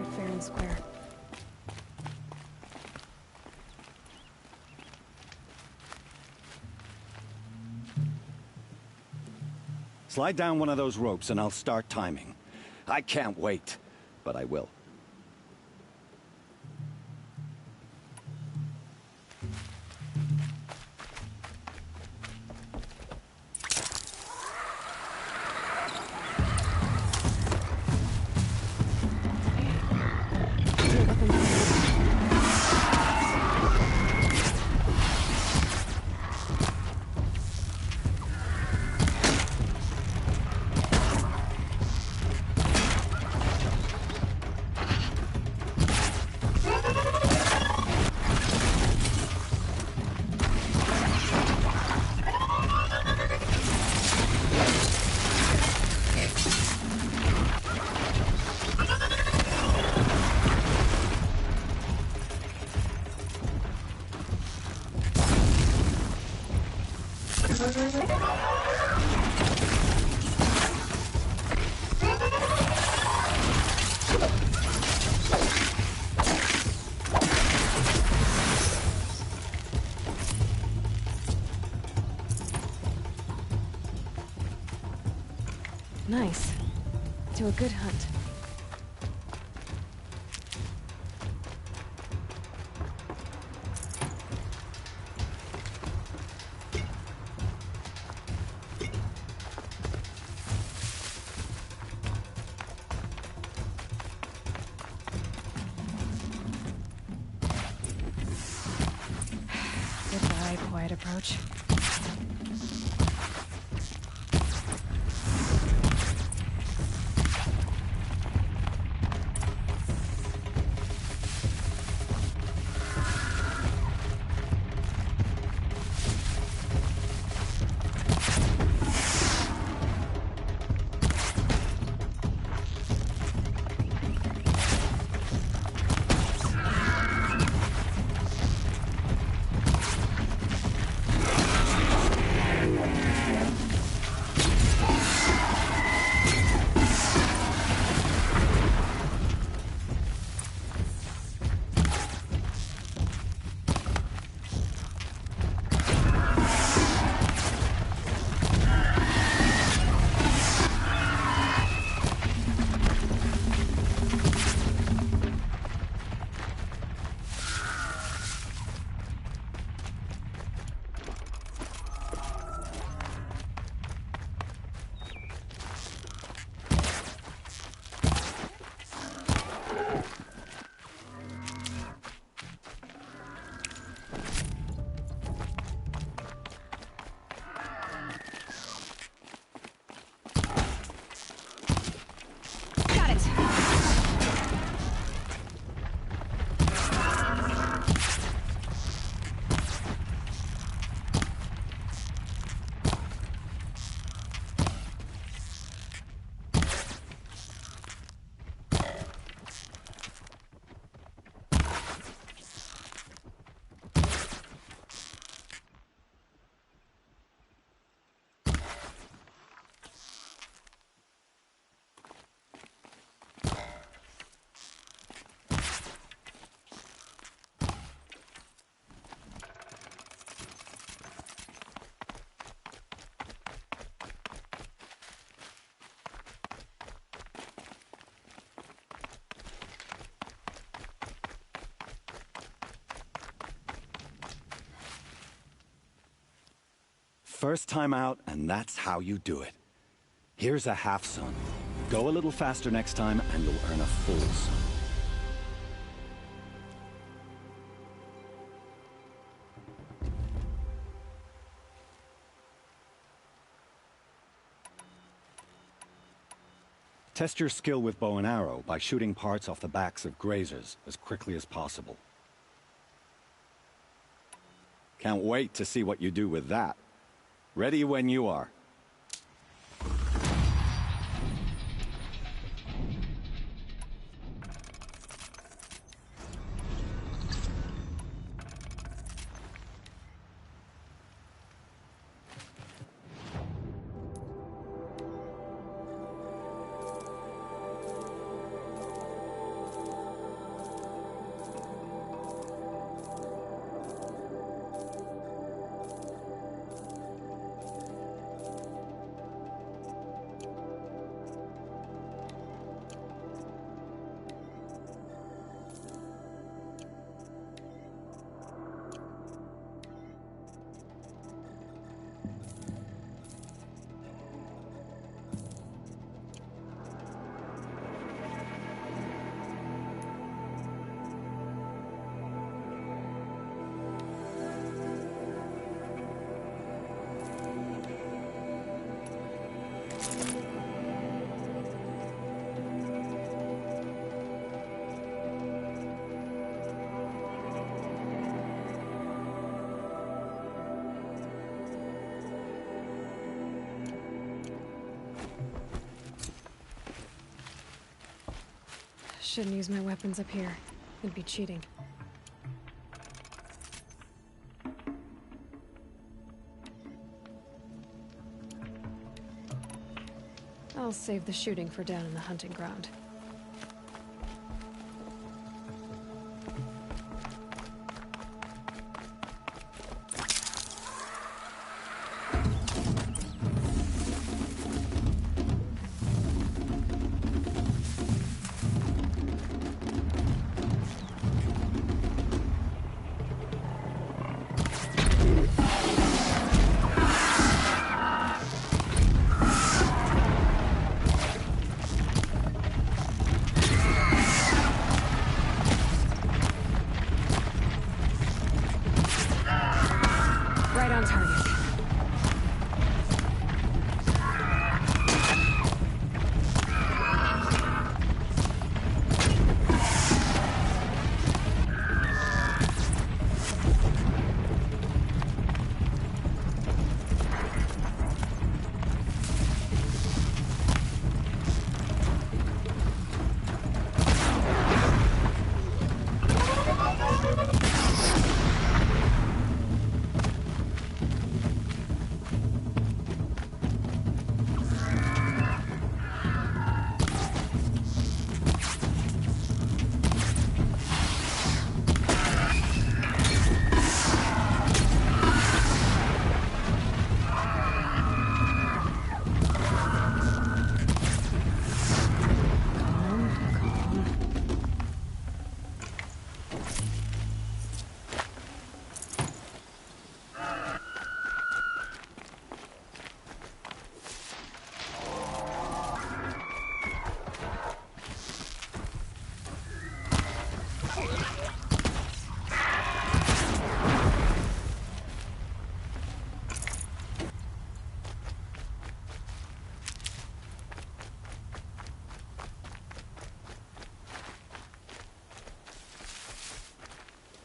it fair and square. Slide down one of those ropes and I'll start timing. I can't wait, but I will. Nice. To a good hunt. Goodbye, quiet approach. First time out, and that's how you do it. Here's a half sun. Go a little faster next time, and you'll earn a full sun. Test your skill with bow and arrow by shooting parts off the backs of grazers as quickly as possible. Can't wait to see what you do with that. Ready when you are. Shouldn't use my weapons up here. It'd be cheating. I'll save the shooting for down in the hunting ground. Right on target.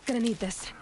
Gonna need this.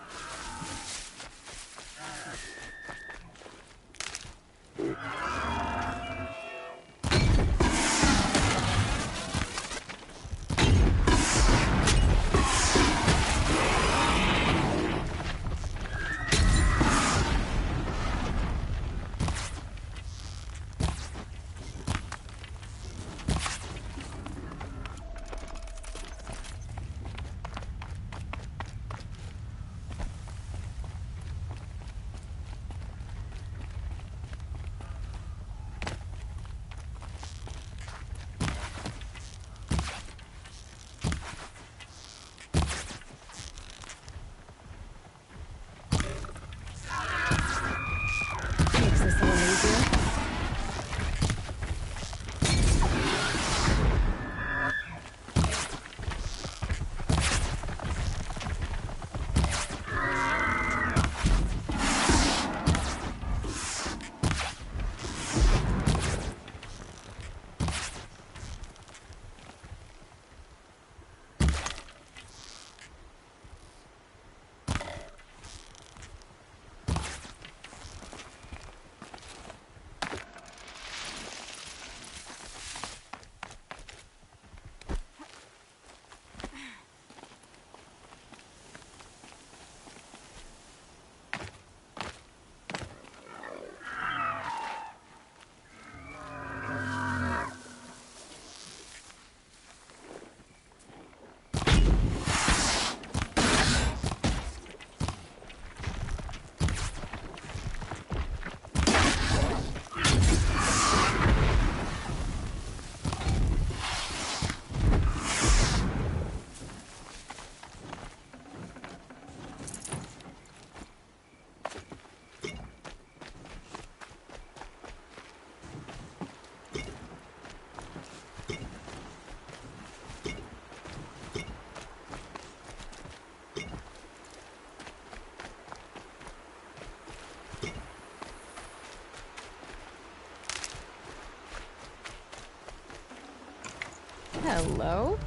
Makes this a little easier. Hello?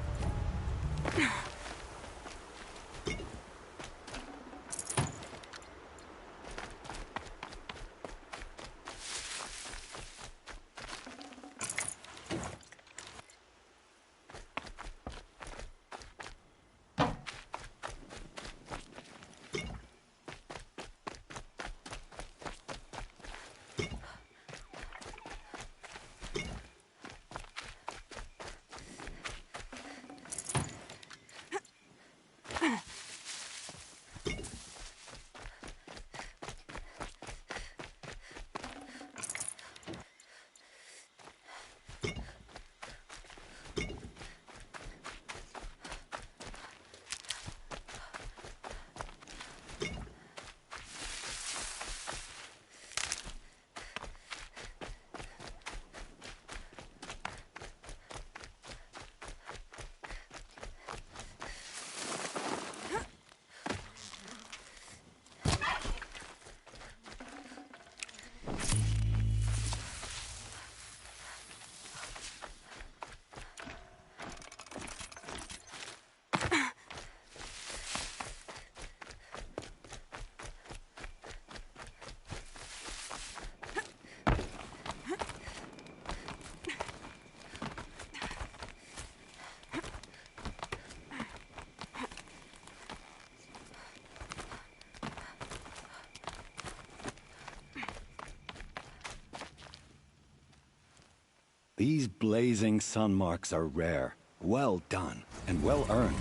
These blazing sun marks are rare. Well done, and well earned.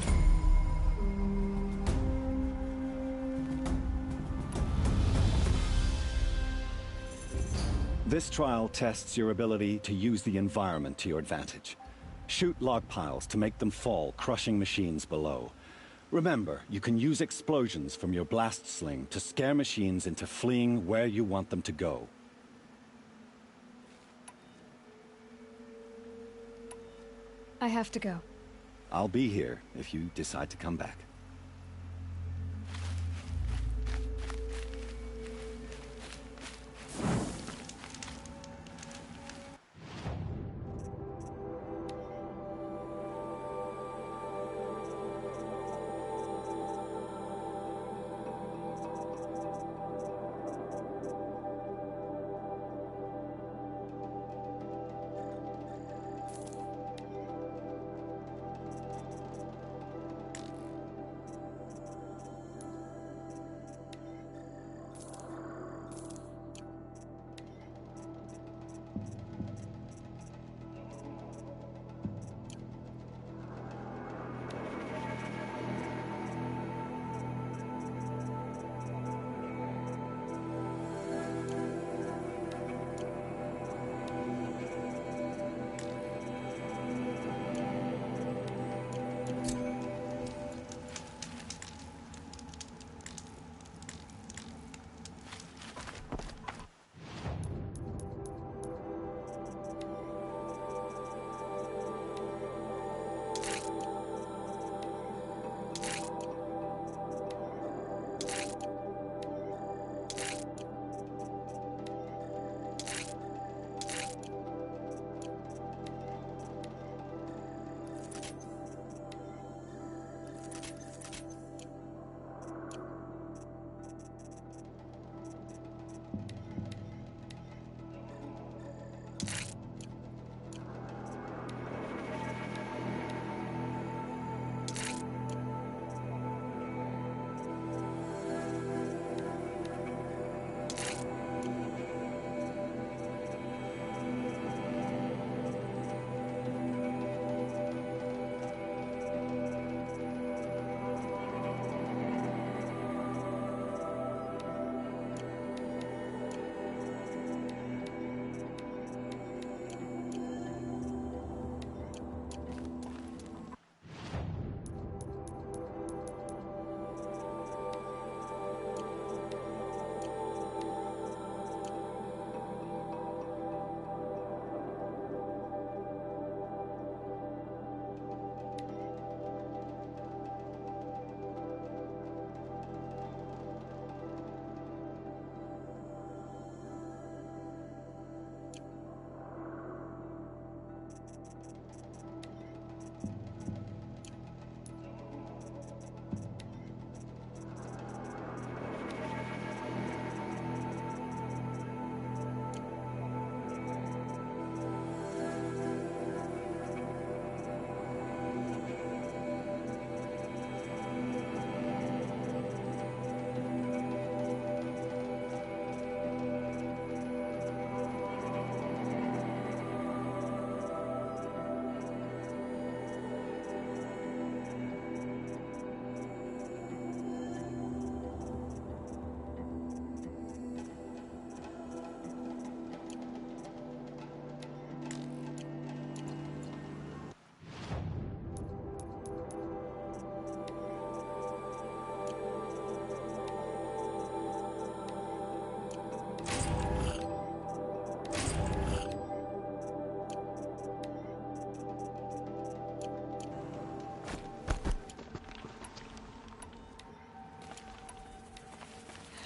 This trial tests your ability to use the environment to your advantage. Shoot log piles to make them fall, crushing machines below. Remember, you can use explosions from your blast sling to scare machines into fleeing where you want them to go. I have to go. I'll be here if you decide to come back.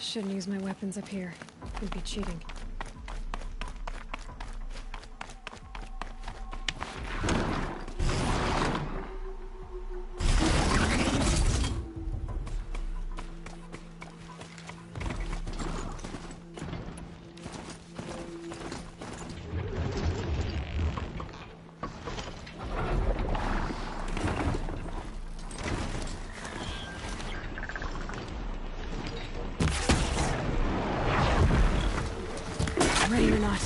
Shouldn't use my weapons up here. It'd be cheating. Ready or not.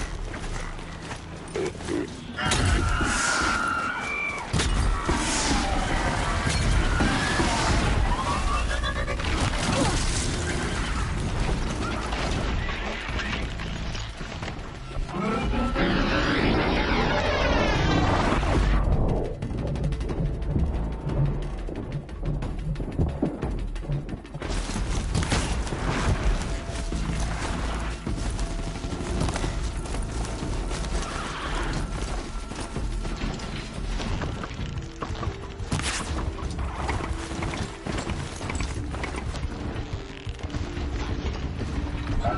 I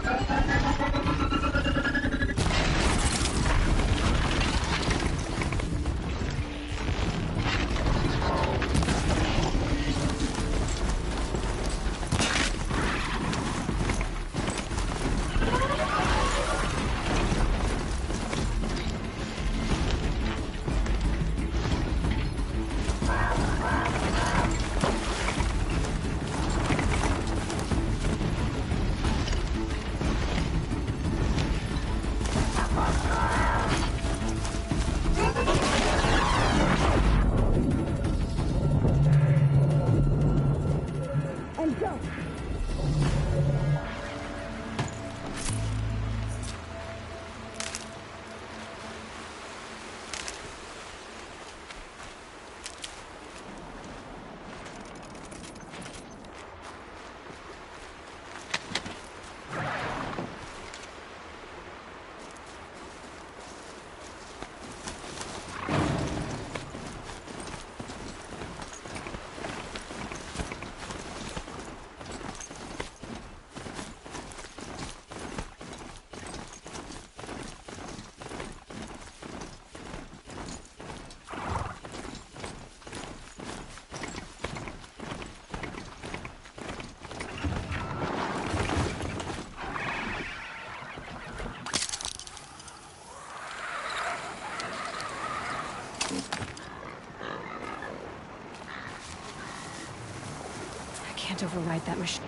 can't override that machine.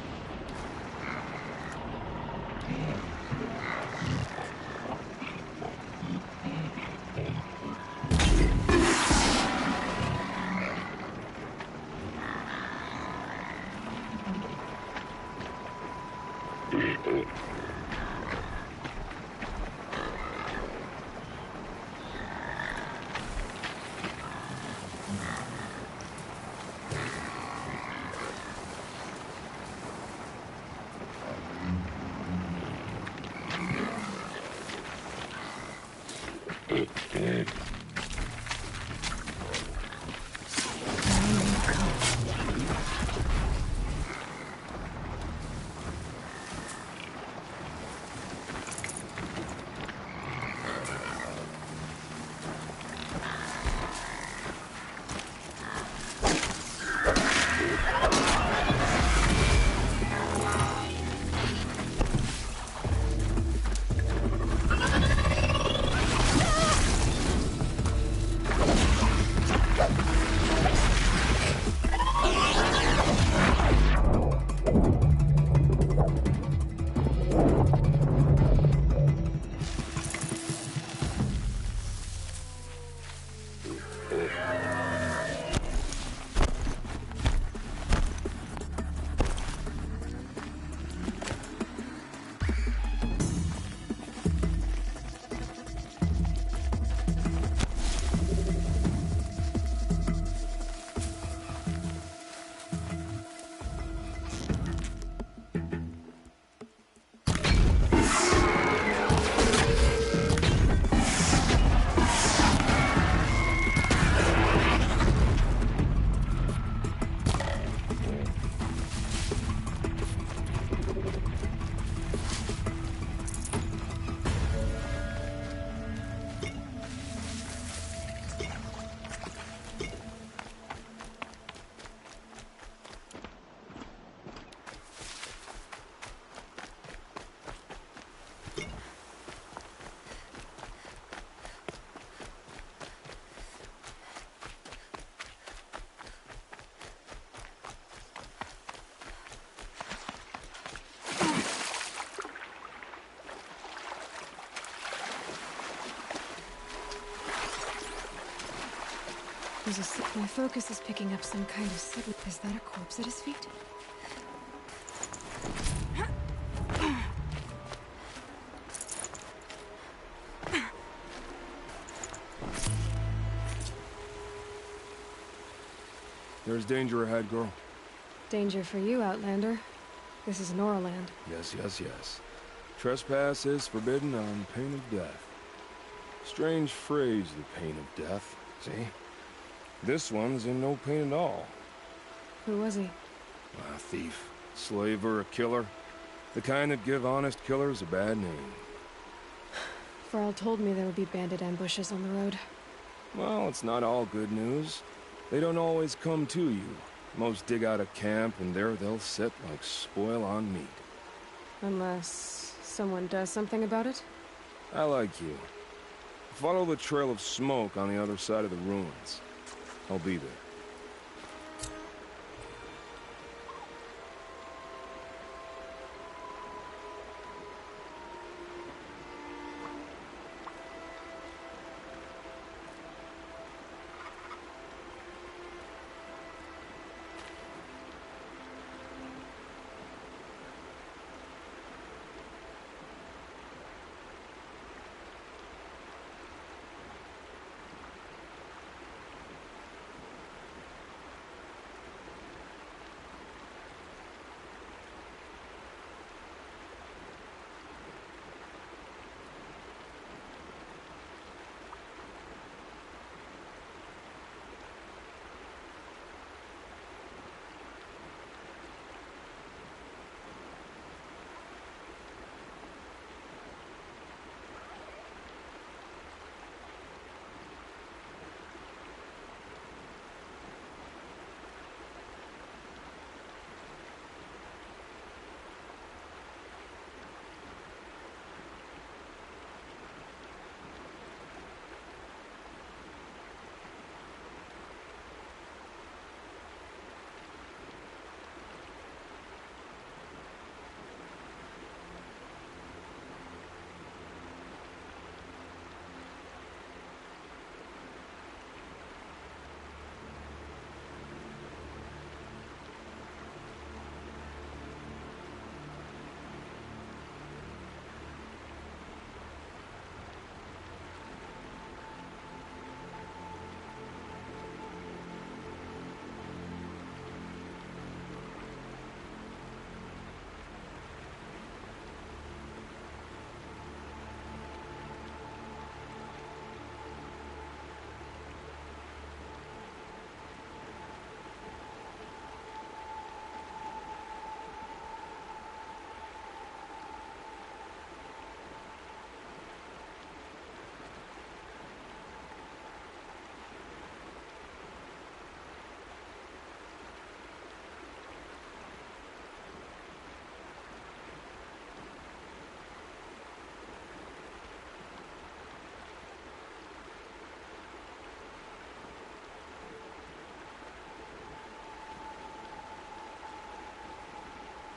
My focus is picking up some kind of signal. Is that a corpse at his feet? There's danger ahead, girl. Danger for you, Outlander. This is Noraland. Yes, yes, yes. Trespass is forbidden on pain of death. Strange phrase, the pain of death. See? This one's in no pain at all. Who was he? A thief, slaver, a killer. The kind that give honest killers a bad name. Farrell told me there would be bandit ambushes on the road. Well, it's not all good news. They don't always come to you. Most dig out a camp, and there they'll sit like spoil on meat. Unless someone does something about it? I like you. Follow the trail of smoke on the other side of the ruins. I'll be there.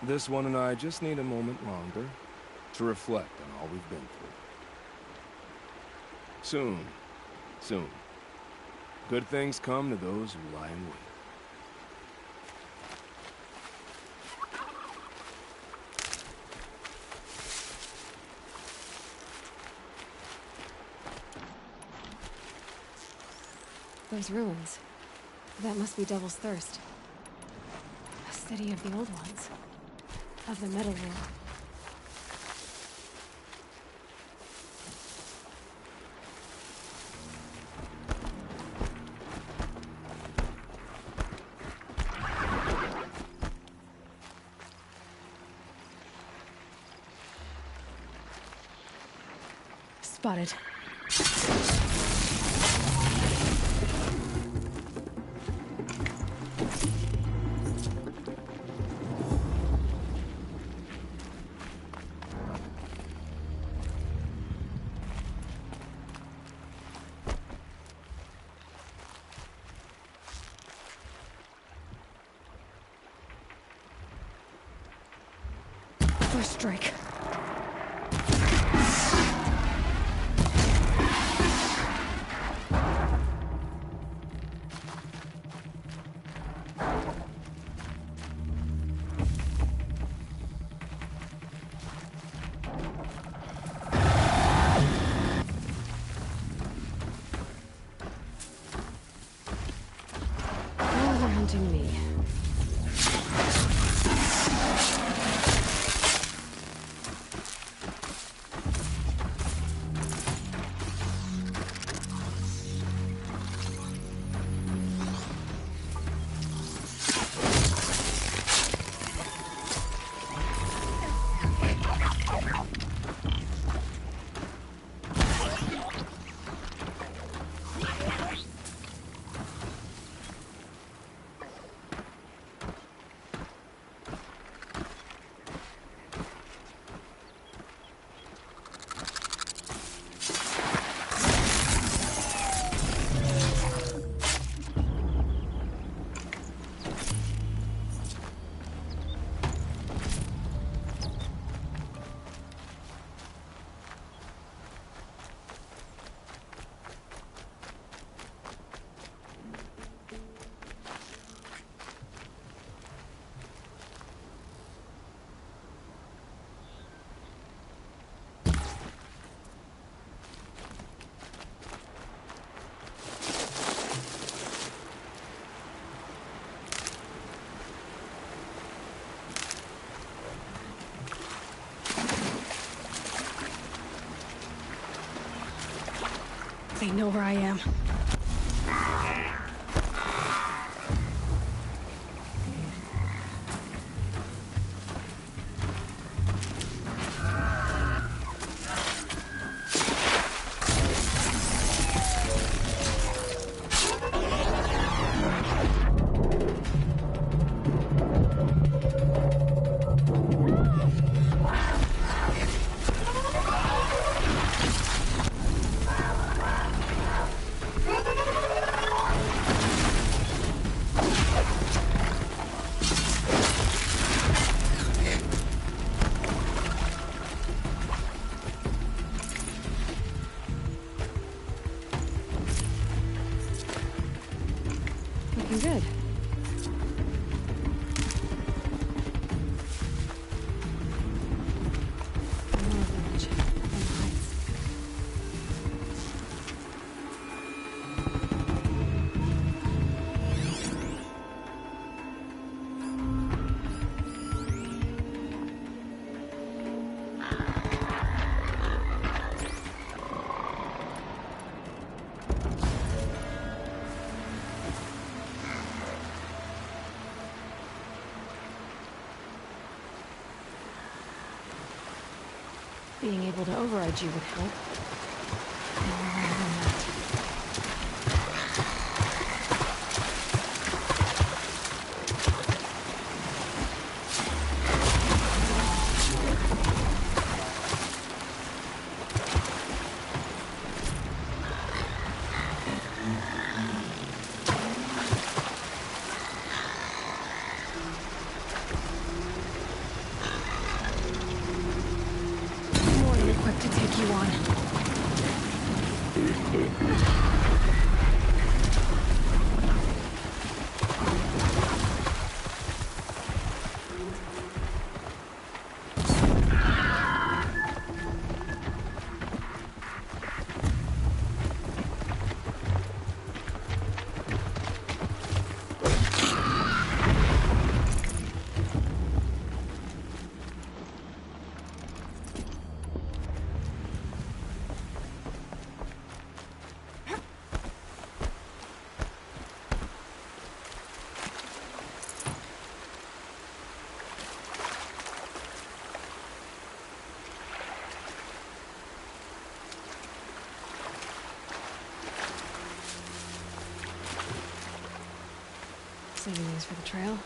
This one and I just need a moment longer to reflect on all we've been through. Soon, soon, good things come to those who lie in wait. Those ruins. That must be Devil's Thirst. A city of the old ones. Of the Metal War. Spotted. First strike. Now they're hunting me. They know where I am. Looking good. More village on the heights. Being able to override you would help. And we're right on that. More than equipped to take you on. Saving these for the trail.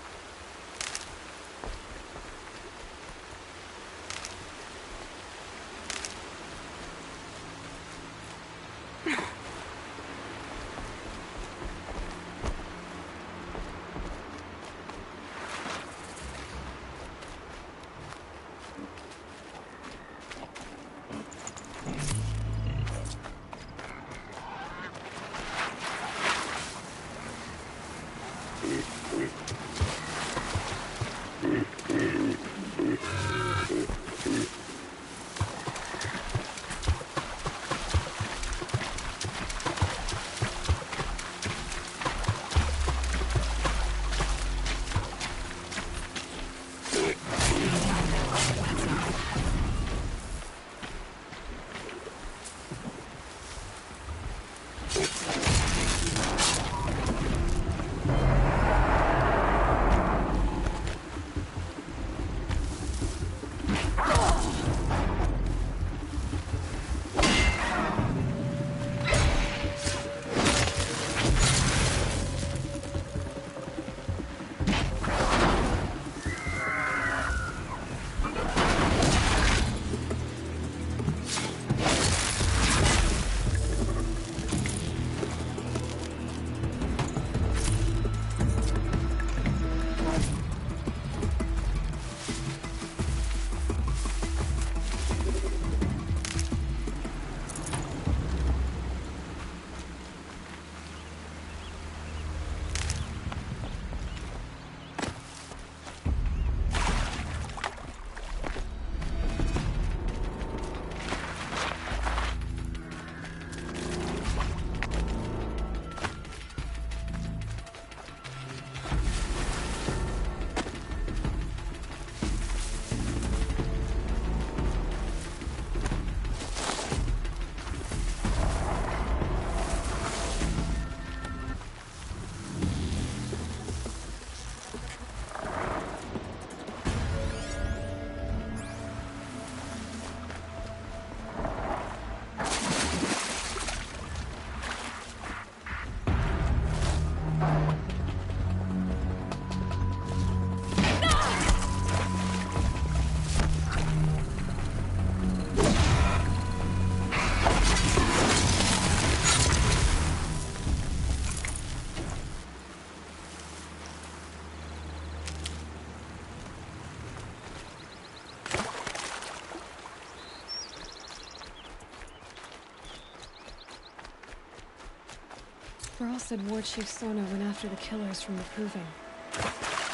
Thrall said War Chief Sona went after the killers from the Proving.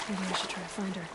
Maybe I should try to find her.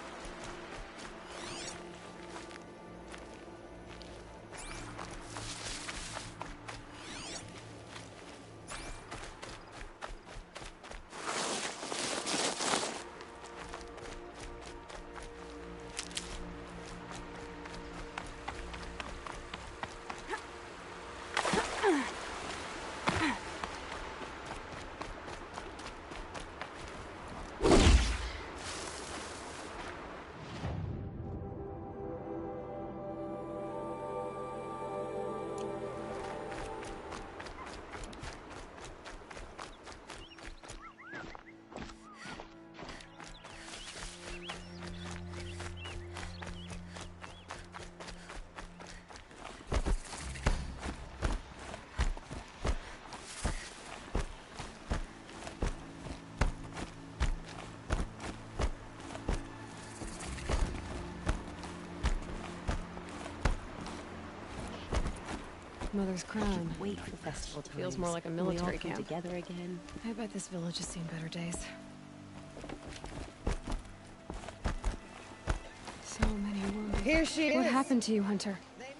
Mother's Crown. Wait for festival times. Feels more like a when we all military come camp. together again. I bet this village has seen better days. So many wounded. Here she is. What happened to you, Hunter?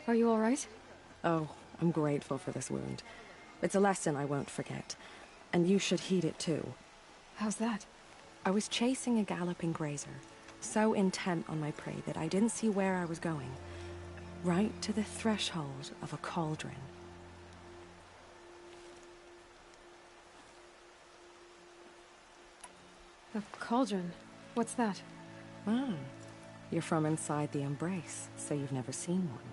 Are you all right? Oh, I'm grateful for this wound. It's a lesson I won't forget. And you should heed it too. How's that? I was chasing a galloping grazer, so intent on my prey that I didn't see where I was going. Right to the threshold of a cauldron. A cauldron? What's that? Ah, you're from inside the Embrace, so you've never seen one.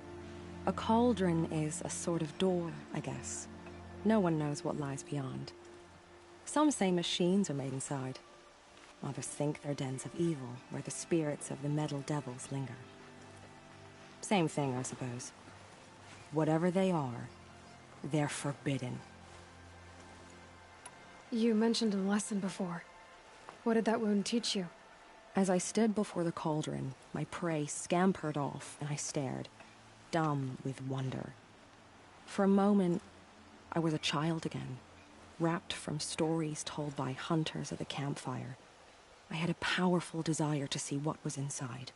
A cauldron is a sort of door, I guess. No one knows what lies beyond. Some say machines are made inside. Others think they're dens of evil, where the spirits of the metal devils linger. Same thing, I suppose. Whatever they are, they're forbidden. You mentioned a lesson before. What did that wound teach you? As I stood before the cauldron, my prey scampered off, and I stared, dumb with wonder. For a moment, I was a child again, wrapped from stories told by hunters at the campfire. I had a powerful desire to see what was inside.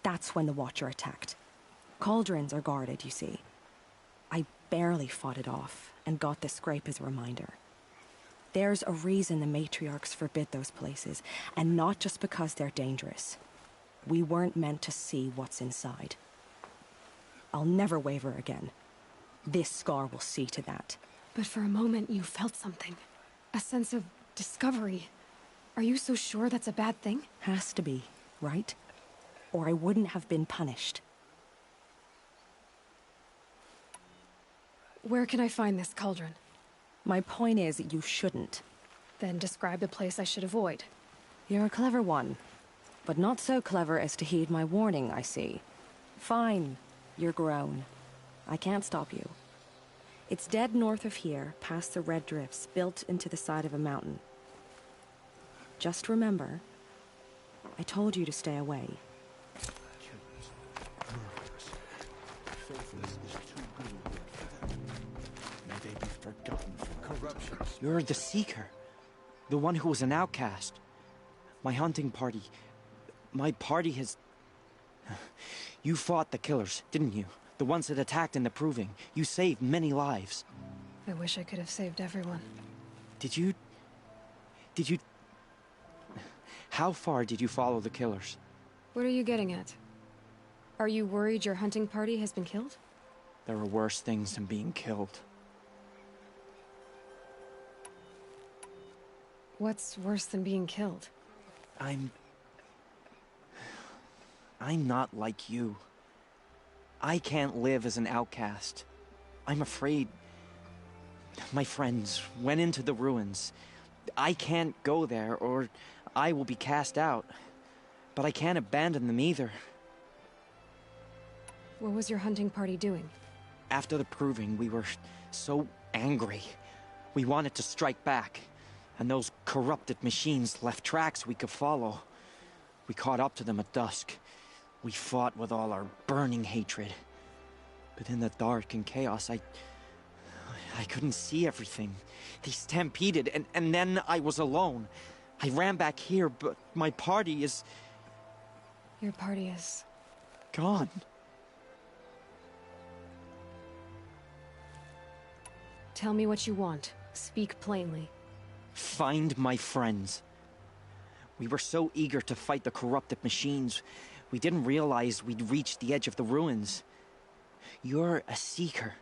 That's when the Watcher attacked. Cauldrons are guarded, you see. I barely fought it off, and got the scrape as a reminder. There's a reason the matriarchs forbid those places, and not just because they're dangerous. We weren't meant to see what's inside. I'll never waver again. This scar will see to that. But for a moment you felt something. A sense of discovery. Are you so sure that's a bad thing? Has to be, right? Or I wouldn't have been punished. Where can I find this cauldron? My point is, you shouldn't. Then describe the place I should avoid. You're a clever one. But not so clever as to heed my warning, I see. Fine. You're grown. I can't stop you. It's dead north of here, past the red drifts, built into the side of a mountain. Just remember, I told you to stay away. You're the Seeker. The one who was an outcast. My hunting party. My party has... You fought the killers, didn't you? The ones that attacked in the Proving. You saved many lives. I wish I could have saved everyone. Did you... How far did you follow the killers? What are you getting at? Are you worried your hunting party has been killed? There are worse things than being killed. What's worse than being killed? I'm not like you. I can't live as an outcast. I'm afraid. My friends went into the ruins. I can't go there, or I will be cast out. But I can't abandon them either. What was your hunting party doing? After the Proving, we were so angry. We wanted to strike back. And those corrupted machines left tracks we could follow. We caught up to them at dusk. We fought with all our burning hatred. But in the dark and chaos, I couldn't see everything. They stampeded, and then I was alone. I ran back here, but my party is... Your party is... gone. Tell me what you want. Speak plainly. Find my friends. We were so eager to fight the corrupted machines, we didn't realize we'd reached the edge of the ruins. You're a seeker.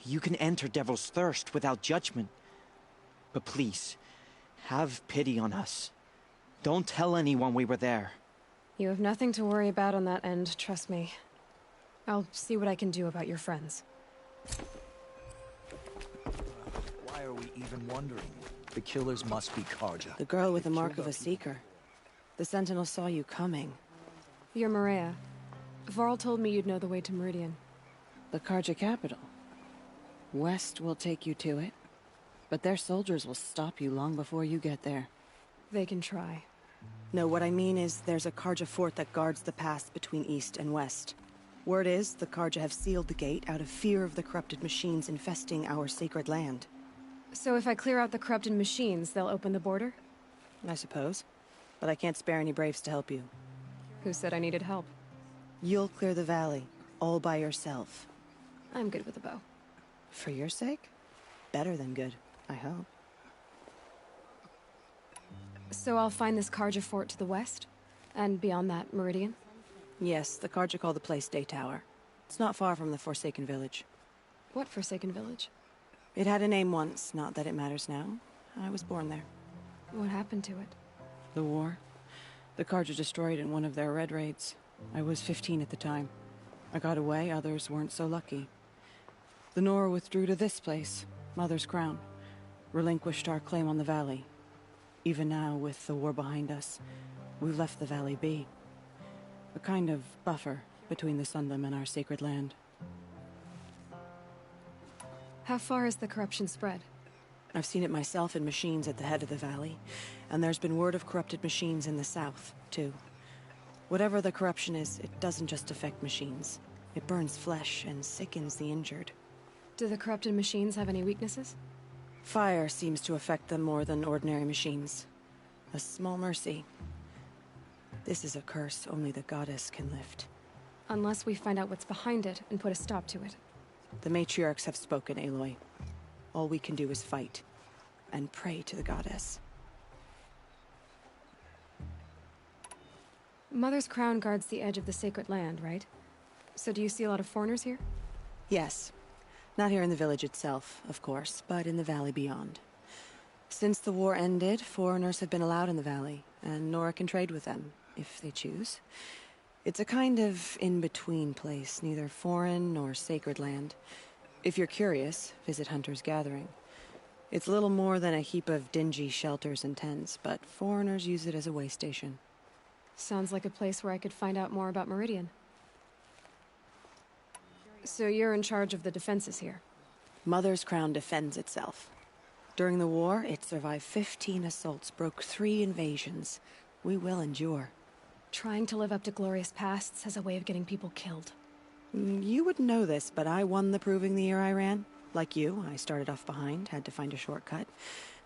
You can enter Devil's Thirst without judgment. But please, have pity on us. Don't tell anyone we were there. You have nothing to worry about on that end, trust me. I'll see what I can do about your friends. Why are we even wondering? The killers must be Karja. The girl with the mark of a seeker. The Sentinel saw you coming. You're Maria. Varl told me you'd know the way to Meridian. The Karja capital. West will take you to it, but their soldiers will stop you long before you get there. They can try. No, what I mean is there's a Karja fort that guards the pass between East and West. Word is, the Karja have sealed the gate out of fear of the corrupted machines infesting our sacred land. So if I clear out the corrupted machines, they'll open the border? I suppose. But I can't spare any braves to help you. Who said I needed help? You'll clear the valley, all by yourself. I'm good with a bow. For your sake? Better than good, I hope. So I'll find this Karja fort to the west? And beyond that, Meridian? Yes, the Karja call the place Day Tower. It's not far from the Forsaken Village. What Forsaken Village? It had a name once, not that it matters now. I was born there. What happened to it? The war. The Karja destroyed in one of their red raids. I was 15 at the time. I got away, others weren't so lucky. The Nora withdrew to this place, Mother's Crown. Relinquished our claim on the valley. Even now, with the war behind us, we've left the valley be. A kind of buffer between the Sundom and our sacred land. How far has the corruption spread? I've seen it myself in machines at the head of the valley, and there's been word of corrupted machines in the south, too. Whatever the corruption is, it doesn't just affect machines. It burns flesh and sickens the injured. Do the corrupted machines have any weaknesses? Fire seems to affect them more than ordinary machines. A small mercy. This is a curse only the goddess can lift. Unless we find out what's behind it and put a stop to it. The matriarchs have spoken, Aloy. All we can do is fight, and pray to the goddess. Mother's Crown guards the edge of the sacred land, right? So do you see a lot of foreigners here? Yes. Not here in the village itself, of course, but in the valley beyond. Since the war ended, foreigners have been allowed in the valley, and Nora can trade with them, if they choose. It's a kind of in-between place, neither foreign nor sacred land. If you're curious, visit Hunter's Gathering. It's little more than a heap of dingy shelters and tents, but foreigners use it as a way station. Sounds like a place where I could find out more about Meridian. So you're in charge of the defenses here? Mother's Crown defends itself. During the war, it survived 15 assaults, broke 3 invasions. We will endure. Trying to live up to glorious pasts has a way of getting people killed. You wouldn't know this, but I won the proving the year I ran. Like you, I started off behind, had to find a shortcut.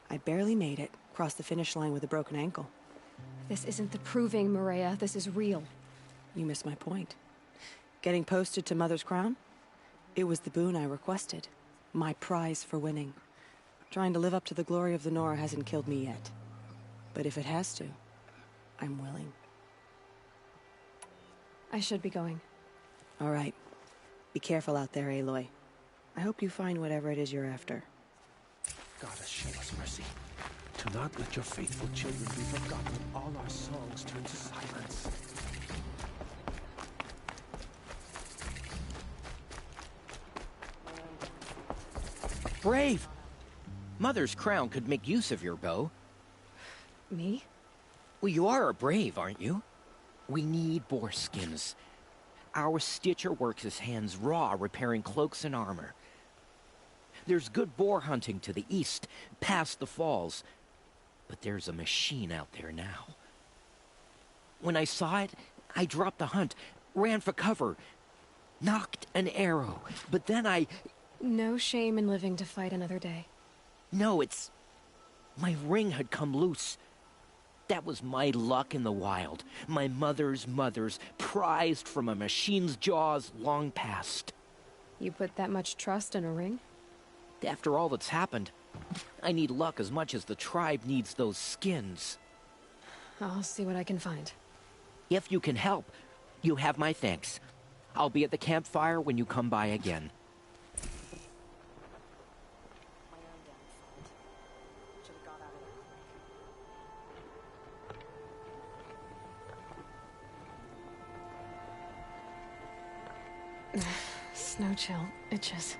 I barely made it, crossed the finish line with a broken ankle. This isn't the proving, Maria. This is real. You missed my point. Getting posted to Mother's Crown? It was the boon I requested. My prize for winning. Trying to live up to the glory of the Nora hasn't killed me yet. But if it has to, I'm willing. I should be going. All right. Be careful out there, Aloy. I hope you find whatever it is you're after. Goddess, show us mercy. Do not let your faithful children be forgotten. All our songs turn to silence. Brave! Mother's Crown could make use of your bow. Me? Well, you are a brave, aren't you? We need boar skins. Our stitcher works his hands raw, repairing cloaks and armor. There's good boar hunting to the east, past the falls. But there's a machine out there now. When I saw it, I dropped the hunt, ran for cover, knocked an arrow, but then No shame in living to fight another day. No, it's... My ring had come loose. That was my luck in the wild. My mother's prized from a machine's jaws long past. You put that much trust in a ring? After all that's happened, I need luck as much as the tribe needs those skins. I'll see what I can find. If you can help, you have my thanks. I'll be at the campfire when you come by again. Snow chill itches.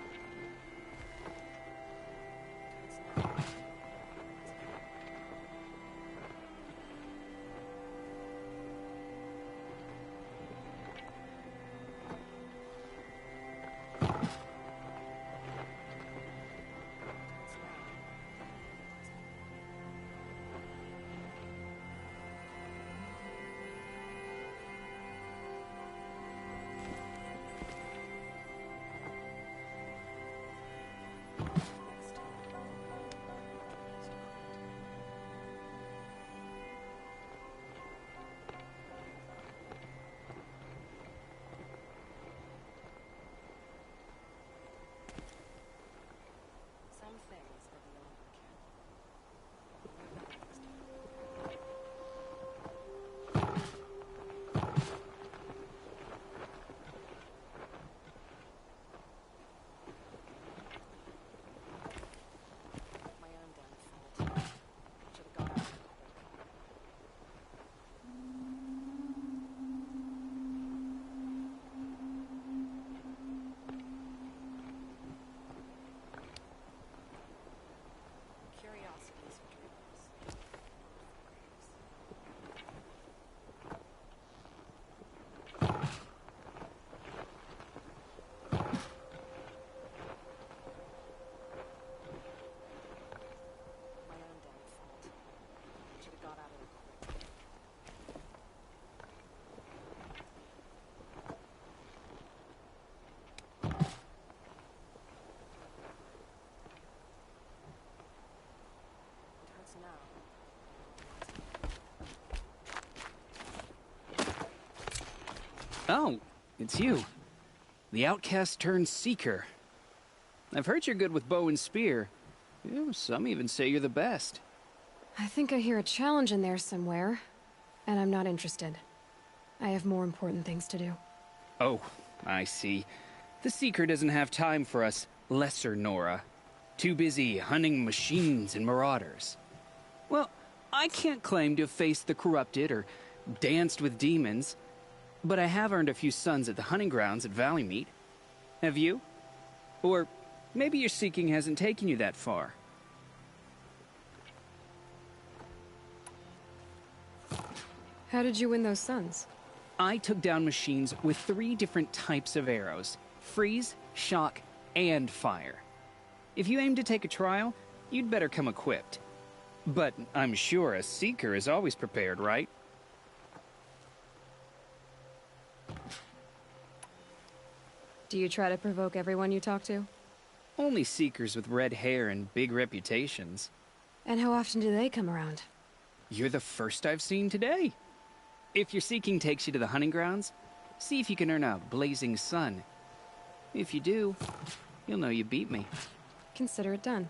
Oh, it's you. The outcast turned seeker. I've heard you're good with bow and spear. Some even say you're the best. I think I hear a challenge in there somewhere, and I'm not interested. I have more important things to do. Oh, I see. The Seeker doesn't have time for us lesser Nora. Too busy hunting machines and marauders. Well, I can't claim to have faced the corrupted or danced with demons, but I have earned a few sons at the hunting grounds at Valley Meet. Have you? Or maybe your seeking hasn't taken you that far. How did you win those sons? I took down machines with 3 different types of arrows: freeze, shock, and fire. If you aim to take a trial, you'd better come equipped. But I'm sure a seeker is always prepared, right? Do you try to provoke everyone you talk to? Only seekers with red hair and big reputations. And how often do they come around? You're the first I've seen today. If your seeking takes you to the hunting grounds, see if you can earn a blazing sun. If you do, you'll know you beat me. Consider it done.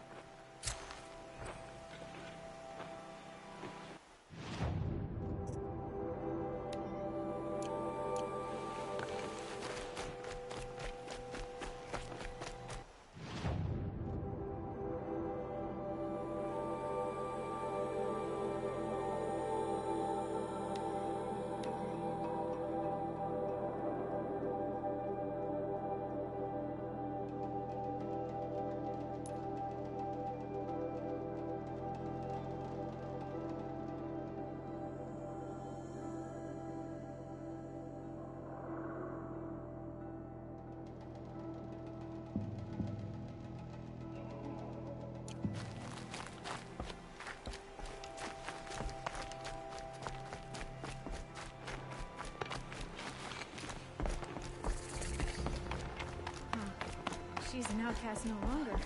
she's an outcast no longer.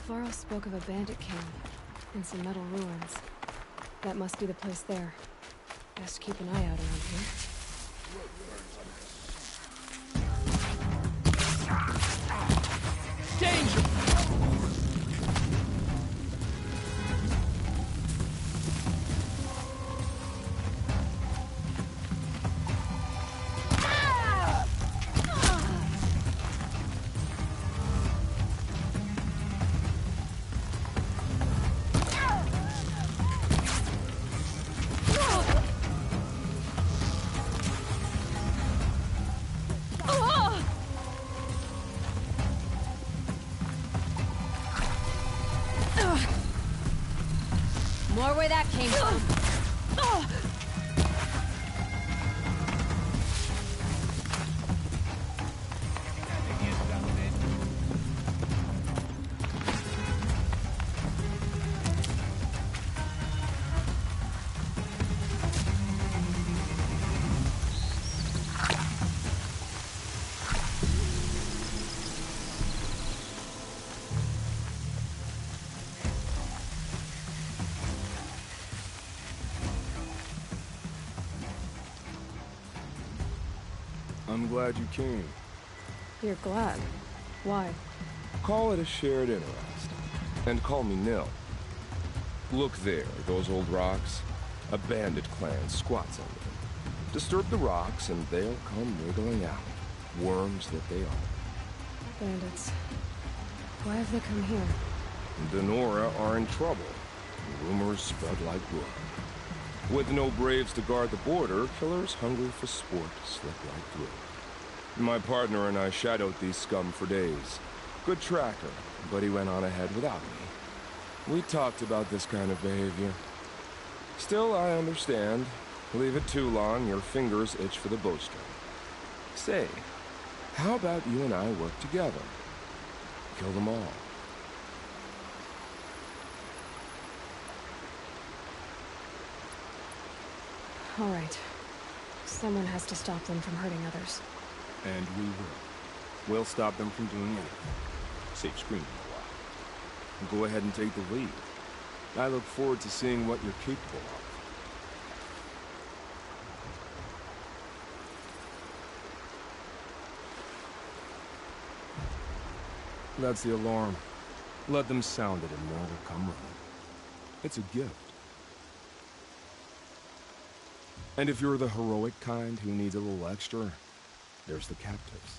Varl spoke of a bandit camp and some metal ruins. That must be the place there. Best keep an eye out around here. Danger! More where that came from. I'm glad you came. You're glad. Why? Call it a shared interest. And call me Nil. Look there, those old rocks. A bandit clan squats under them. Disturb the rocks and they'll come wiggling out. Worms that they are. Bandits. Why have they come here? The Nora are in trouble. Rumors spread like wood. With no braves to guard the border, killers hungry for sport slip right through. My partner and I shadowed these scum for days. Good tracker, but he went on ahead without me. We talked about this kind of behavior. Still, I understand. Leave it too long, your fingers itch for the bowstring. Say, how about you and I work together? Kill them all. All right. Someone has to stop them from hurting others. And we will. We'll stop them from doing anything. Save screaming a while. Go ahead and take the lead. I look forward to seeing what you're capable of. That's the alarm. Let them sound it and more will come running. It's a gift. And if you're the heroic kind who needs a little extra, there's the captives.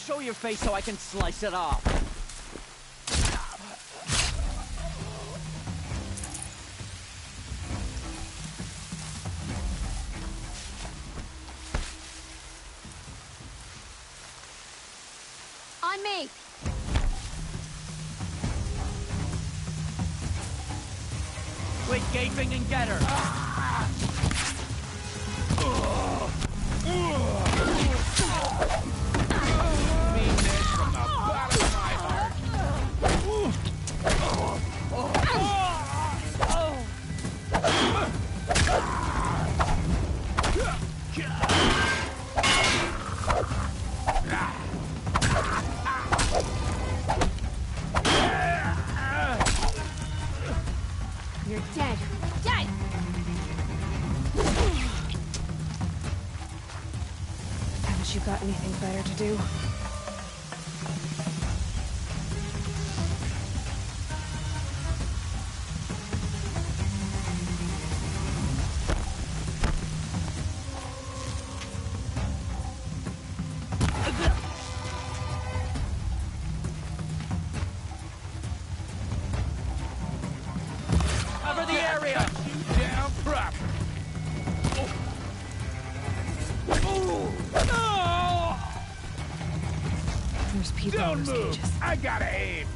Show your face so I can slice it off. On me! Quit gaping and get her! You're dead. Dead! Haven't you got anything better to do? There's people in those cages. I gotta aim.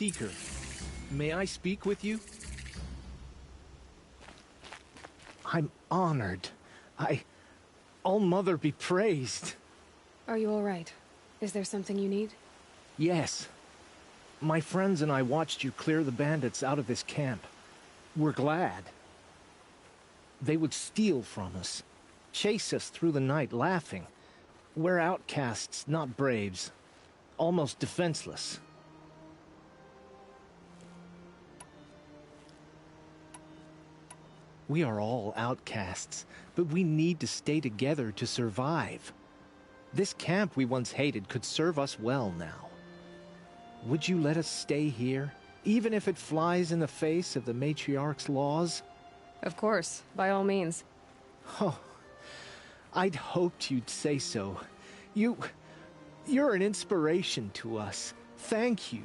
Seeker, may I speak with you? I'm honored. All-Mother be praised. Are you all right? Is there something you need? Yes. My friends and I watched you clear the bandits out of this camp. We're glad. They would steal from us, chase us through the night laughing. We're outcasts, not braves. Almost defenseless. We are all outcasts, but we need to stay together to survive. This camp we once hated could serve us well now. Would you let us stay here, even if it flies in the face of the Matriarch's laws? Of course, by all means. Oh, I'd hoped you'd say so. You're an inspiration to us. Thank you.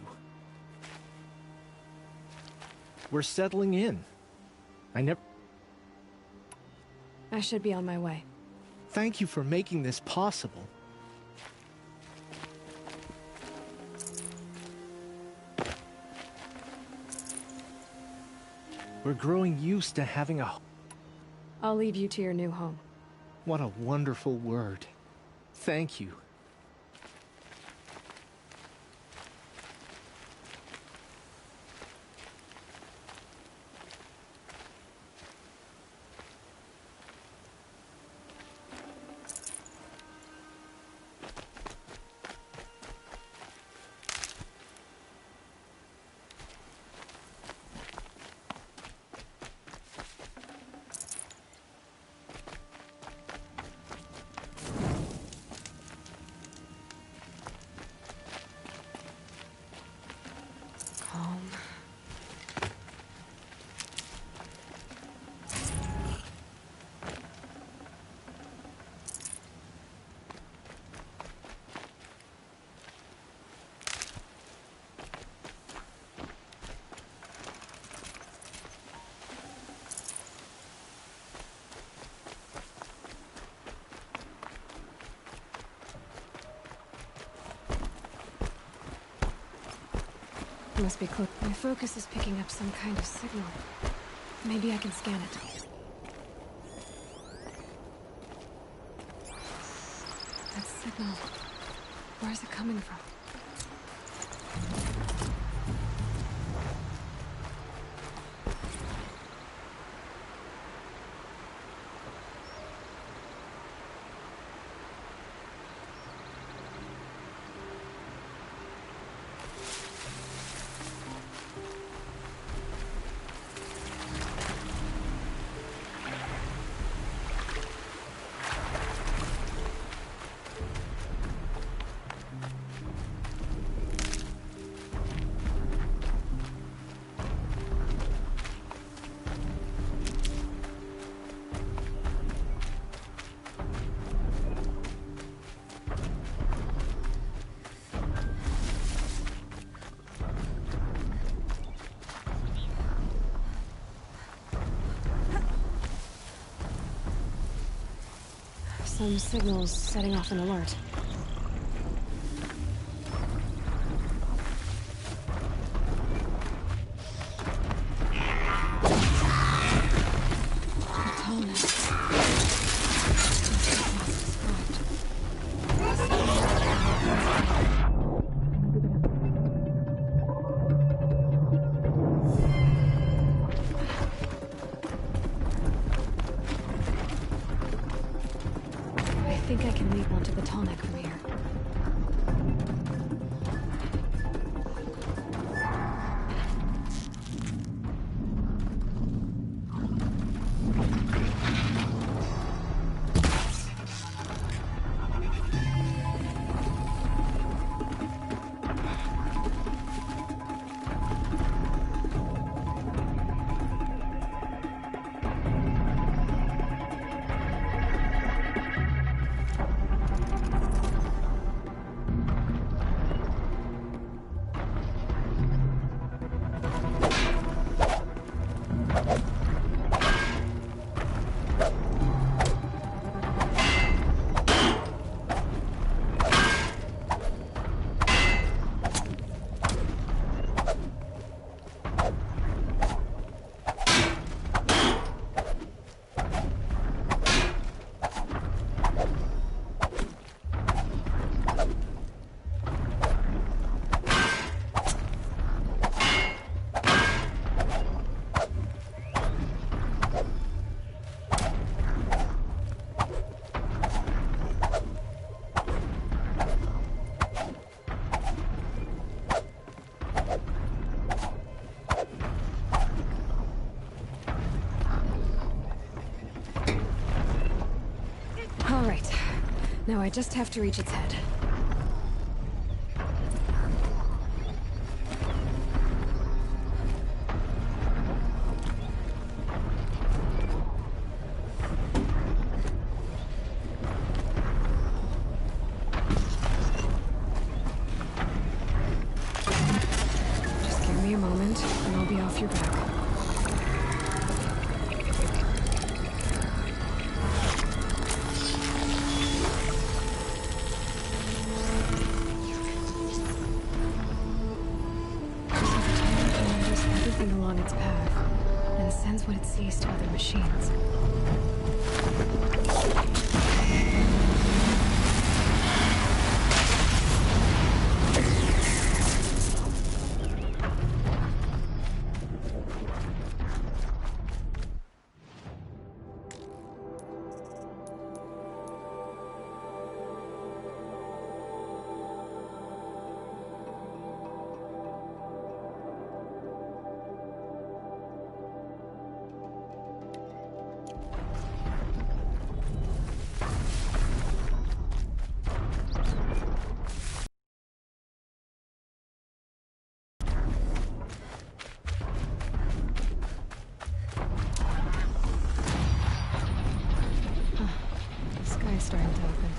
We're settling in. I should be on my way. Thank you for making this possible. We're growing used to having a... I'll leave you to your new home. What a wonderful word. Thank you. Must be close. My focus is picking up some kind of signal. Maybe I can scan it. That signal. Where is it coming from? Some signals setting off an alert. I think I can leap onto the tallneck from here. Now I just have to reach its head. Just give me a moment, and I'll be off your back. Along its path, and sends what it sees to other machines. Starting to open.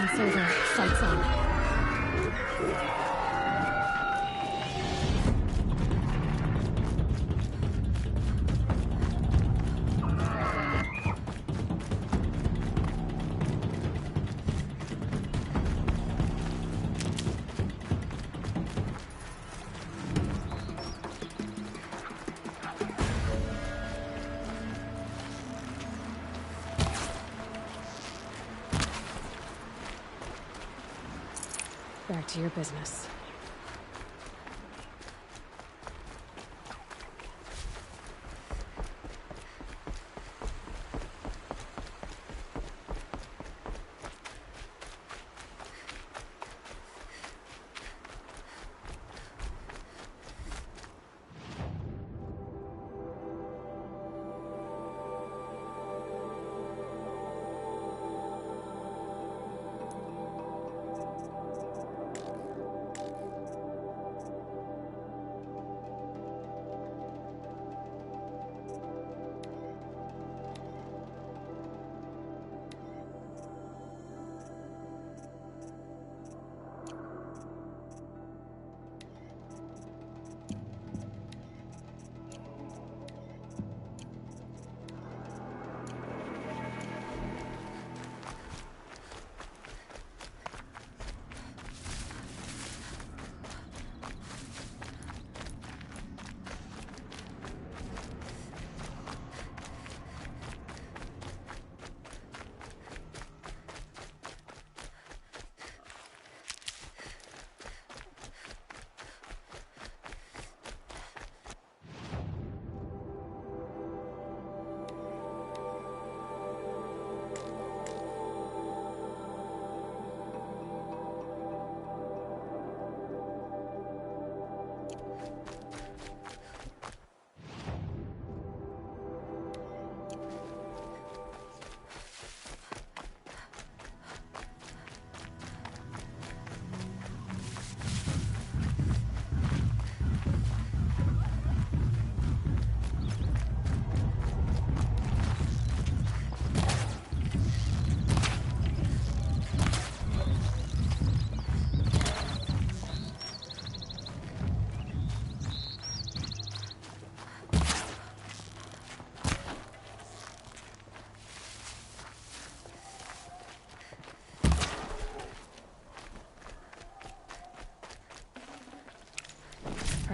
It's over. Fight's on. Back to your business.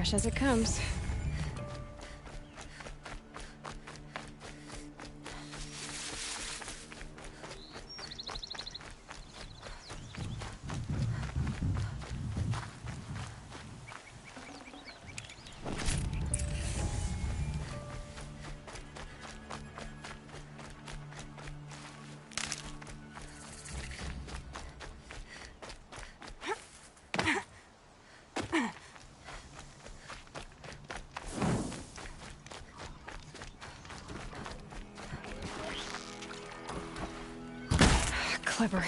Fresh as it comes. Clever.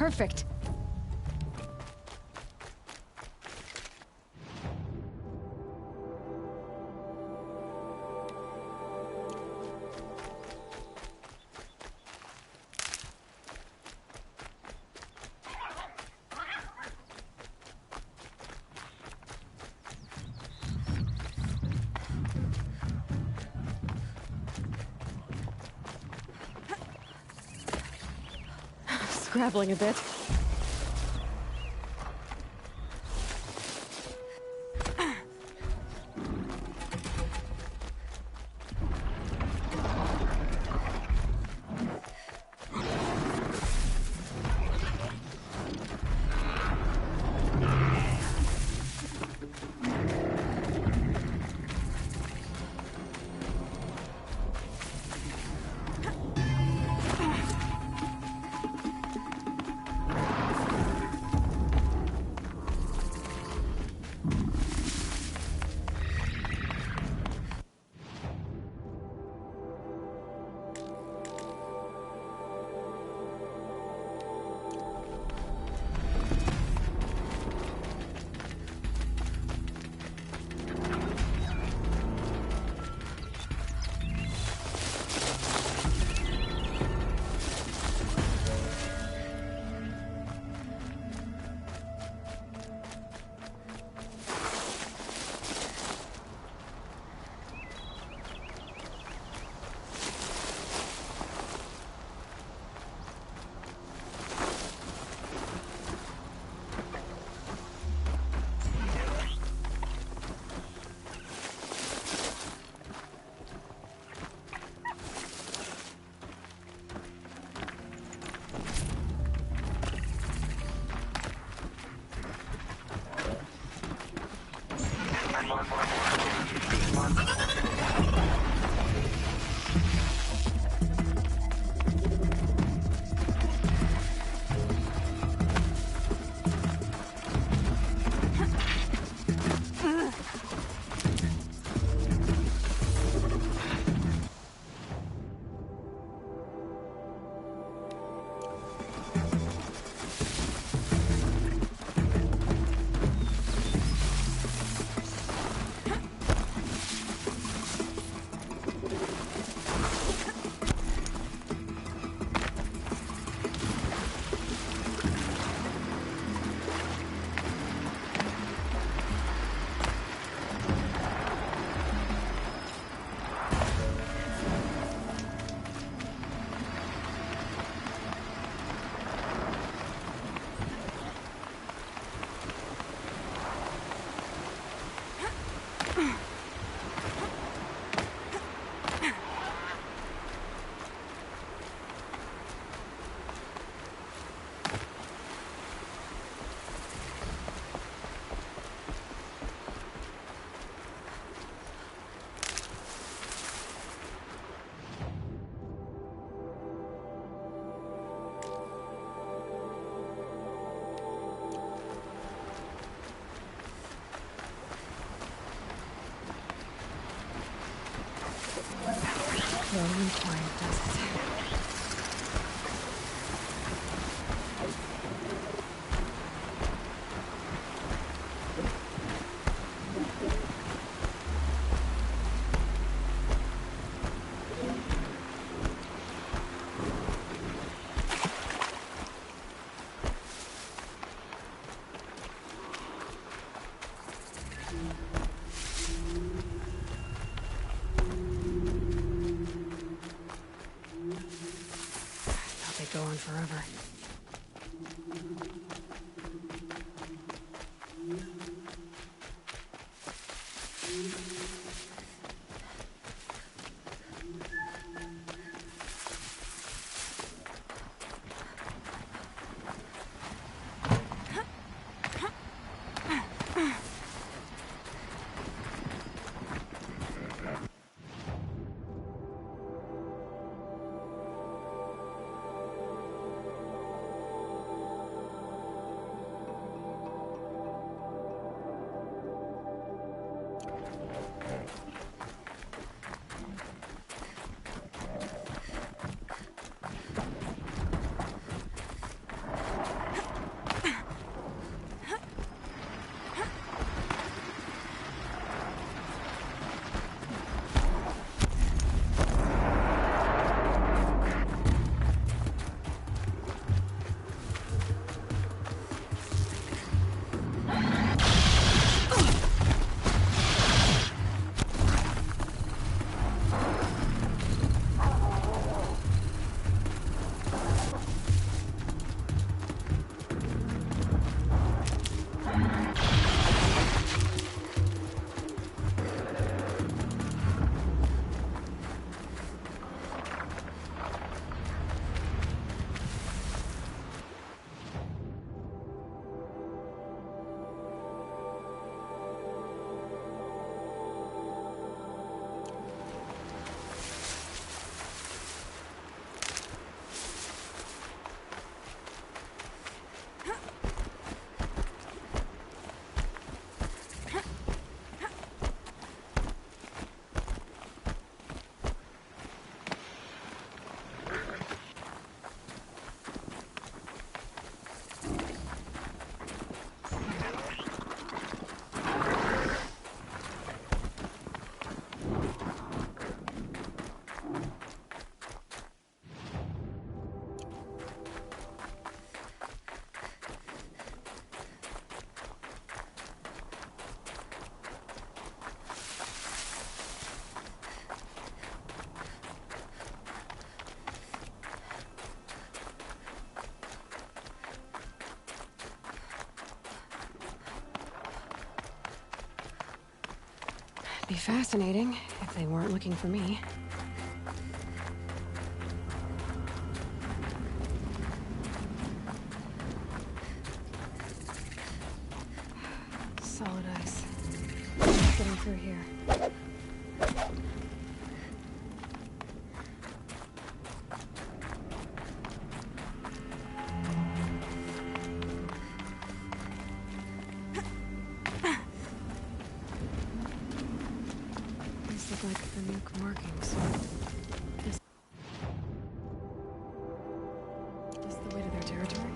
Perfect. Scrabbling a bit. quiet, does it? Go on forever. Be fascinating if they weren't looking for me. Solid ice. Getting through here. Like the nuke markings. Is the way to their territory?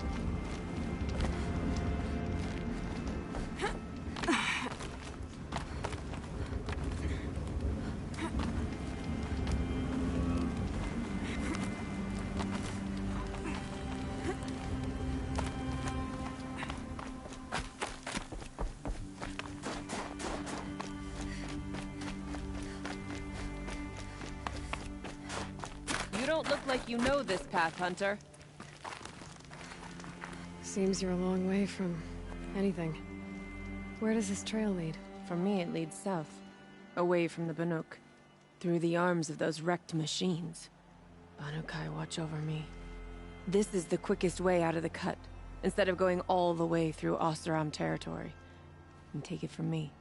You don't look like you know this path, Hunter. Seems you're a long way from anything. Where does this trail lead? For me, it leads south. Away from the Banuk. Through the arms of those wrecked machines. Banukai, watch over me. This is the quickest way out of the cut, instead of going all the way through Oseram territory. And take it from me.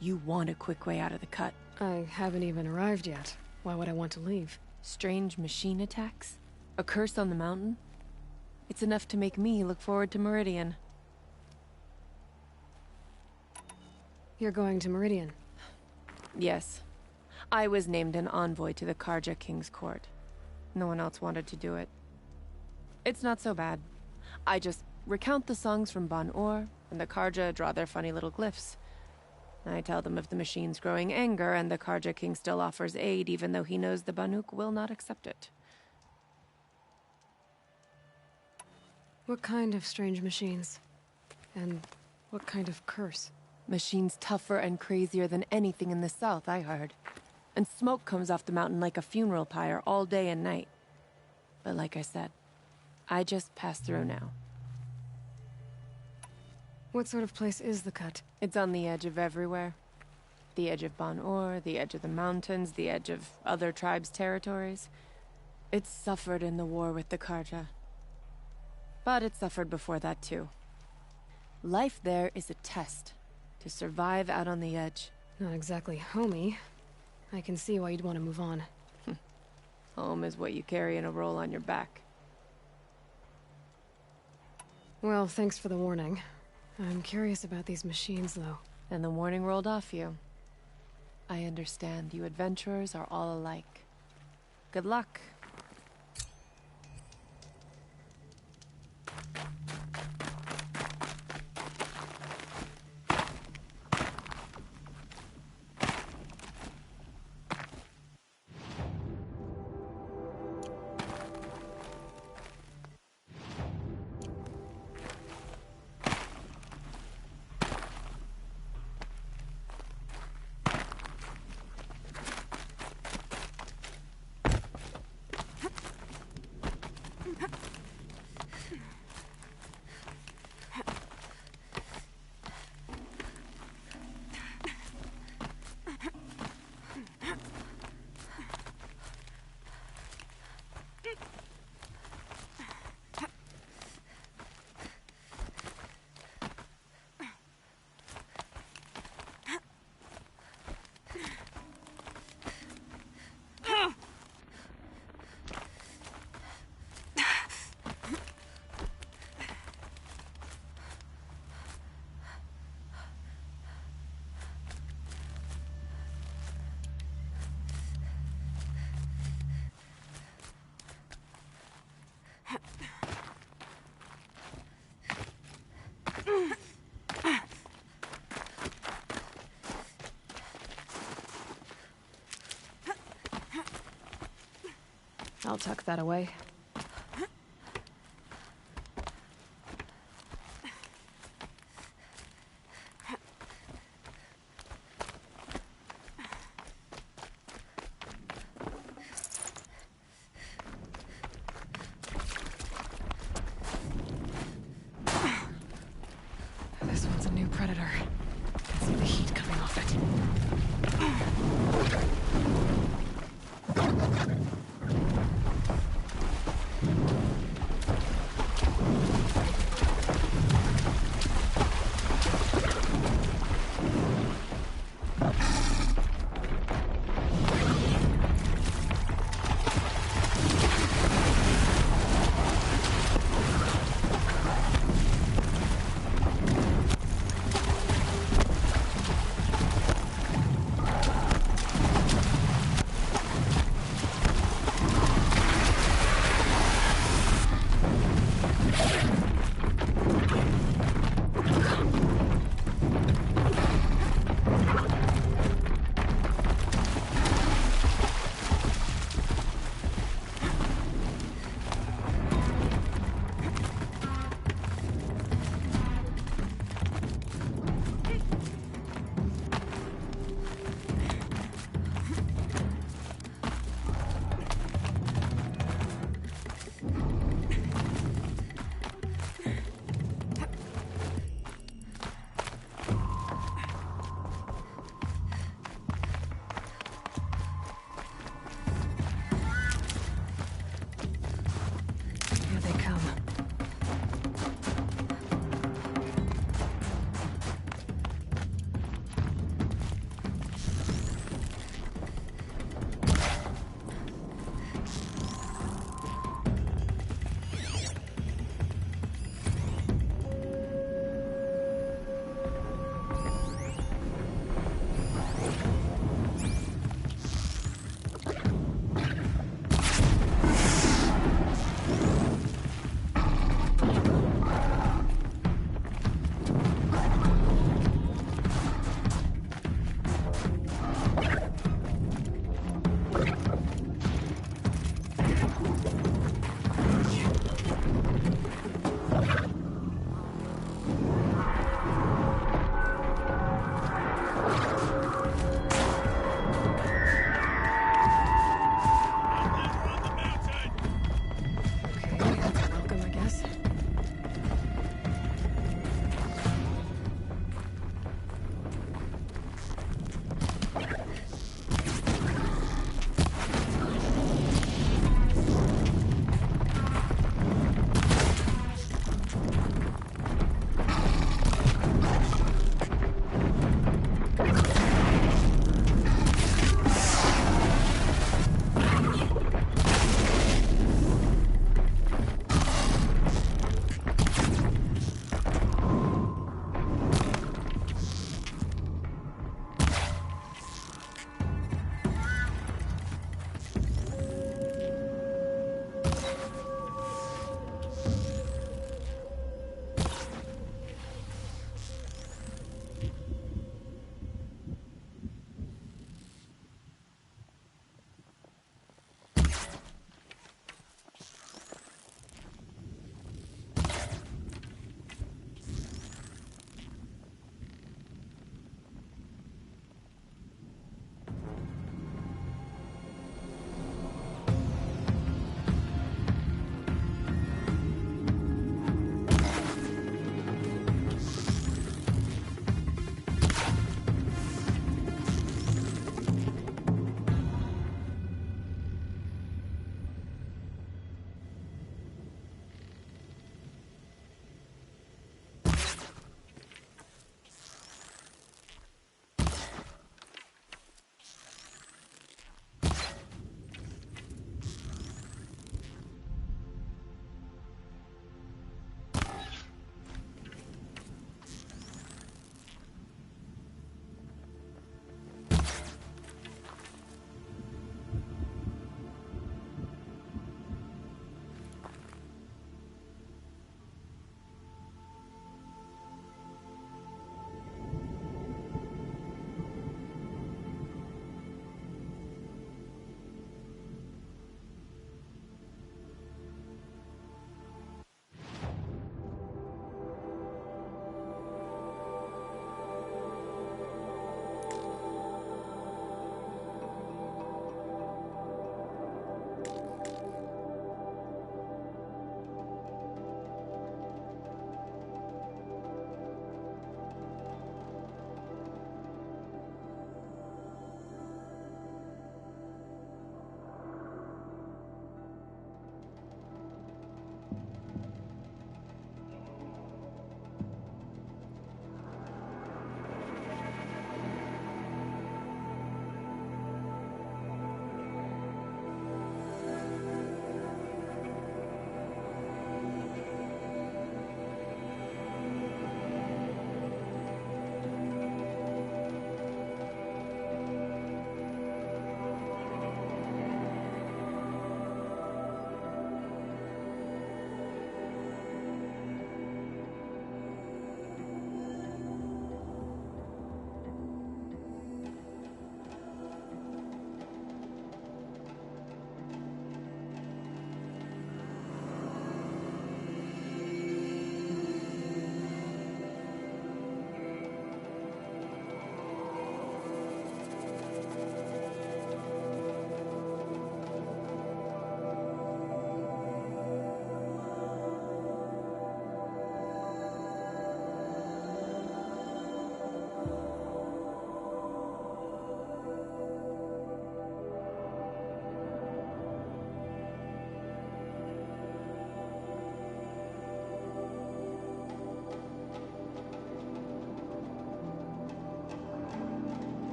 You want a quick way out of the cut. I haven't even arrived yet. Why would I want to leave? Strange machine attacks? A curse on the mountain? It's enough to make me look forward to Meridian. You're going to Meridian? Yes. I was named an envoy to the Karja King's court. No one else wanted to do it. It's not so bad. I just recount the songs from Ban-Or, and the Karja draw their funny little glyphs. I tell them of the machine's growing anger, and the Karja King still offers aid even though he knows the Banuk will not accept it. What kind of strange machines? And what kind of curse? Machines tougher and crazier than anything in the south, I heard. And smoke comes off the mountain like a funeral pyre all day and night. But like I said, I just pass through now. What sort of place is the cut? It's on the edge of everywhere. The edge of Ban-Or, the edge of the mountains, the edge of other tribes' territories. It's suffered in the war with the Karja. But it suffered before that too. Life there is a test. To survive out on the edge. Not exactly homey. I can see why you'd want to move on. Home is what you carry in a roll on your back. Well, thanks for the warning. I'm curious about these machines, though. And the warning rolled off you. I understand. You adventurers are all alike. Good luck. I'll tuck that away. This one's a new predator. I can see the heat coming off it.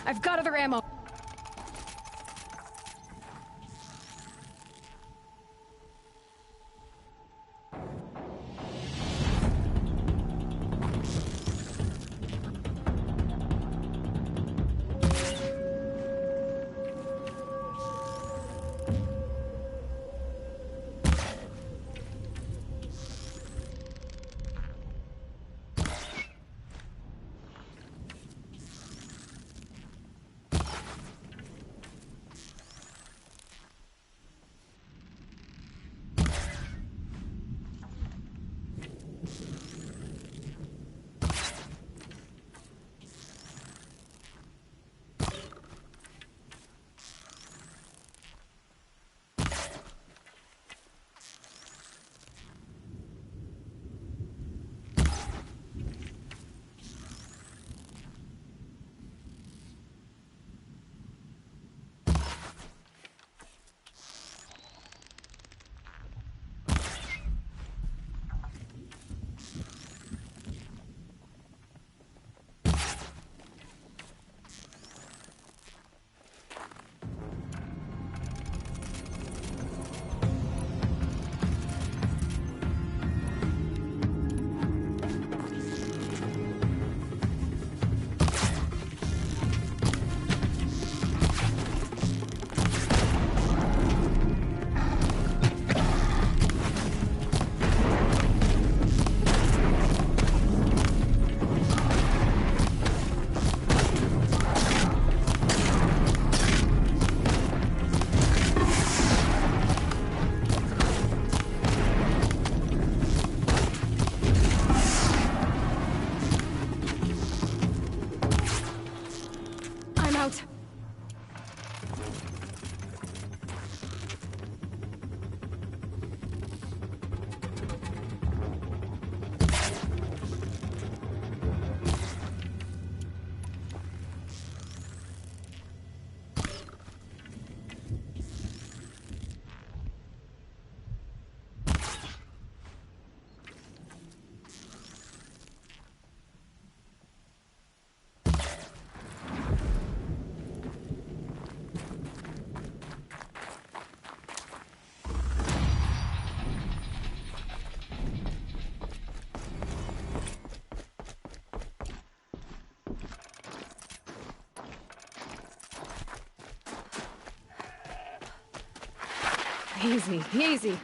I've got other ammo. Easy, easy.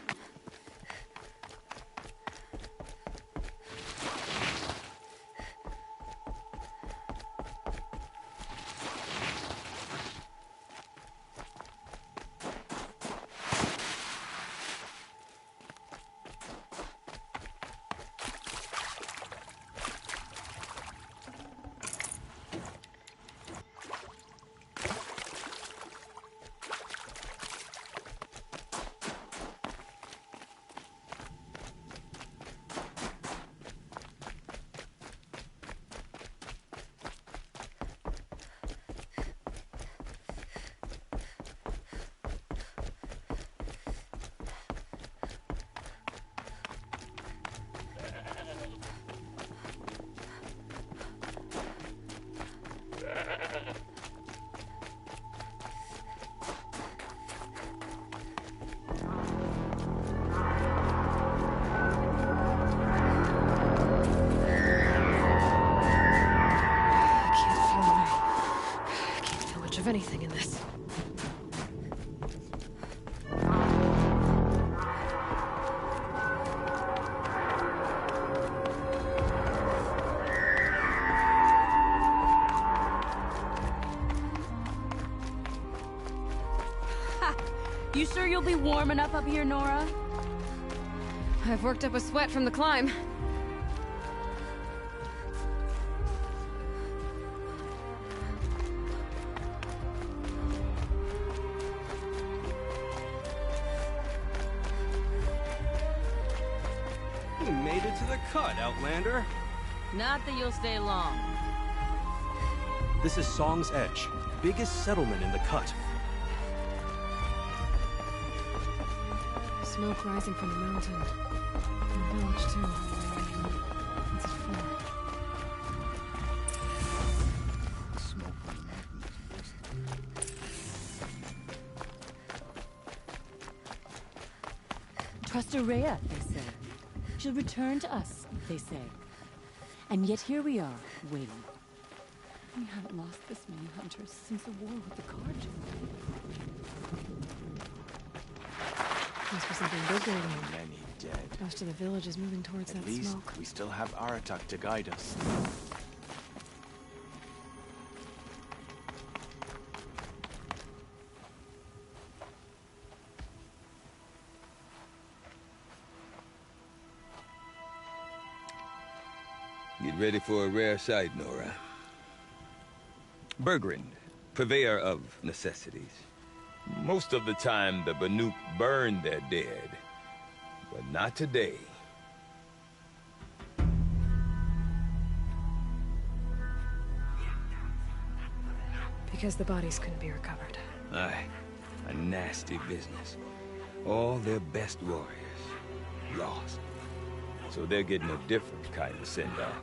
Anything in this. Ha! You sure you'll be warm enough up here, Nora? I've worked up a sweat from the climb. You made it to the cut, Outlander. Not that you'll stay long. This is Song's Edge, biggest settlement in the cut. Smoke rising from the mountain. And the village, too. What's it for? Smoke from the mountains. trust Araya, they say. She'll return to us, they say. And yet here we are, waiting. We haven't lost this many hunters since the war with the Kharja. Must be something bigger than Many dead. most of the village is moving towards At that least smoke. we still have Aratak to guide us. Get ready for a rare sight, Nora. Bergrand, purveyor of necessities. Most of the time, the Banuk burn their dead. But not today. Because the bodies couldn't be recovered. Aye, a nasty business. All their best warriors lost. So they're getting a different kind of send-off.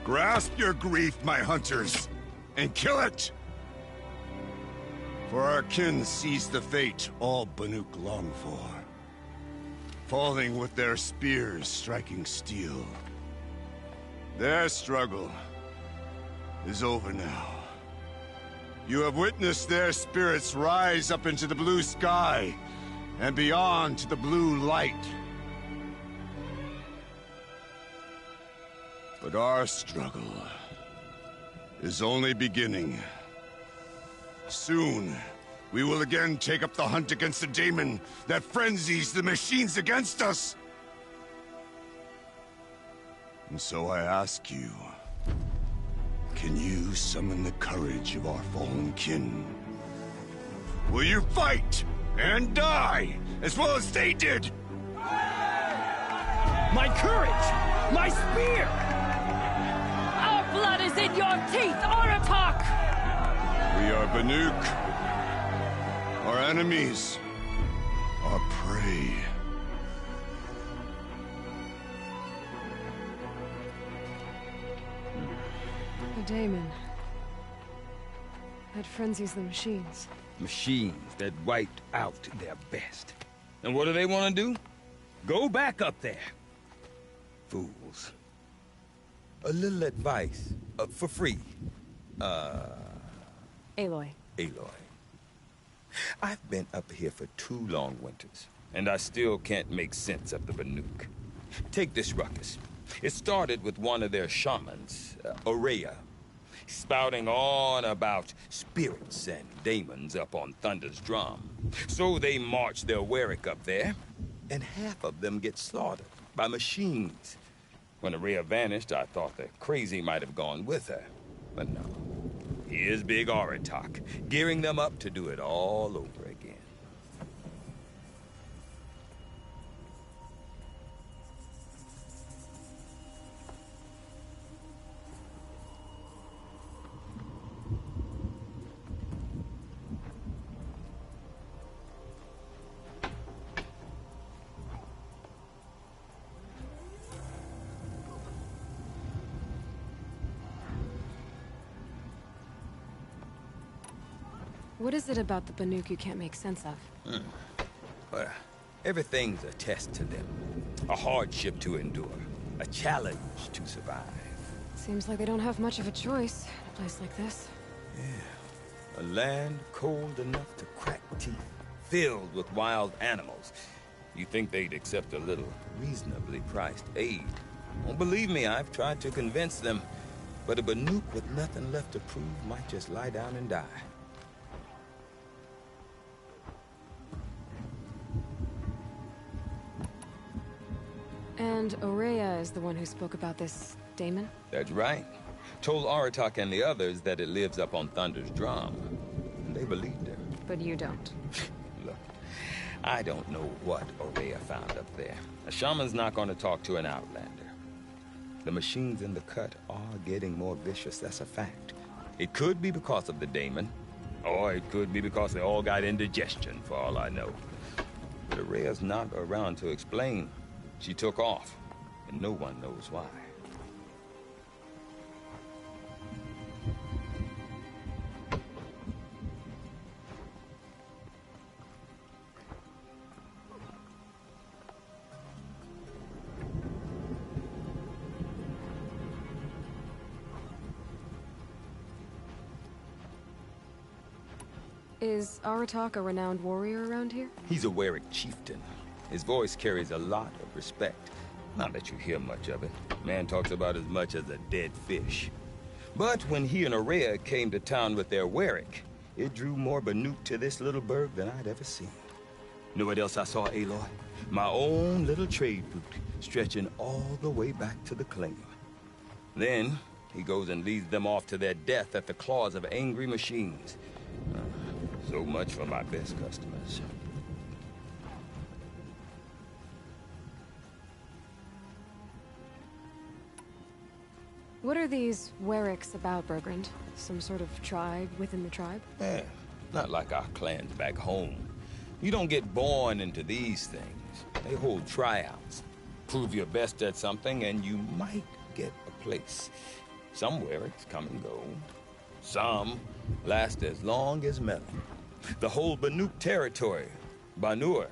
Grasp your grief, my hunters, and kill it! For our kin sees the fate all Banuk long for. Falling with their spears striking steel. Their struggle is over now. You have witnessed their spirits rise up into the blue sky, and beyond to the blue light. But our struggle is only beginning. Soon, we will again take up the hunt against the demon that frenzies the machines against us. And so I ask you, can you summon the courage of our fallen kin? Will you fight and die as well as they did? My courage! My spear! Our blood is in your teeth, Aratak! We are Banuk. Our enemies are prey. The daemon. That frenzies the machines. Machines that wiped out their best. And what do they want to do? Go back up there. Fools. A little advice, for free. Aloy. Aloy. I've been up here for 2 long winters, and I still can't make sense of the Banuk. Take this ruckus. It started with one of their shamans, Araya, spouting on about spirits and demons up on Thunder's drum. So they march their Warwick up there, and half of them get slaughtered by machines. When Araya vanished, I thought the crazy might have gone with her. But no. Here's Big Aratak, gearing them up to do it all over again. What is it about the Banuk you can't make sense of? Well, everything's a test to them. A hardship to endure. A challenge to survive. Seems like they don't have much of a choice in a place like this. Yeah. A land cold enough to crack teeth. Filled with wild animals. You think they'd accept a little reasonably priced aid. Don't believe me, I've tried to convince them. But a Banuk with nothing left to prove might just lie down and die. And Aurea is the one who spoke about this daemon? That's right. Told Aratak and the others that it lives up on Thunder's drum. And they believed her. But you don't. Look, I don't know what Aurea found up there. A shaman's not going to talk to an outlander. The machines in the cut are getting more vicious, that's a fact. It could be because of the daemon, or it could be because they all got indigestion, for all I know. But Aurea's not around to explain. She took off, and no one knows why. Is Aratak a renowned warrior around here? He's a Warwick chieftain. His voice carries a lot of respect. Not that you hear much of it. Man talks about as much as a dead fish. But when he and Aurea came to town with their Warwick, it drew more Banuk to this little burg than I'd ever seen. Know what else I saw, Aloy? My own little trade route, stretching all the way back to the claim. Then, he goes and leads them off to their death at the claws of angry machines. So much for my best customers. What are these Warwicks about, Bergrand? Some sort of tribe within the tribe? Yeah, not like our clans back home. You don't get born into these things. They hold tryouts. Prove your best at something and you might get a place. Some Warwicks come and go. Some last as long as metal. The whole Banuk territory, Banur,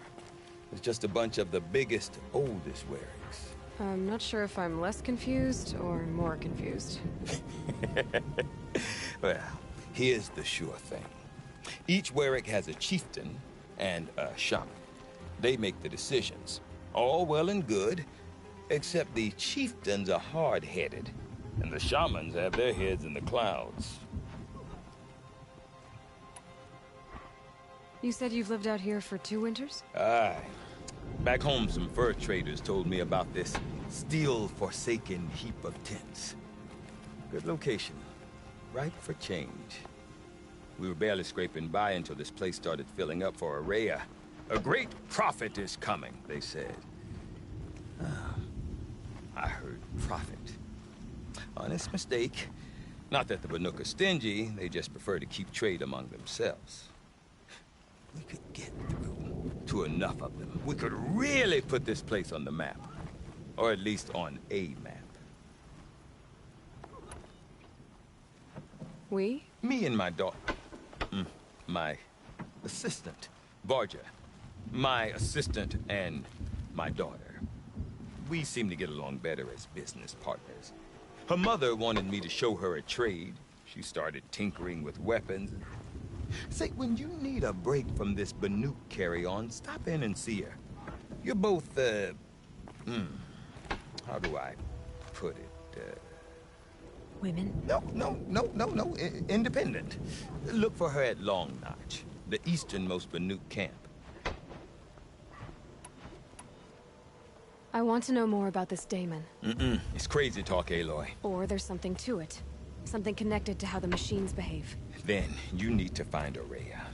is just a bunch of the biggest, oldest Warwicks. I'm not sure if I'm less confused or more confused. Well, here's the sure thing. Each Warwick has a chieftain and a shaman. They make the decisions. All well and good, except the chieftains are hard-headed, and the shamans have their heads in the clouds. You said you've lived out here for 2 winters? Aye. Back home, some fur traders told me about this steel-forsaken heap of tents. Good location. Right for change. We were barely scraping by until this place started filling up for Aurea. A great prophet is coming, they said. I heard prophet. Honest mistake. Not that the Banuk are stingy, they just prefer to keep trade among themselves. We could get through to enough of them. We could really put this place on the map. Or at least on a map. We? Me and my daughter. My assistant, Varja. My assistant and my daughter. We seem to get along better as business partners. Her mother wanted me to show her a trade. She started tinkering with weapons. Say, when you need a break from this Banuk carry-on, stop in and see her. You're both, how do I put it, Women? No, independent. Look for her at Long Notch, the easternmost Banuk camp. I want to know more about this daemon. It's crazy talk, Aloy. Or there's something to it. Something connected to how the machines behave. Then, you need to find Aurea.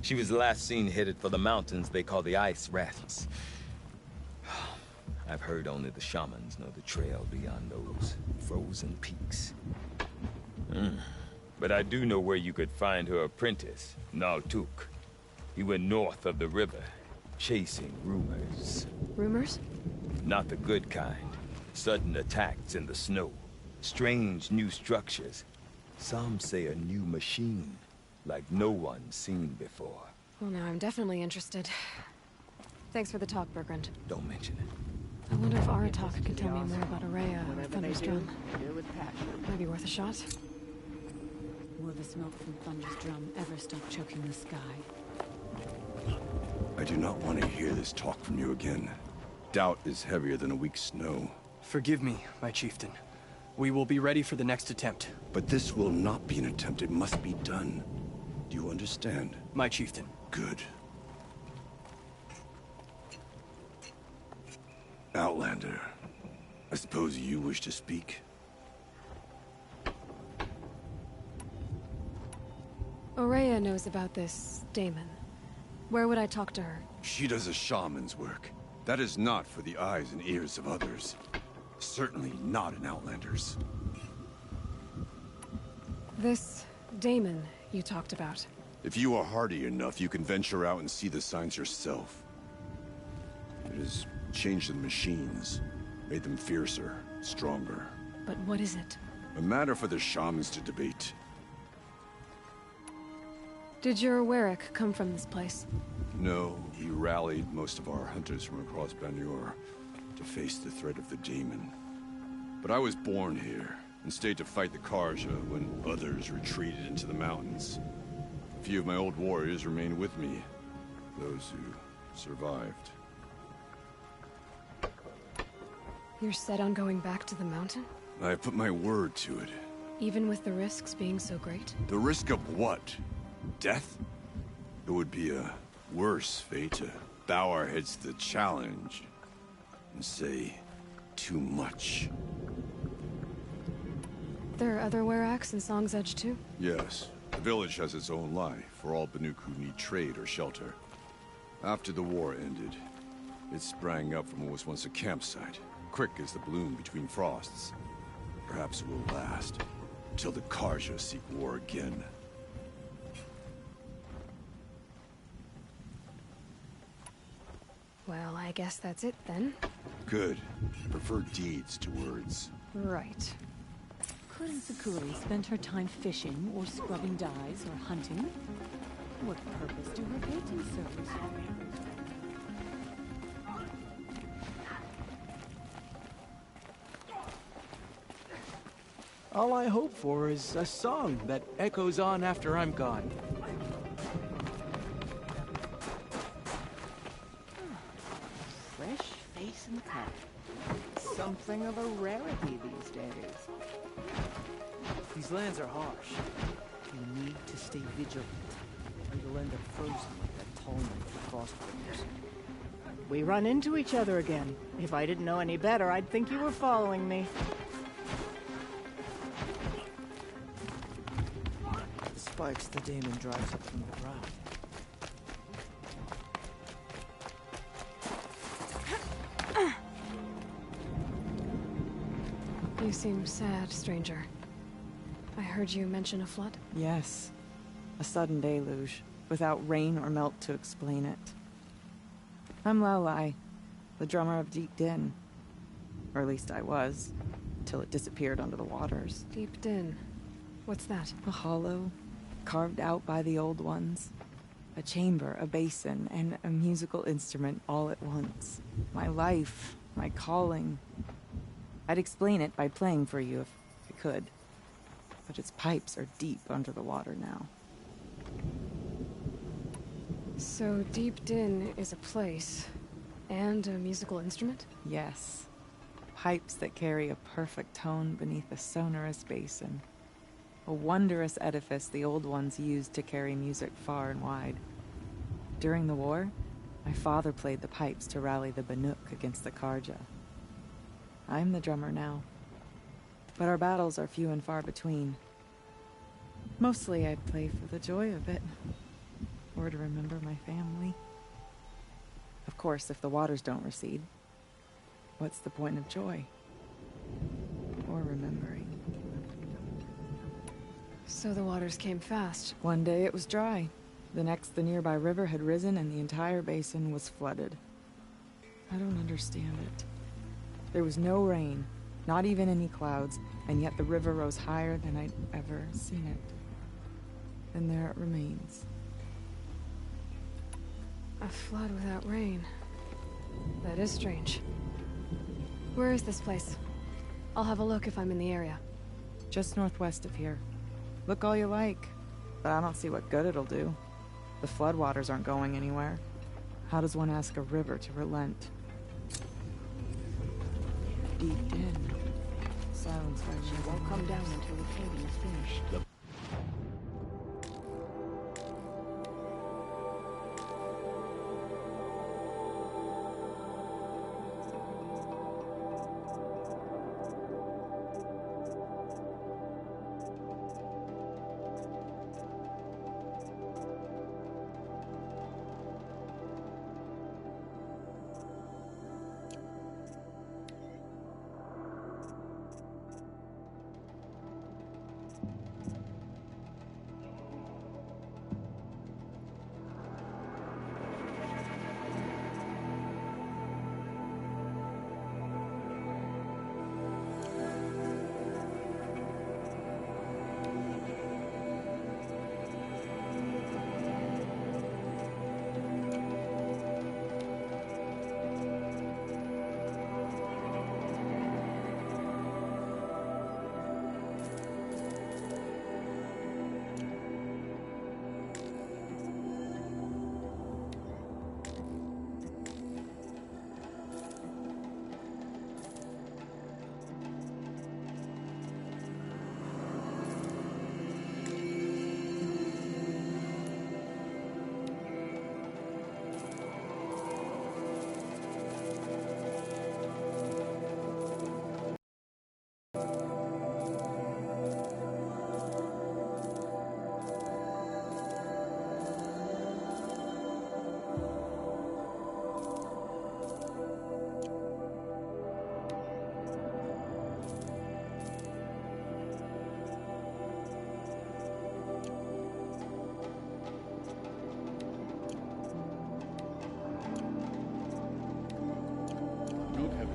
She was last seen headed for the mountains they call the Ice Rats. I've heard only the shamans know the trail beyond those frozen peaks. But I do know where you could find her apprentice, Naltuk. He went north of the river, chasing rumors. Rumors? Not the good kind. Sudden attacks in the snow. Strange new structures. Some say a new machine. like no one's seen before. Well, now I'm definitely interested. Thanks for the talk, Bergrand. Don't mention it. I wonder if Aratak can tell me more about Araya or Thunder's Drum. Might be worth a shot. Will the smoke from Thunder's Drum ever stop choking the sky? I do not want to hear this talk from you again. Doubt is heavier than a week's snow. Forgive me, my chieftain. We will be ready for the next attempt. But this will not be an attempt. It must be done. Do you understand? My chieftain. Good. Outlander, I suppose you wish to speak? Araya knows about this Damon. Where would I talk to her? She does a shaman's work. That is not for the eyes and ears of others. Certainly not an Outlander's. This Damon you talked about. If you are hardy enough, you can venture out and see the signs yourself. It has changed the machines, made them fiercer, stronger. But what is it? A matter for the shamans to debate. Did your Warwick come from this place? No, we rallied most of our hunters from across Banur to face the threat of the demon. But I was born here, and stayed to fight the Karja when others retreated into the mountains. A few of my old warriors remained with me, those who survived. You're set on going back to the mountain? I have put my word to it. Even with the risks being so great? The risk of what? Death? It would be a worse fate to bow our heads to the challenge and say too much. There are other Weraks in Song's Edge too? Yes. The village has its own life for all Banuk who need trade or shelter. After the war ended, it sprang up from what was once a campsite, quick as the bloom between frosts. Perhaps it will last, until the Karja seek war again. Well, I guess that's it then. Good. I prefer deeds to words. Right. Couldn't Sakuri spend her time fishing, or scrubbing dyes, or hunting? What purpose do her paintings serve? All I hope for is a song that echoes on after I'm gone. Fresh face in the crowd. Something of a rarity these days. These lands are harsh. You need to stay vigilant, or you'll end up frozen like that tall knight from Frostbringers. We run into each other again. If I didn't know any better, I'd think you were following me. The spikes the demon drives up from the ground. You seem sad, stranger. I heard you mention a flood? Yes. A sudden deluge, without rain or melt to explain it. I'm Lalai, the drummer of Deep Din. Or at least I was, till it disappeared under the waters. Deep Din. What's that? A hollow, carved out by the old ones. A chamber, a basin, and a musical instrument all at once. My life, my calling. I'd explain it by playing for you if I could. But its pipes are deep under the water now. So Deep Din is a place, and a musical instrument? Yes. Pipes that carry a perfect tone beneath a sonorous basin. A wondrous edifice the old ones used to carry music far and wide. During the war, my father played the pipes to rally the Banuk against the Karja. I'm the drummer now. But our battles are few and far between. Mostly I play for the joy of it. Or to remember my family. Of course, if the waters don't recede, what's the point of joy? Or remembering? So the waters came fast. One day it was dry. The next, the nearby river had risen and the entire basin was flooded. I don't understand it. There was no rain, not even any clouds, and yet the river rose higher than I'd ever seen it. And there it remains. A flood without rain. That is strange. Where is this place? I'll have a look if I'm in the area. Just northwest of here. Look all you like, but I don't see what good it'll do. The floodwaters aren't going anywhere. How does one ask a river to relent? Deep in. Silence where She won't come down until the caving is finished.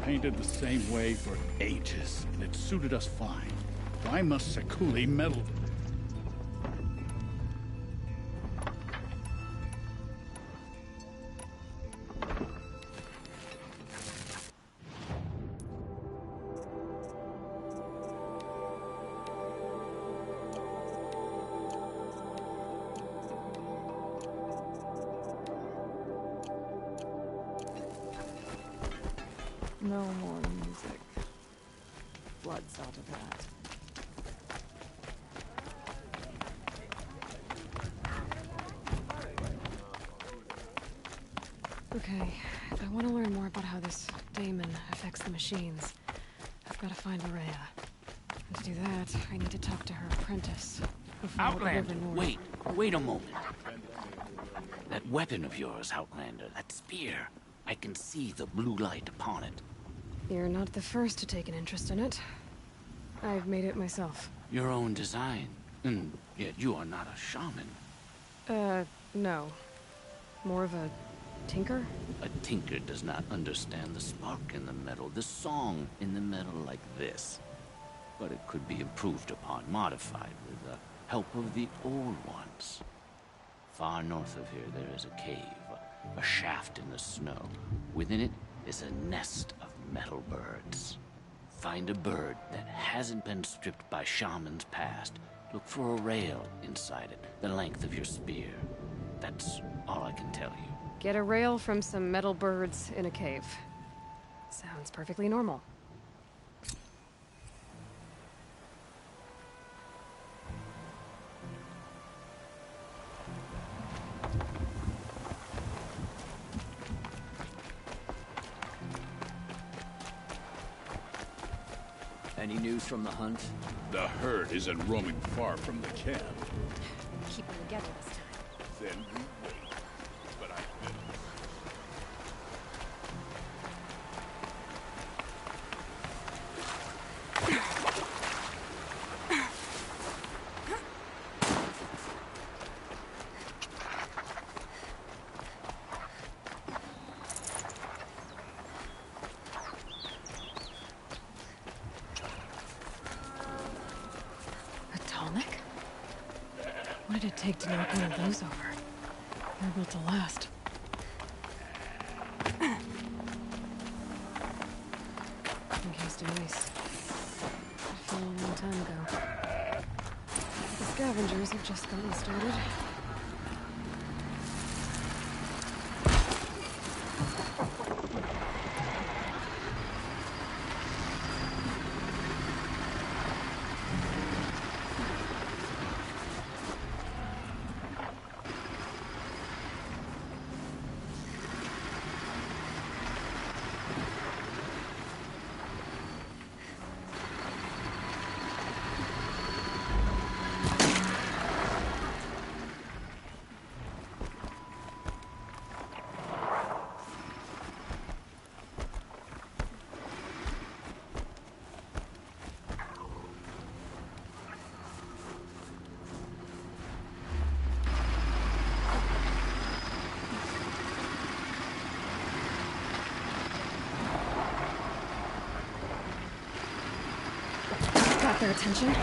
Painted the same way for ages, and it suited us fine. Why must Sekuli meddle? No more music. Blood out of that. Okay, I want to learn more about how this daemon affects the machines. I've got to find Araya. And to do that, I need to talk to her apprentice. Outlander, wait a moment. That weapon of yours, Outlander, that spear. I can see the blue light upon it. You're not the first to take an interest in it. I've made it myself. Your own design. And yet you are not a shaman. No. More of a tinker? A tinker does not understand the spark in the metal, the song in the metal like this. But it could be improved upon, modified with the help of the old ones. Far north of here there is a cave, a shaft in the snow. Within it is a nest of metal birds. Find a bird that hasn't been stripped by shamans past. Look for a rail inside it, the length of your spear. That's all I can tell you. Get a rail from some metal birds in a cave. Sounds perfectly normal. Any news from the hunt? The herd isn't roaming far from the camp. Keep them together this time. Then we wait. But I bet. What did it take to knock one of those over? They're built to last. Encased in ice. It fell a long time ago. The scavengers have just gotten started. Got their attention.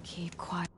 Keep quiet.